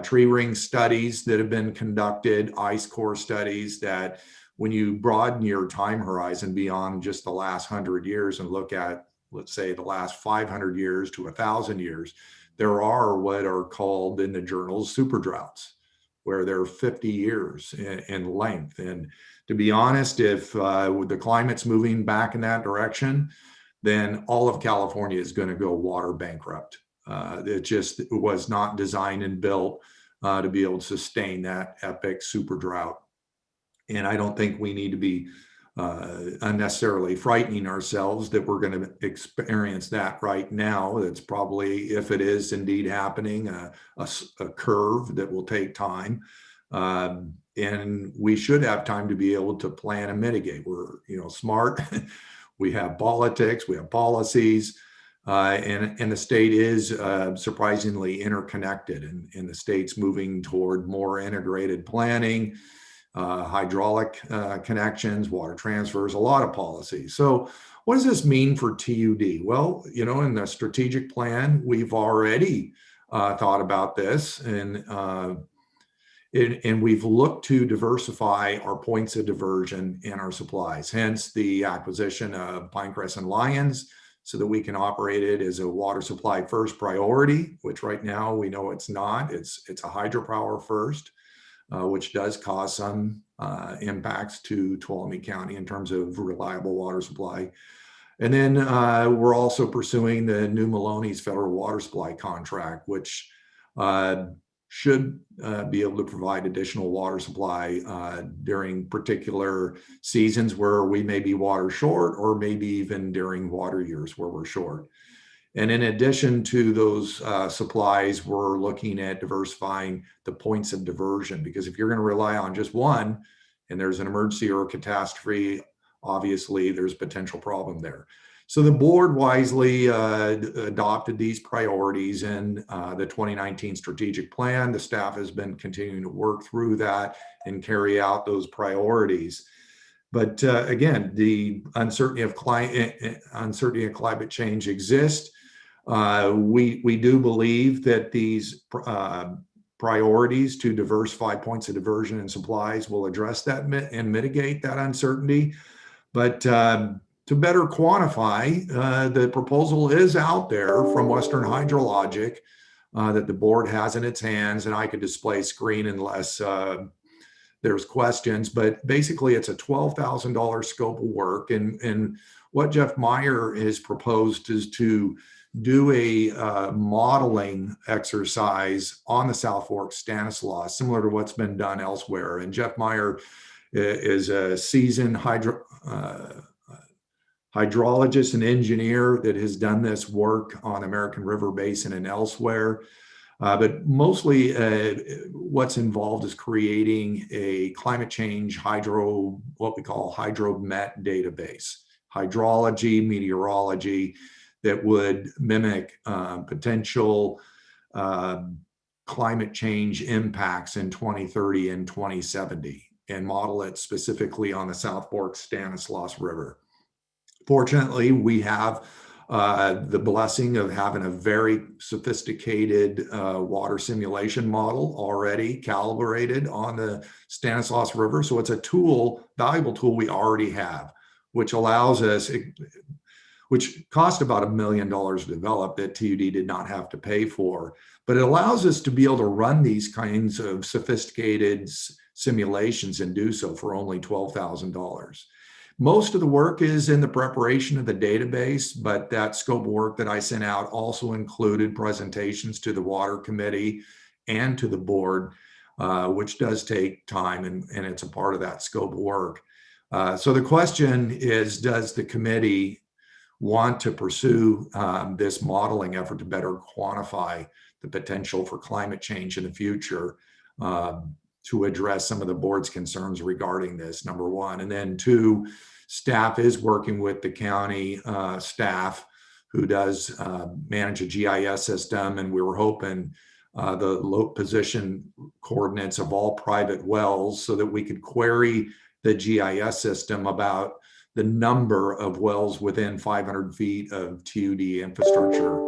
tree ring studies that have been conducted, ice core studies, that when you broaden your time horizon beyond just the last 100 years and look at, let's say, the last 500 years to 1,000 years, there are what are called in the journals super droughts, where they're 50 years in length. And to be honest, if the climate's moving back in that direction, then all of California is going to go water bankrupt. It was not designed and built to be able to sustain that epic super drought. And I don't think we need to be unnecessarily frightening ourselves that we're going to experience that right now. It's probably, if it is indeed happening, a curve that will take time. And we should have time to be able to plan and mitigate. We're, smart. We have politics, we have policies, and the state is surprisingly interconnected, and the state's moving toward more integrated planning, hydraulic connections, water transfers, a lot of policies. So what does this mean for TUD? Well, in the strategic plan, we've already thought about this, and we've looked to diversify our points of diversion and our supplies, hence the acquisition of Pinecrest and Lyons, so that we can operate it as a water supply first priority, which right now we know it's not. It's a hydropower first, which does cause some impacts to Tuolumne County in terms of reliable water supply. And then we're also pursuing the new Maloney's federal water supply contract, which should be able to provide additional water supply during particular seasons where we may be water short, or maybe even during water years where we're short. And in addition to those supplies, we're looking at diversifying the points of diversion, because if you're going to rely on just one and there's an emergency or a catastrophe, obviously there's potential problem there. So the board wisely adopted these priorities in the 2019 strategic plan. The staff has been continuing to work through that and carry out those priorities. But again, the uncertainty of climate change exists. We do believe that these priorities to diversify points of diversion and supplies will address that and mitigate that uncertainty. But to better quantify, the proposal is out there from Western Hydrologic that the board has in its hands, and I could display screen unless there's questions, but basically it's a $12,000 scope of work. And what Jeff Meyer has proposed is to do a modeling exercise on the South Fork Stanislaus, similar to what's been done elsewhere. And Jeff Meyer is a seasoned hydrologist and engineer that has done this work on American River Basin and elsewhere. But mostly what's involved is creating a climate change what we call hydromet database, hydrology, meteorology, that would mimic potential climate change impacts in 2030 and 2070 and model it specifically on the South Fork Stanislaus River. Fortunately, we have the blessing of having a very sophisticated water simulation model already calibrated on the Stanislaus River. So it's a tool, valuable tool we already have, which allows us, which cost about $1 million to develop, that TUD did not have to pay for. But it allows us to be able to run these kinds of sophisticated simulations and do so for only $12,000. Most of the work is in the preparation of the database, but that scope of work that I sent out also included presentations to the Water Committee and to the board, which does take time, and it's a part of that scope of work. So the question is, does the committee want to pursue this modeling effort to better quantify the potential for climate change in the future to address some of the board's concerns regarding this, number one. And then two, staff is working with the county staff who does manage a GIS system, and we were hoping the low position coordinates of all private wells so that we could query the GIS system about the number of wells within 500 feet of TUD infrastructure.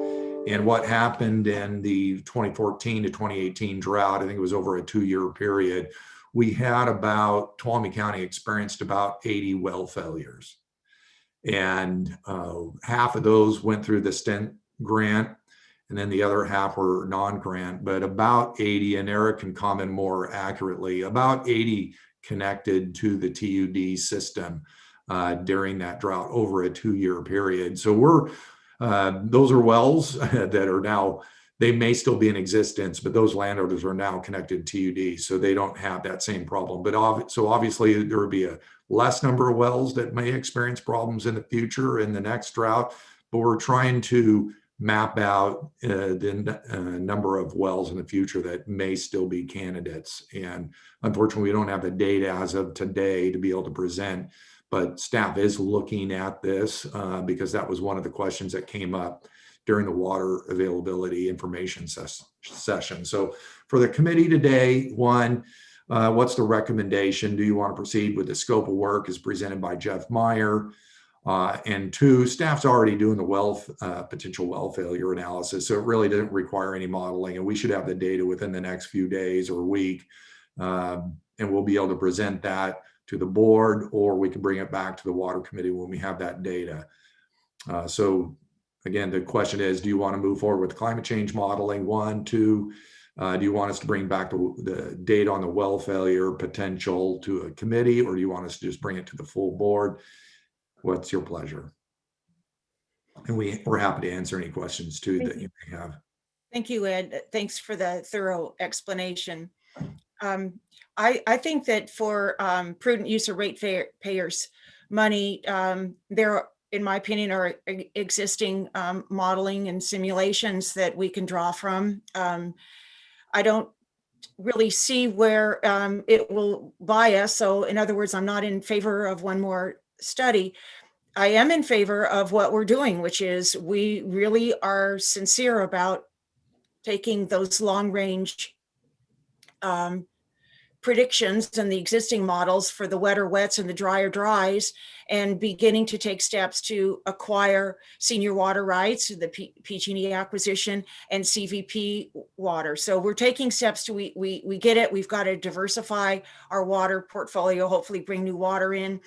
And what happened in the 2014 to 2018 drought, I think it was over a 2-year period, we had about, Tuolumne County experienced about 80 well failures. And half of those went through the STENT grant, and then the other half were non-grant, but about 80, and Eric can comment more accurately, about 80 connected to the TUD system during that drought over a 2-year period. So those are wells that are now, they may still be in existence, but those landowners are now connected to TUD, so they don't have that same problem. But so obviously there would be a less number of wells that may experience problems in the future in the next drought, but we're trying to map out the number of wells in the future that may still be candidates. And unfortunately, we don't have the data as of today to be able to present, but staff is looking at this because that was one of the questions that came up during the water availability information session. So for the committee today, one, what's the recommendation? Do you want to proceed with the scope of work as presented by Jeff Meyer? And two, staff's already doing the potential well failure analysis, so it really doesn't require any modeling, and we should have the data within the next few days or week, and we'll be able to present that to the board, or we can bring it back to the water committee when we have that data. So again, the question is, do you want to move forward with climate change modeling? 1, 2, do you want us to bring back the data on the well failure potential to a committee, or do you want us to just bring it to the full board? What's your pleasure? And we're happy to answer any questions too that you may have. Thank you, Ed. Thanks for the thorough explanation. I think that for prudent use of ratepayers' money, there, in my opinion, are existing modeling and simulations that we can draw from. I don't really see where it will buy us. So in other words, I'm not in favor of one more study. I am in favor of what we're doing, which is we really are sincere about taking those long range predictions and the existing models for the wetter wets and the drier dries, and beginning to take steps to acquire senior water rights, the PG&E acquisition, and CVP water. So we're taking steps to, we get it. We've got to diversify our water portfolio, hopefully bring new water in.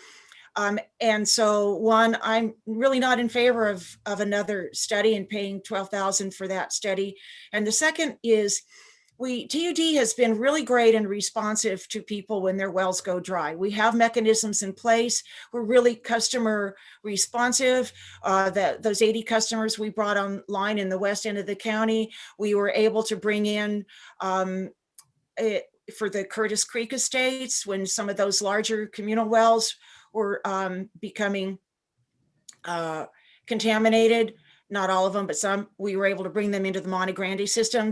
And so one, I'm really not in favor of another study and paying $12,000 for that study. And the second is TUD has been really great and responsive to people when their wells go dry. We have mechanisms in place. We're really customer responsive. Those 80 customers we brought online in the west end of the county, we were able to bring in for the Curtis Creek estates when some of those larger communal wells were becoming contaminated. Not all of them, but some. We were able to bring them into the Monte Grande system,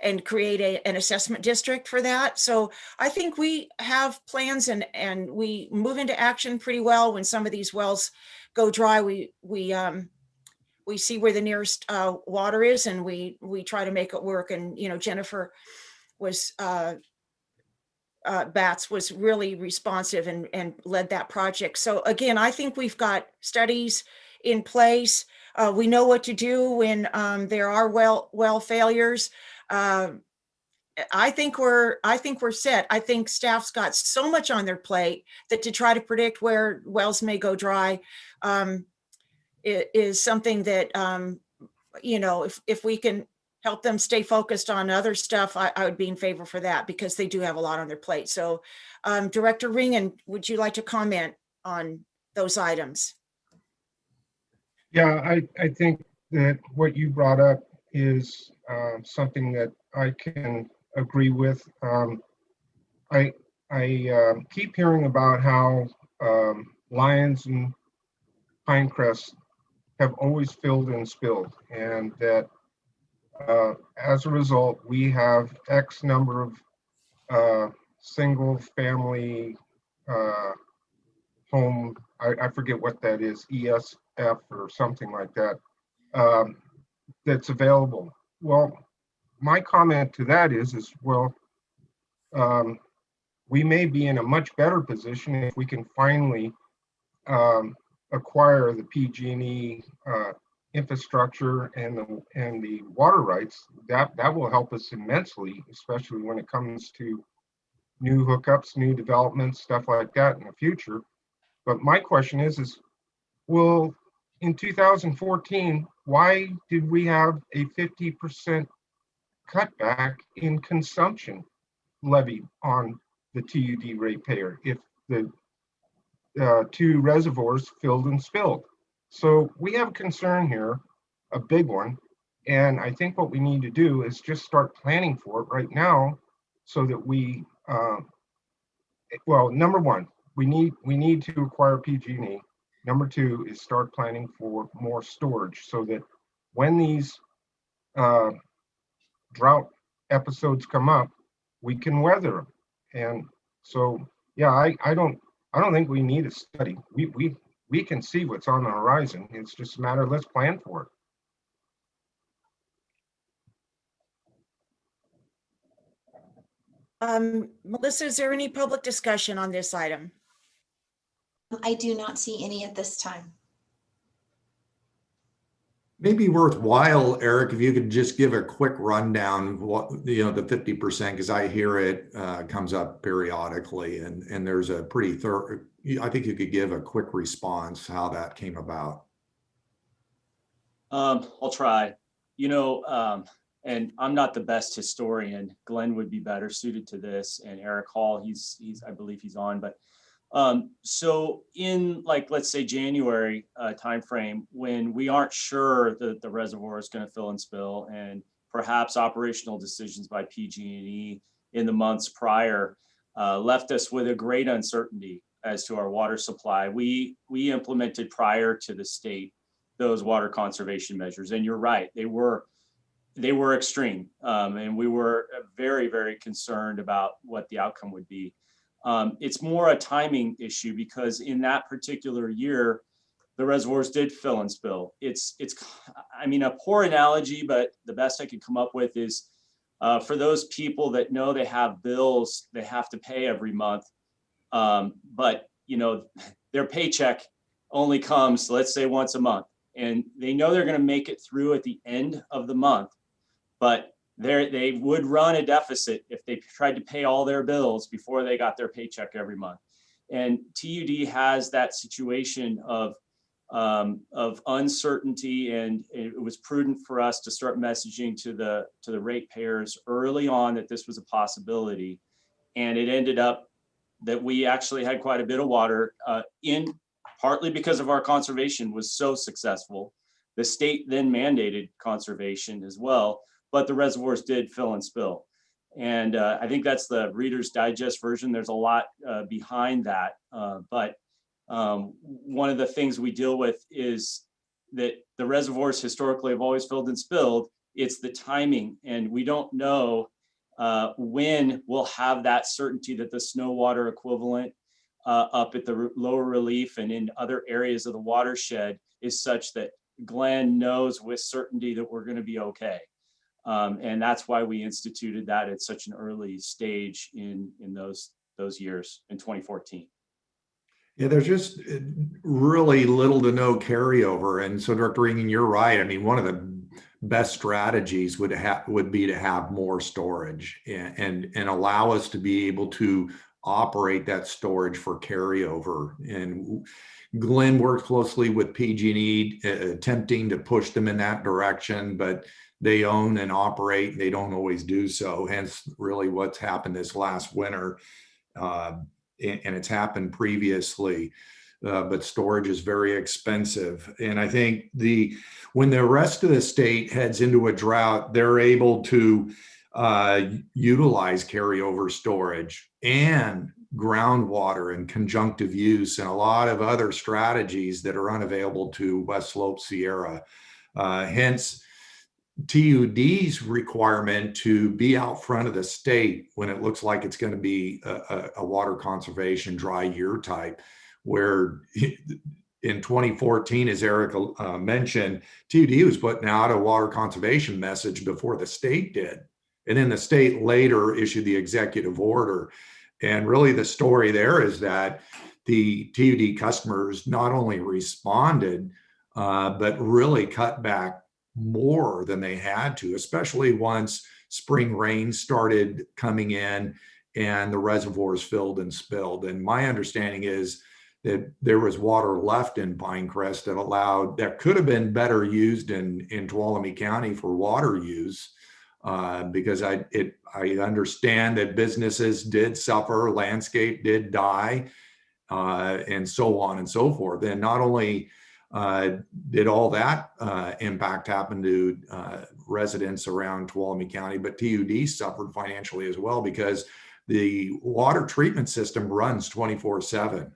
and create an assessment district for that. So I think we have plans, and we move into action pretty well when some of these wells go dry. We see where the nearest water is, and we try to make it work. And Jennifer was Batts was really responsive and led that project. So again, I think we've got studies in place. We know what to do when there are well failures. I think we're set. I think staff's got so much on their plate that to try to predict where wells may go dry is something that if we can help them stay focused on other stuff, I would be in favor for that, because they do have a lot on their plate. So Director Ringen, would you like to comment on those items? Yeah, I think that what you brought up is something that I can agree with. I keep hearing about how Lyons and Pinecrest have always filled and spilled, and that as a result, we have X number of single family home, I forget what that is, ESF or something like that, that's available. Well, my comment to that is well, we may be in a much better position if we can finally acquire the PG&E infrastructure and the water rights. That will help us immensely, especially when it comes to new hookups, new developments, stuff like that in the future. But my question is well, in 2014, why did we have a 50% cutback in consumption levied on the TUD ratepayer if the two reservoirs filled and spilled? So we have a concern here, a big one. And I think what we need to do is just start planning for it right now so that we, well, number one, we need to acquire PG&E. Number two is start planning for more storage so that when these drought episodes come up, we can weather them. And so, yeah, I don't think we need a study. We can see what's on the horizon. It's just a matter of let's plan for it. Melissa, is there any public discussion on this item? I do not see any at this time. Maybe worthwhile, Eric, if you could just give a quick rundown of what, the 50%, because I hear it comes up periodically, and there's a pretty thorough, I think you could give a quick response how that came about. I'll try. And I'm not the best historian. Glenn would be better suited to this, and Eric Hall, I believe he's on, but so in, like, let's say January timeframe, when we aren't sure that the reservoir is going to fill and spill, and perhaps operational decisions by PG&E in the months prior left us with a great uncertainty as to our water supply. We implemented prior to the state those water conservation measures, and you're right, they were extreme, and we were very, very concerned about what the outcome would be. It's more a timing issue because in that particular year, the reservoirs did fill and spill. It's I mean, a poor analogy, but the best I could come up with is for those people that know they have bills they have to pay every month, but their paycheck only comes, let's say, once a month, and they know they're going to make it through at the end of the month, but they would run a deficit if they tried to pay all their bills before they got their paycheck every month. And TUD has that situation of uncertainty, and it was prudent for us to start messaging to the ratepayers early on that this was a possibility. And it ended up that we actually had quite a bit of water in, partly because of our conservation was so successful. The state then mandated conservation as well, but the reservoirs did fill and spill. And I think that's the Reader's Digest version. There's a lot behind that. But one of the things we deal with is that the reservoirs historically have always filled and spilled. It's the timing, and we don't know when we'll have that certainty that the snow water equivalent up at the lower relief and in other areas of the watershed is such that Glenn knows with certainty that we're going to be okay. And that's why we instituted that at such an early stage in those years in 2014. Yeah, there's just really little to no carryover. And so, Director Regan, you're right. I mean, one of the best strategies would be to have more storage and allow us to be able to operate that storage for carryover. And Glenn worked closely with PG&E, attempting to push them in that direction, but they own and operate, they don't always do so. Hence, really what's happened this last winter, and it's happened previously, but storage is very expensive. And I think when the rest of the state heads into a drought, they're able to utilize carryover storage and groundwater and conjunctive use and a lot of other strategies that are unavailable to West Slope Sierra. Hence, TUD's requirement to be out front of the state when it looks like it's going to be a water conservation dry year type, where in in 2014, as Eric mentioned, TUD was putting out a water conservation message before the state did. And then the state later issued the executive order. And really the story there is that the TUD customers not only responded, but really cut back more than they had to, especially once spring rain started coming in and the reservoirs filled and spilled. And my understanding is that there was water left in Pinecrest that could have been better used in Tuolumne County for water use. Because I understand that businesses did suffer, landscape did die, and so on and so forth. And not only did all that impact happen to residents around Tuolumne County, but TUD suffered financially as well, because the water treatment system runs 24/7.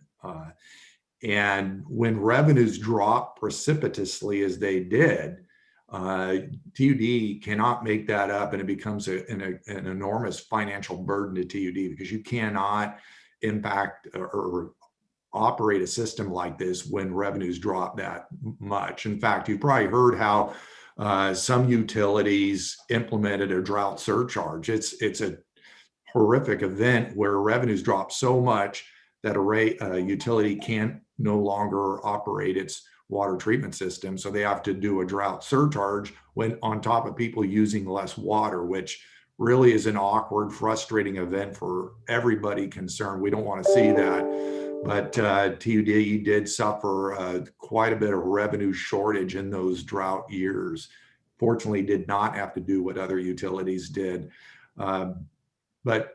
And when revenues drop precipitously as they did, TUD cannot make that up, and it becomes an enormous financial burden to TUD, because you cannot impact or operate a system like this when revenues drop that much. In fact, you've probably heard how some utilities implemented a drought surcharge. It's a horrific event where revenues drop so much that a utility can't no longer operate its water treatment system. So they have to do a drought surcharge when on top of people using less water, which really is an awkward, frustrating event for everybody concerned. We don't want to see that. But TUD did suffer quite a bit of revenue shortage in those drought years. Fortunately, did not have to do what other utilities did. But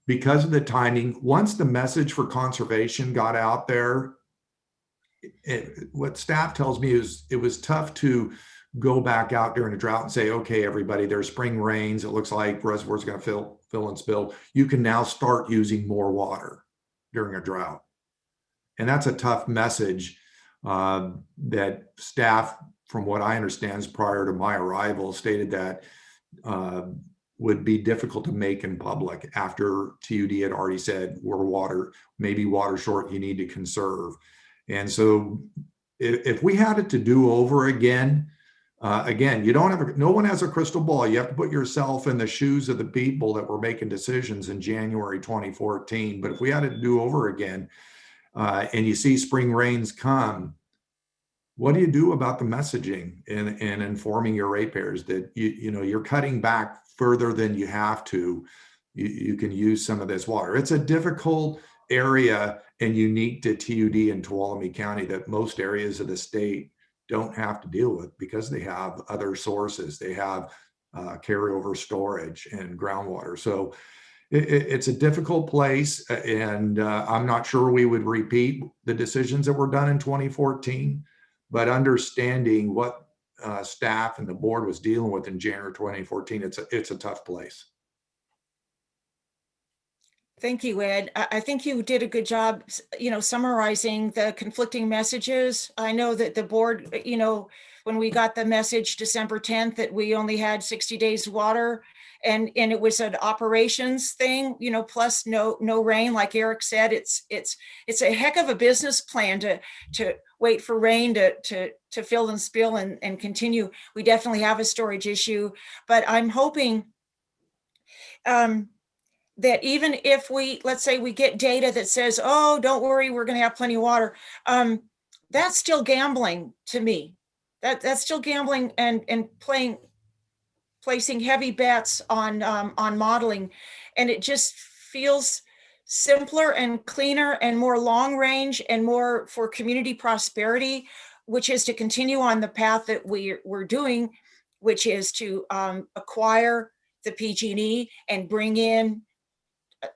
because of the timing, once the message for conservation got out there, what staff tells me is it was tough to go back out during a drought and say, okay, everybody, there's spring rains. It looks like reservoirs are going to fill and spill. You can now start using more water during a drought. And that's a tough message that staff, from what I understand, prior to my arrival, stated that would be difficult to make in public after TUD had already said we're maybe water short, you need to conserve. And so if we had it to do over again, you don't have, no one has a crystal ball. You have to put yourself in the shoes of the people that were making decisions in January 2014. But if we had it to do over again, and you see spring rains come, what do you do about the messaging and informing your ratepayers that you're cutting back further than you have to? You can use some of this water. It's a difficult area and unique to TUD and Tuolumne County that most areas of the state don't have to deal with, because they have other sources. They have carryover storage and groundwater. So it's a difficult place, and I'm not sure we would repeat the decisions that were done in 2014, but understanding what staff and the board was dealing with in January 2014, it's a tough place. Thank you, Ed. I think you did a good job, summarizing the conflicting messages. I know that the board, when we got the message December 10th that we only had 60 days water, and it was an operations thing, plus no rain, like Eric said, it's a heck of a business plan to wait for rain to fill and spill and continue. We definitely have a storage issue, but I'm hoping that even if let's say we get data that says, oh, don't worry, we're going to have plenty of water, that's still gambling to me. That's still gambling and placing heavy bets on modeling. And it just feels simpler and cleaner and more long range and more for community prosperity, which is to continue on the path that we're doing, which is to acquire the PG&E and bring in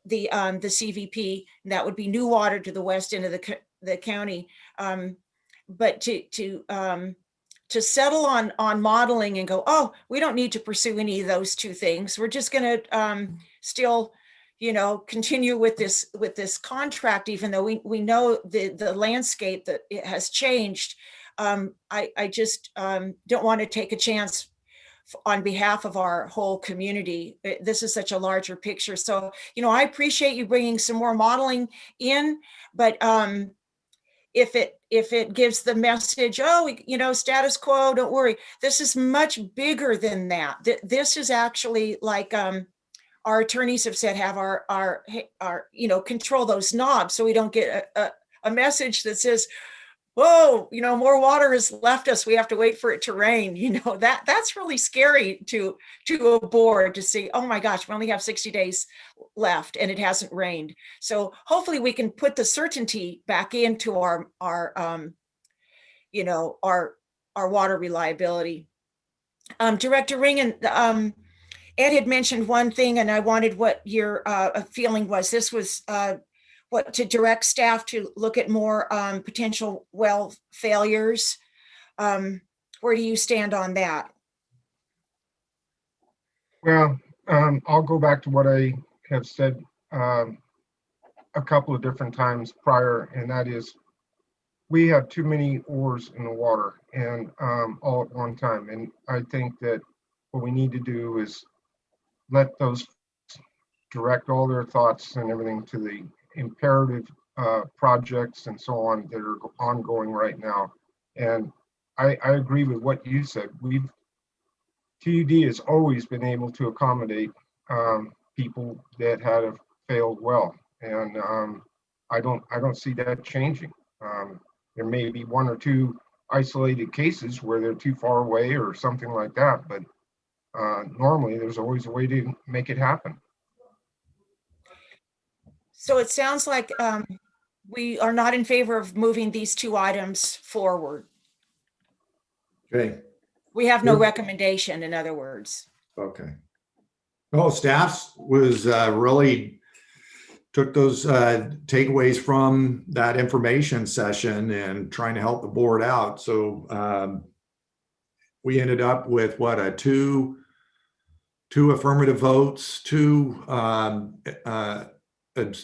the CVP. And that would be new water to the west end of the county. But to settle on modeling and go, oh, we don't need to pursue any of those two things. We're just going to still, continue with this contract, even though we know the landscape that it has changed. I just don't want to take a chance on behalf of our whole community. This is such a larger picture. So, I appreciate you bringing some more modeling in, but if it gives the message, oh, you know, status quo, don't worry. This is much bigger than that. This is actually like, our attorneys have said, have our, you know, control those knobs so we don't get a message that says, whoa, you know, more water has left us. We have to wait for it to rain. You know, that's really scary to a board to see, oh my gosh, we only have 60 days left and it hasn't rained. So hopefully we can put the certainty back into our you know, our water reliability. Director Ringen, Ed had mentioned one thing, and I wanted what your feeling was. This was what, to direct staff to look at more potential well failures. Where do you stand on that? Well, I'll go back to what I have said a couple of different times prior, and that is we have too many oars in the water and all at one time. And I think that what we need to do is let those direct all their thoughts and everything to the imperative projects and so on that are ongoing right now. And I agree with what you said. TUD has always been able to accommodate people that had a failed well, and I don't see that changing. There may be one or two isolated cases where they're too far away or something like that, but normally there's always a way to make it happen. So it sounds like we are not in favor of moving these two items forward. Okay. We have no Good. recommendation, in other words. Okay. Well, staff was really took those takeaways from that information session and trying to help the board out. So we ended up with what, two affirmative votes,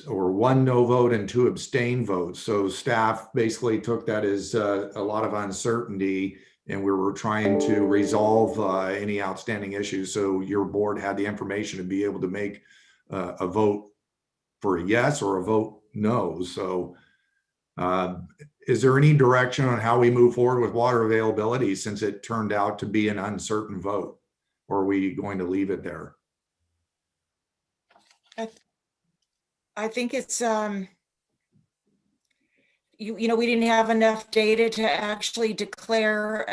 or one no vote and 2 abstain votes. So staff basically took that as a lot of uncertainty, and we were trying to resolve any outstanding issues. So your board had the information to be able to make a vote for a yes or a vote no. So is there any direction on how we move forward with water availability since it turned out to be an uncertain vote? Or are we going to leave it there? I think it's, you know, we didn't have enough data to actually declare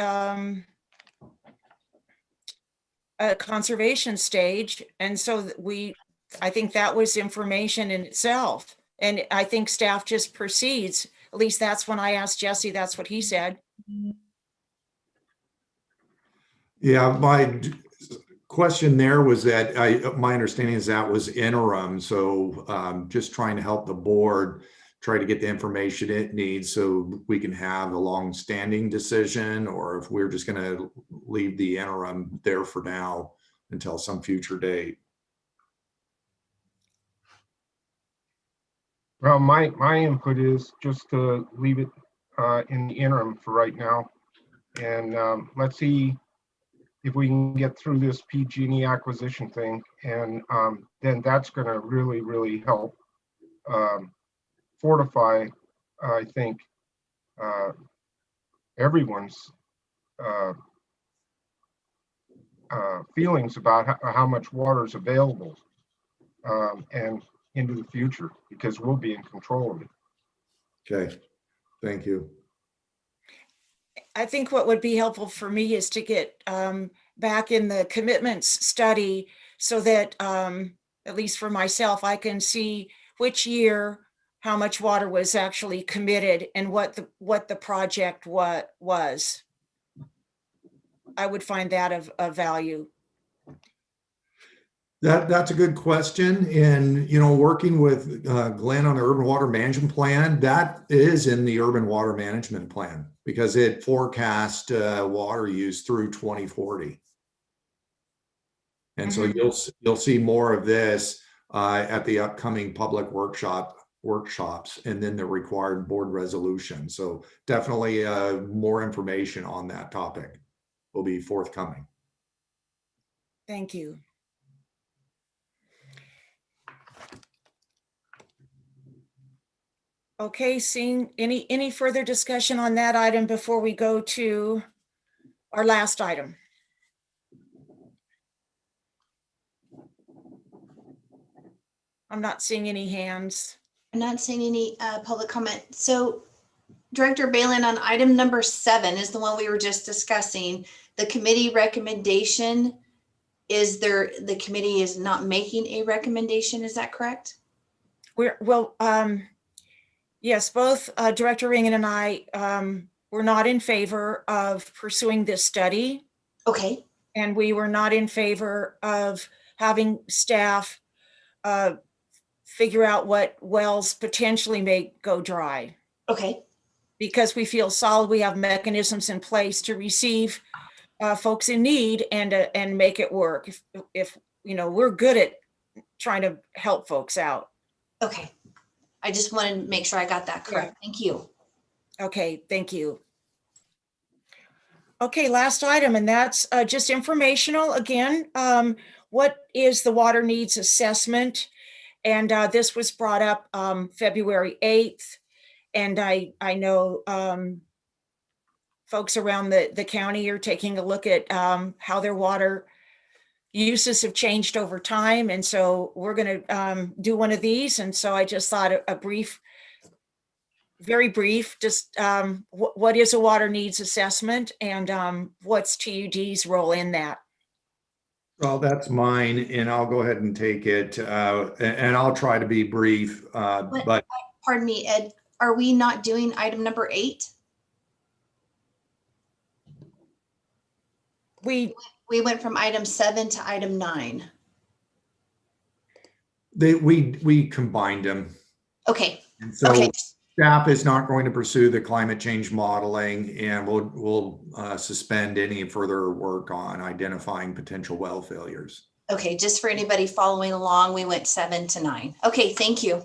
a conservation stage. And so I think that was information in itself. And I think staff just proceeds. At least that's when I asked Jesse, that's what he said. Yeah, my question there was that my understanding is that was interim. So just trying to help the board try to get the information it needs so we can have a long-standing decision, or if we're just going to leave the interim there for now until some future date. Well, my input is just to leave it in the interim for right now. And let's see if we can get through this PG&E acquisition thing. And then that's going to really, really help fortify, I think, everyone's feelings about how much water is available and into the future, because we'll be in control of it. Okay, thank you. I think what would be helpful for me is to get back in the commitments study so that, at least for myself, I can see which year how much water was actually committed and what the project was. I would find that of value. That's a good question. And, you know, working with Glenn on the urban water management plan, that is in the urban water management plan because it forecast water use through 2040. And so you'll see more of this at the upcoming public workshops and then the required board resolution. So definitely more information on that topic will be forthcoming. Thank you. Okay, seeing any further discussion on that item before we go to our last item? I'm not seeing any hands. I'm not seeing any public comment. So Director Balin, on item number 7 is the one we were just discussing. The committee recommendation is the committee is not making a recommendation. Is that correct? Yes, both Director Ringen and I were not in favor of pursuing this study. Okay. And we were not in favor of having staff figure out what wells potentially may go dry. Okay. Because we feel solid, we have mechanisms in place to receive folks in need and make it work. If you know, we're good at trying to help folks out. Okay. I just wanted to make sure I got that correct. Thank you. Okay, thank you. Okay, last item, and that's just informational again. What is the water needs assessment? And this was brought up February 8th. And I know folks around the county are taking a look at how their water uses have changed over time. And so we're going to do one of these. And so I just thought a brief, very brief, just what is a water needs assessment and what's TUD's role in that? Well, that's mine, and I'll go ahead and take it, and I'll try to be brief. But pardon me, Ed, are we not doing item number 8? We went from item 7 to item 9. we combined them. Okay. And so staff is not going to pursue the climate change modeling, and we'll suspend any further work on identifying potential well failures. Okay, just for anybody following along, we went 7 to 9. Okay, thank you.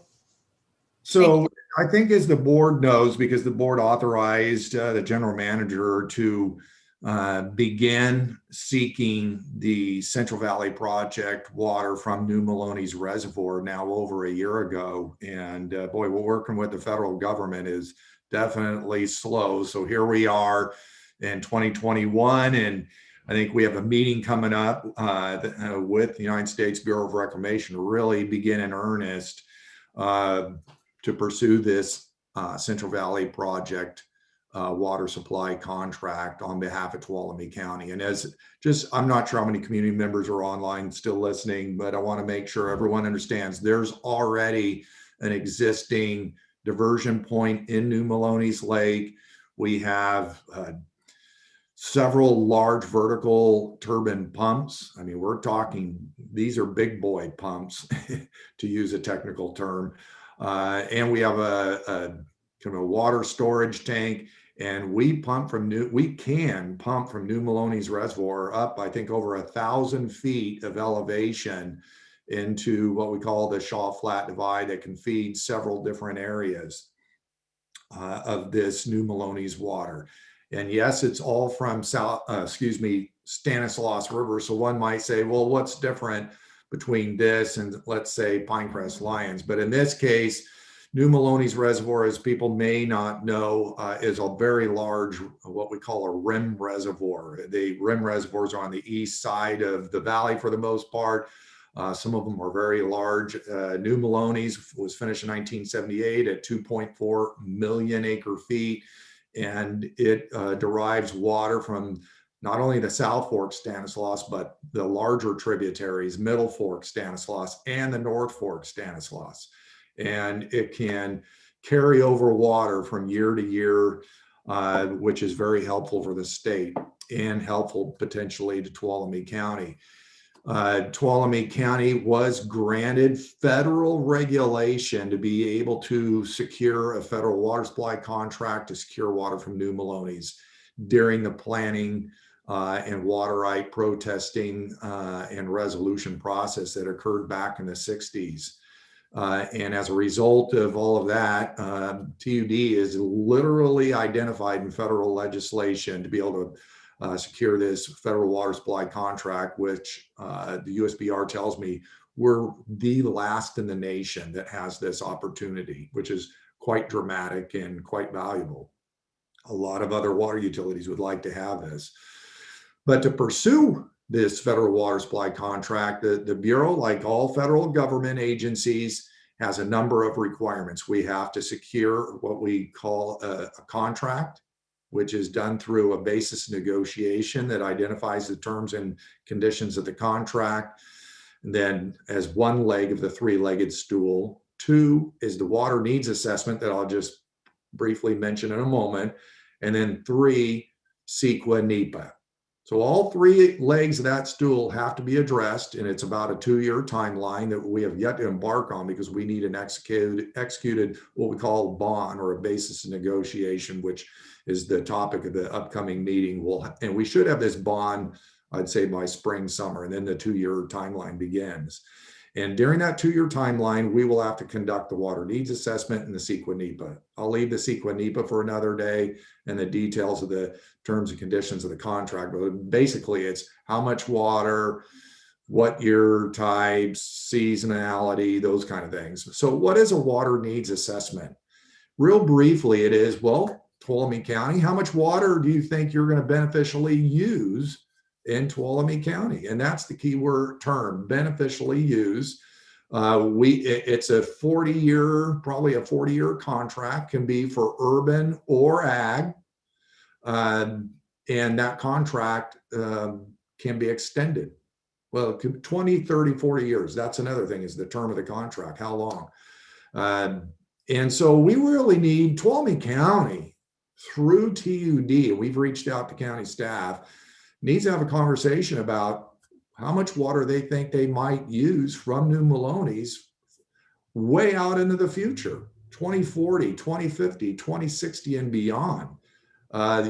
So I think, as the board knows, because the board authorized the general manager to begin seeking the Central Valley Project water from New Melones Reservoir now over a year ago. And boy, we're working with the federal government is definitely slow. So here we are in 2021, and I think we have a meeting coming up with the United States Bureau of Reclamation to really begin in earnest to pursue this Central Valley Project water supply contract on behalf of Tuolumne County. And I'm not sure how many community members are online still listening, but I want to make sure everyone understands there's already an existing diversion point in New Melones Lake. We have several large vertical turbine pumps. I mean, we're talking, these are big boy pumps to use a technical term. And we have a kind of a water storage tank, and we can pump from New Melones Reservoir up, I think, over 1,000 feet of elevation into what we call the Shaw Flat Divide that can feed several different areas of this New Melones water. And yes, it's all from Stanislaus River. So one might say, well, what's different between this and, let's say, Pinecrest Lions? But in this case, New Melones Reservoir, as people may not know, is a very large, what we call a rim reservoir. The rim reservoirs are on the east side of the valley for the most part. Some of them are very large. New Melones was finished in 1978 at 2.4 million acre feet, and it derives water from not only the South Fork Stanislaus, but the larger tributaries, Middle Fork Stanislaus and the North Fork Stanislaus. And it can carry over water from year to year, which is very helpful for the state and helpful potentially to Tuolumne County. Tuolumne County was granted federal regulation to be able to secure a federal water supply contract to secure water from New Melones during the planning and water right protesting and resolution process that occurred back in the 60s. And as a result of all of that, TUD is literally identified in federal legislation to be able to secure this federal water supply contract, which the USBR tells me we're the last in the nation that has this opportunity, which is quite dramatic and quite valuable. A lot of other water utilities would like to have this. But to pursue this federal water supply contract, the Bureau, like all federal government agencies, has a number of requirements. We have to secure what we call a contract, which is done through a basis negotiation that identifies the terms and conditions of the contract. And then as one leg of the three-legged stool, 2 is the water needs assessment that I'll just briefly mention in a moment. And then 3, CEQA NEPA. So all 3 legs of that stool have to be addressed, and it's about a 2-year timeline that we have yet to embark on because we need an executed what we call bond or a basis of negotiation, which is the topic of the upcoming meeting. And we should have this bond, I'd say, by spring, summer, and then the 2-year timeline begins. And during that 2-year timeline, we will have to conduct the water needs assessment and the CEQA NEPA. I'll leave the CEQA NEPA for another day and the details of the terms and conditions of the contract. But basically, it's how much water, what year types, seasonality, those kind of things. So what is a water needs assessment? Real briefly, it is, well, Tuolumne County, how much water do you think you're going to beneficially use in Tuolumne County? And that's the key word term, beneficially use. It's a 40-year, probably a 40-year contract, can be for urban or ag. And that contract can be extended. Well, 20, 30, 40 years. That's another thing, is the term of the contract, how long. And so we really need Tuolumne County through TUD, we've reached out to county staff, needs to have a conversation about how much water they think they might use from New Melones way out into the future, 2040, 2050, 2060 and beyond.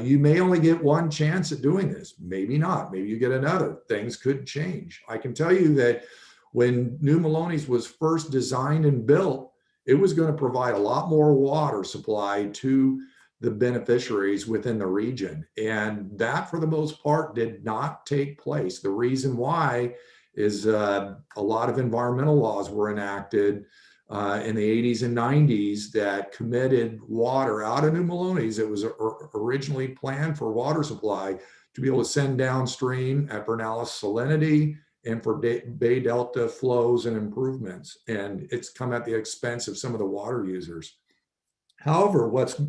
You may only get one chance at doing this. Maybe not. Maybe you get another. Things could change. I can tell you that when New Melones was first designed and built, it was going to provide a lot more water supply to the beneficiaries within the region. And that, for the most part, did not take place. The reason why is a lot of environmental laws were enacted in the 80s and 90s that committed water out of New Melones. It was originally planned for water supply to be able to send downstream at Vernalis salinity and for Bay Delta flows and improvements. And it's come at the expense of some of the water users. However, what's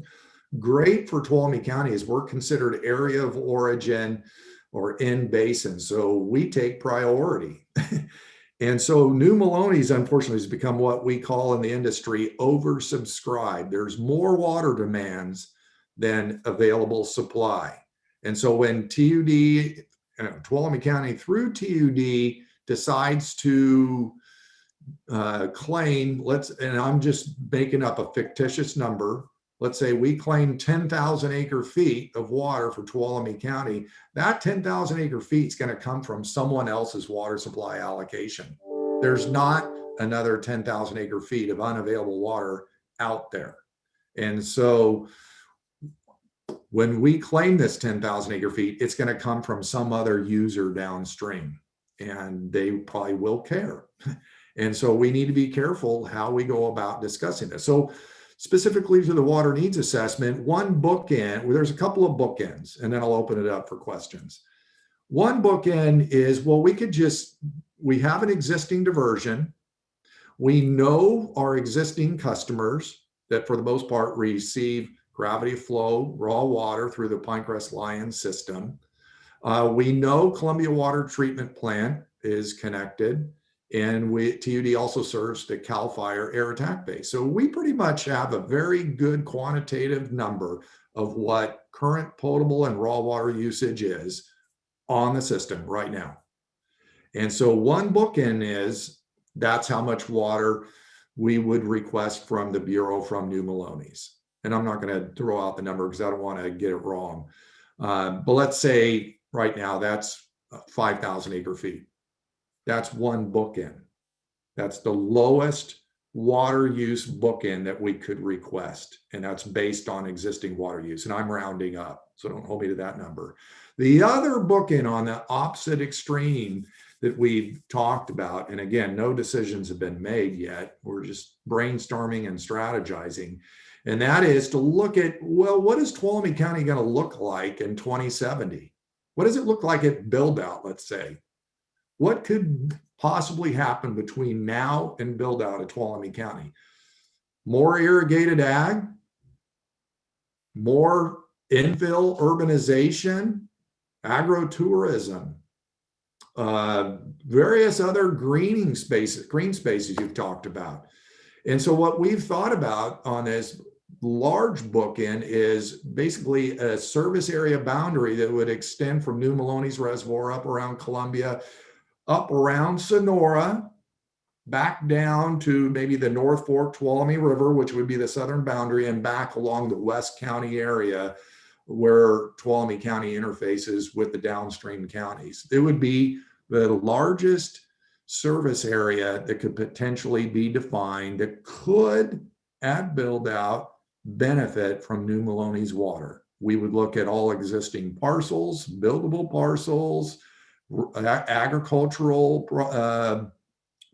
great for Tuolumne County is we're considered area of origin or in basin. So we take priority. And so New Melones, unfortunately, has become what we call in the industry oversubscribed. There's more water demands than available supply. And so when TUD, Tuolumne County through TUD decides to claim, and I'm just making up a fictitious number, let's say we claim 10,000 acre feet of water for Tuolumne County, that 10,000 acre feet is going to come from someone else's water supply allocation. There's not another 10,000 acre feet of unavailable water out there. And so when we claim this 10,000 acre feet, it's going to come from some other user downstream, and they probably will care. And so we need to be careful how we go about discussing this. So specifically to the water needs assessment, one bookend, well, there's a couple of bookends, and then I'll open it up for questions. One bookend is, well, we have an existing diversion. We know our existing customers that for the most part receive gravity flow, raw water through the Pinecrest Lion system. We know Columbia Water Treatment Plant is connected. And TUD also serves the CAL FIRE air attack base. So we pretty much have a very good quantitative number of what current potable and raw water usage is on the system right now. And so one bookend is, that's how much water we would request from the Bureau from New Melones. And I'm not going to throw out the number because I don't want to get it wrong. But let's say right now that's 5,000 acre feet. That's one bookend. That's the lowest water use bookend that we could request. And that's based on existing water use. And I'm rounding up, so don't hold me to that number. The other bookend on the opposite extreme that we've talked about, and again, no decisions have been made yet, we're just brainstorming and strategizing, And that is to look at, well, what is Tuolumne County going to look like in 2070? What does it look like at build out, let's say? What could possibly happen between now and build out of Tuolumne County? More irrigated ag, more infill urbanization, agro-tourism, various other green spaces you've talked about. And so what we've thought about on this large bookend is basically a service area boundary that would extend from New Maloney's Reservoir up around Columbia, up around Sonora, back down to maybe the North Fork Tuolumne River, which would be the southern boundary, and back along the West County area where Tuolumne County interfaces with the downstream counties. It would be the largest service area that could potentially be defined that could, at build out, benefit from New Maloney's water. We would look at all existing parcels, buildable parcels, agricultural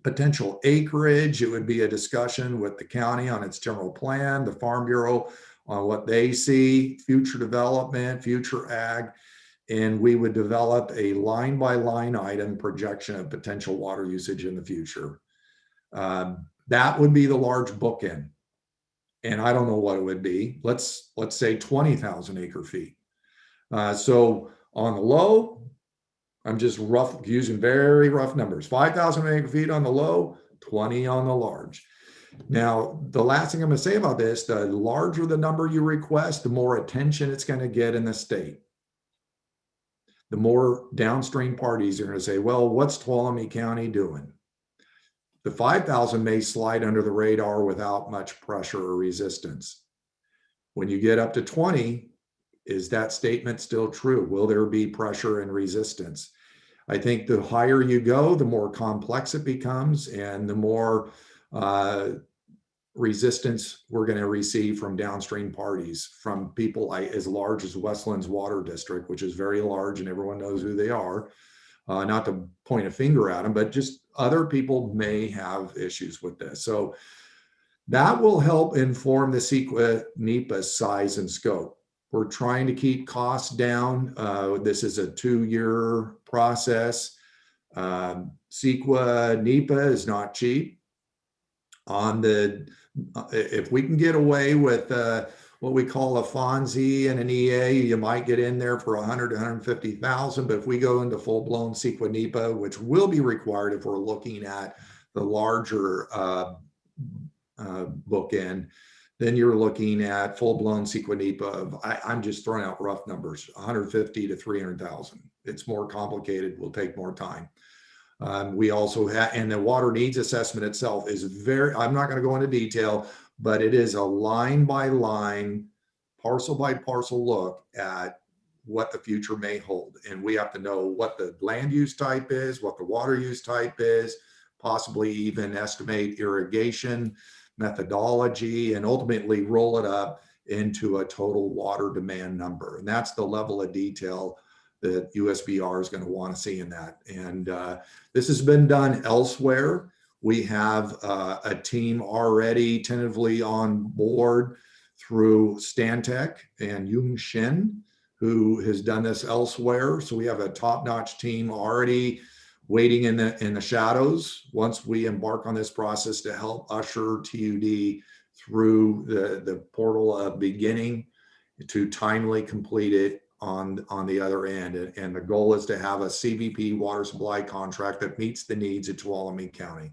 potential acreage. It would be a discussion with the county on its general plan, the Farm Bureau on what they see, future development, future ag, and we would develop a line by line item projection of potential water usage in the future. That would be the large bookend. And I don't know what it would be. Let's say 20,000 acre feet. So on the low, I'm just using very rough numbers. 5,000 acre feet on the low, 20 on the large. Now, the last thing I'm going to say about this, the larger the number you request, the more attention it's going to get in the state. The more downstream parties are going to say, well, what's Tuolumne County doing? The 5,000 may slide under the radar without much pressure or resistance. When you get up to 20, is that statement still true? Will there be pressure and resistance? I think the higher you go, the more complex it becomes and the more resistance we're going to receive from downstream parties, from people as large as Westlands Water District, which is very large and everyone knows who they are. Not to point a finger at them, but just other people may have issues with this. So that will help inform the CEQA NEPA size and scope. We're trying to keep costs down. This is a 2-year process. CEQA NEPA is not cheap. If we can get away with what we call a FONSI and an EA, you might get in there for 100 to 150,000. But if we go into full-blown CEQA NEPA, which will be required if we're looking at the larger bookend, then you're looking at full-blown CEQA NEPA of, I'm just throwing out rough numbers, 150 to 300,000. It's more complicated, will take more time. We also have, and the water needs assessment itself is I'm not going to go into detail, but it is a line by line, parcel by parcel look at what the future may hold. And we have to know what the land use type is, what the water use type is, possibly even estimate irrigation methodology, and ultimately roll it up into a total water demand number. And that's the level of detail that USBR is going to want to see in that. And this has been done elsewhere. We have a team already tentatively on board through Stantec and Yung Shin, who has done this elsewhere. So we have a top-notch team already waiting in the shadows once we embark on this process to help usher TUD through the portal of beginning to timely complete it on the other end. And the goal is to have a CVP water supply contract that meets the needs of Tuolumne County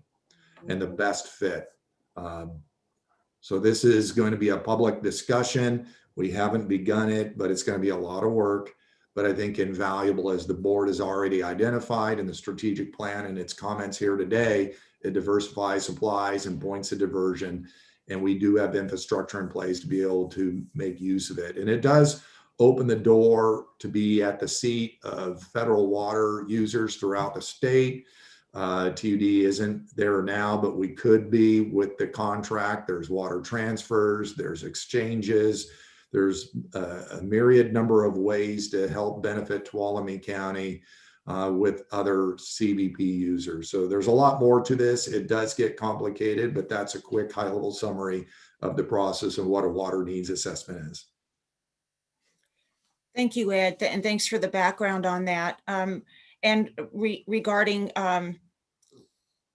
and the best fit. So this is going to be a public discussion. We haven't begun it, but it's going to be a lot of work. But I think invaluable, as the board has already identified in the strategic plan and its comments here today, it diversifies supplies and points of diversion. And we do have infrastructure in place to be able to make use of it. And it does open the door to be at the seat of federal water users throughout the state. TUD isn't there now, but we could be with the contract. There's water transfers, there's exchanges, there's a myriad number of ways to help benefit Tuolumne County with other CVP users. So there's a lot more to this. It does get complicated, but that's a quick high-level summary the process of what a water needs assessment is. Thank you, Ed, and thanks for the background on that. And regarding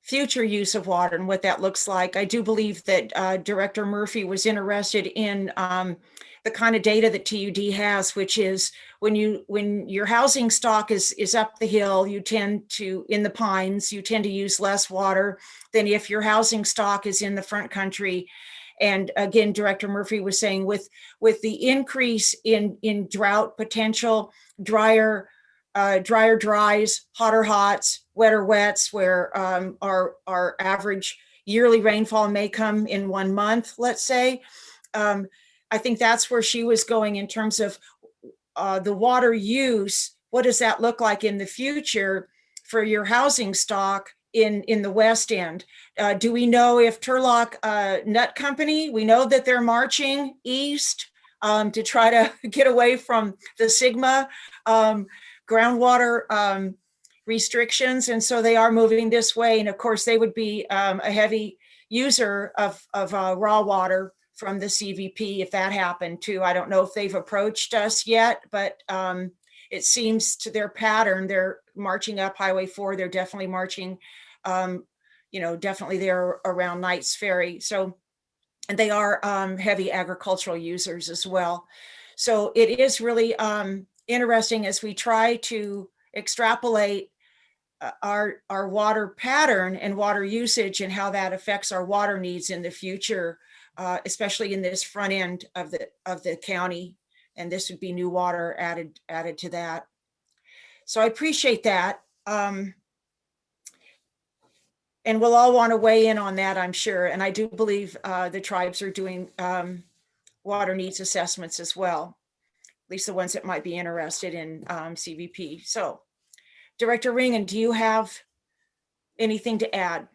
future use of water and what that looks like, I do believe that Director Murphy was interested in the kind of data that TUD has, which is when your housing stock is up the hill, you tend to, in the pines, you tend to use less water than if your housing stock is in the front country. And again, Director Murphy was saying with the increase in drought potential, drier dries, hotter hots, wetter wets, where our average yearly rainfall may come in 1 month, let's say. I think that's where she was going in terms of the water use. What does that look like in the future for your housing stock in the West End? Do we know if Turlock Nut Company, we know that they're marching east to try to get away from the Sigma groundwater restrictions. And so they are moving this way. And of course, they would be a heavy user of raw water from the CVP if that happened too. I don't know if they've approached us yet, but it seems to their pattern, they're marching up Highway 4. They're definitely marching, definitely there around Knights Ferry. So, and they are heavy agricultural users as well. So it is really interesting as we try to extrapolate our water pattern and water usage and how that affects our water needs in the future, especially in this front end of the county. And this would be new water added to that. So I appreciate that. And we'll all want to weigh in on that, I'm sure. And I do believe the tribes are doing water needs assessments as well, at least the ones that might be interested in CVP. So Director Ringen, do you have anything to add?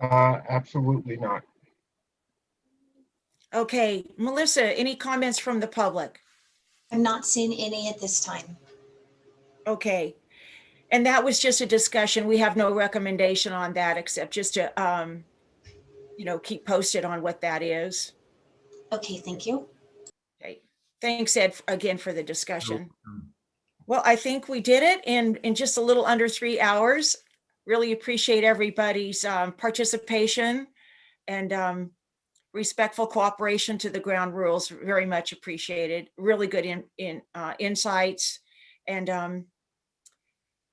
Absolutely not. Okay, Melissa, any comments from the public? I'm not seeing any at this time. Okay, and that was just a discussion. We have no recommendation on that except just to, keep posted on what that is. Okay, thank you. Okay, thanks, Ed, again for the discussion. Well, I think we did it in just a little under 3 hours. Really appreciate everybody's participation and respectful cooperation to the ground rules. Very much appreciated. Really good insights and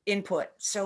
input. So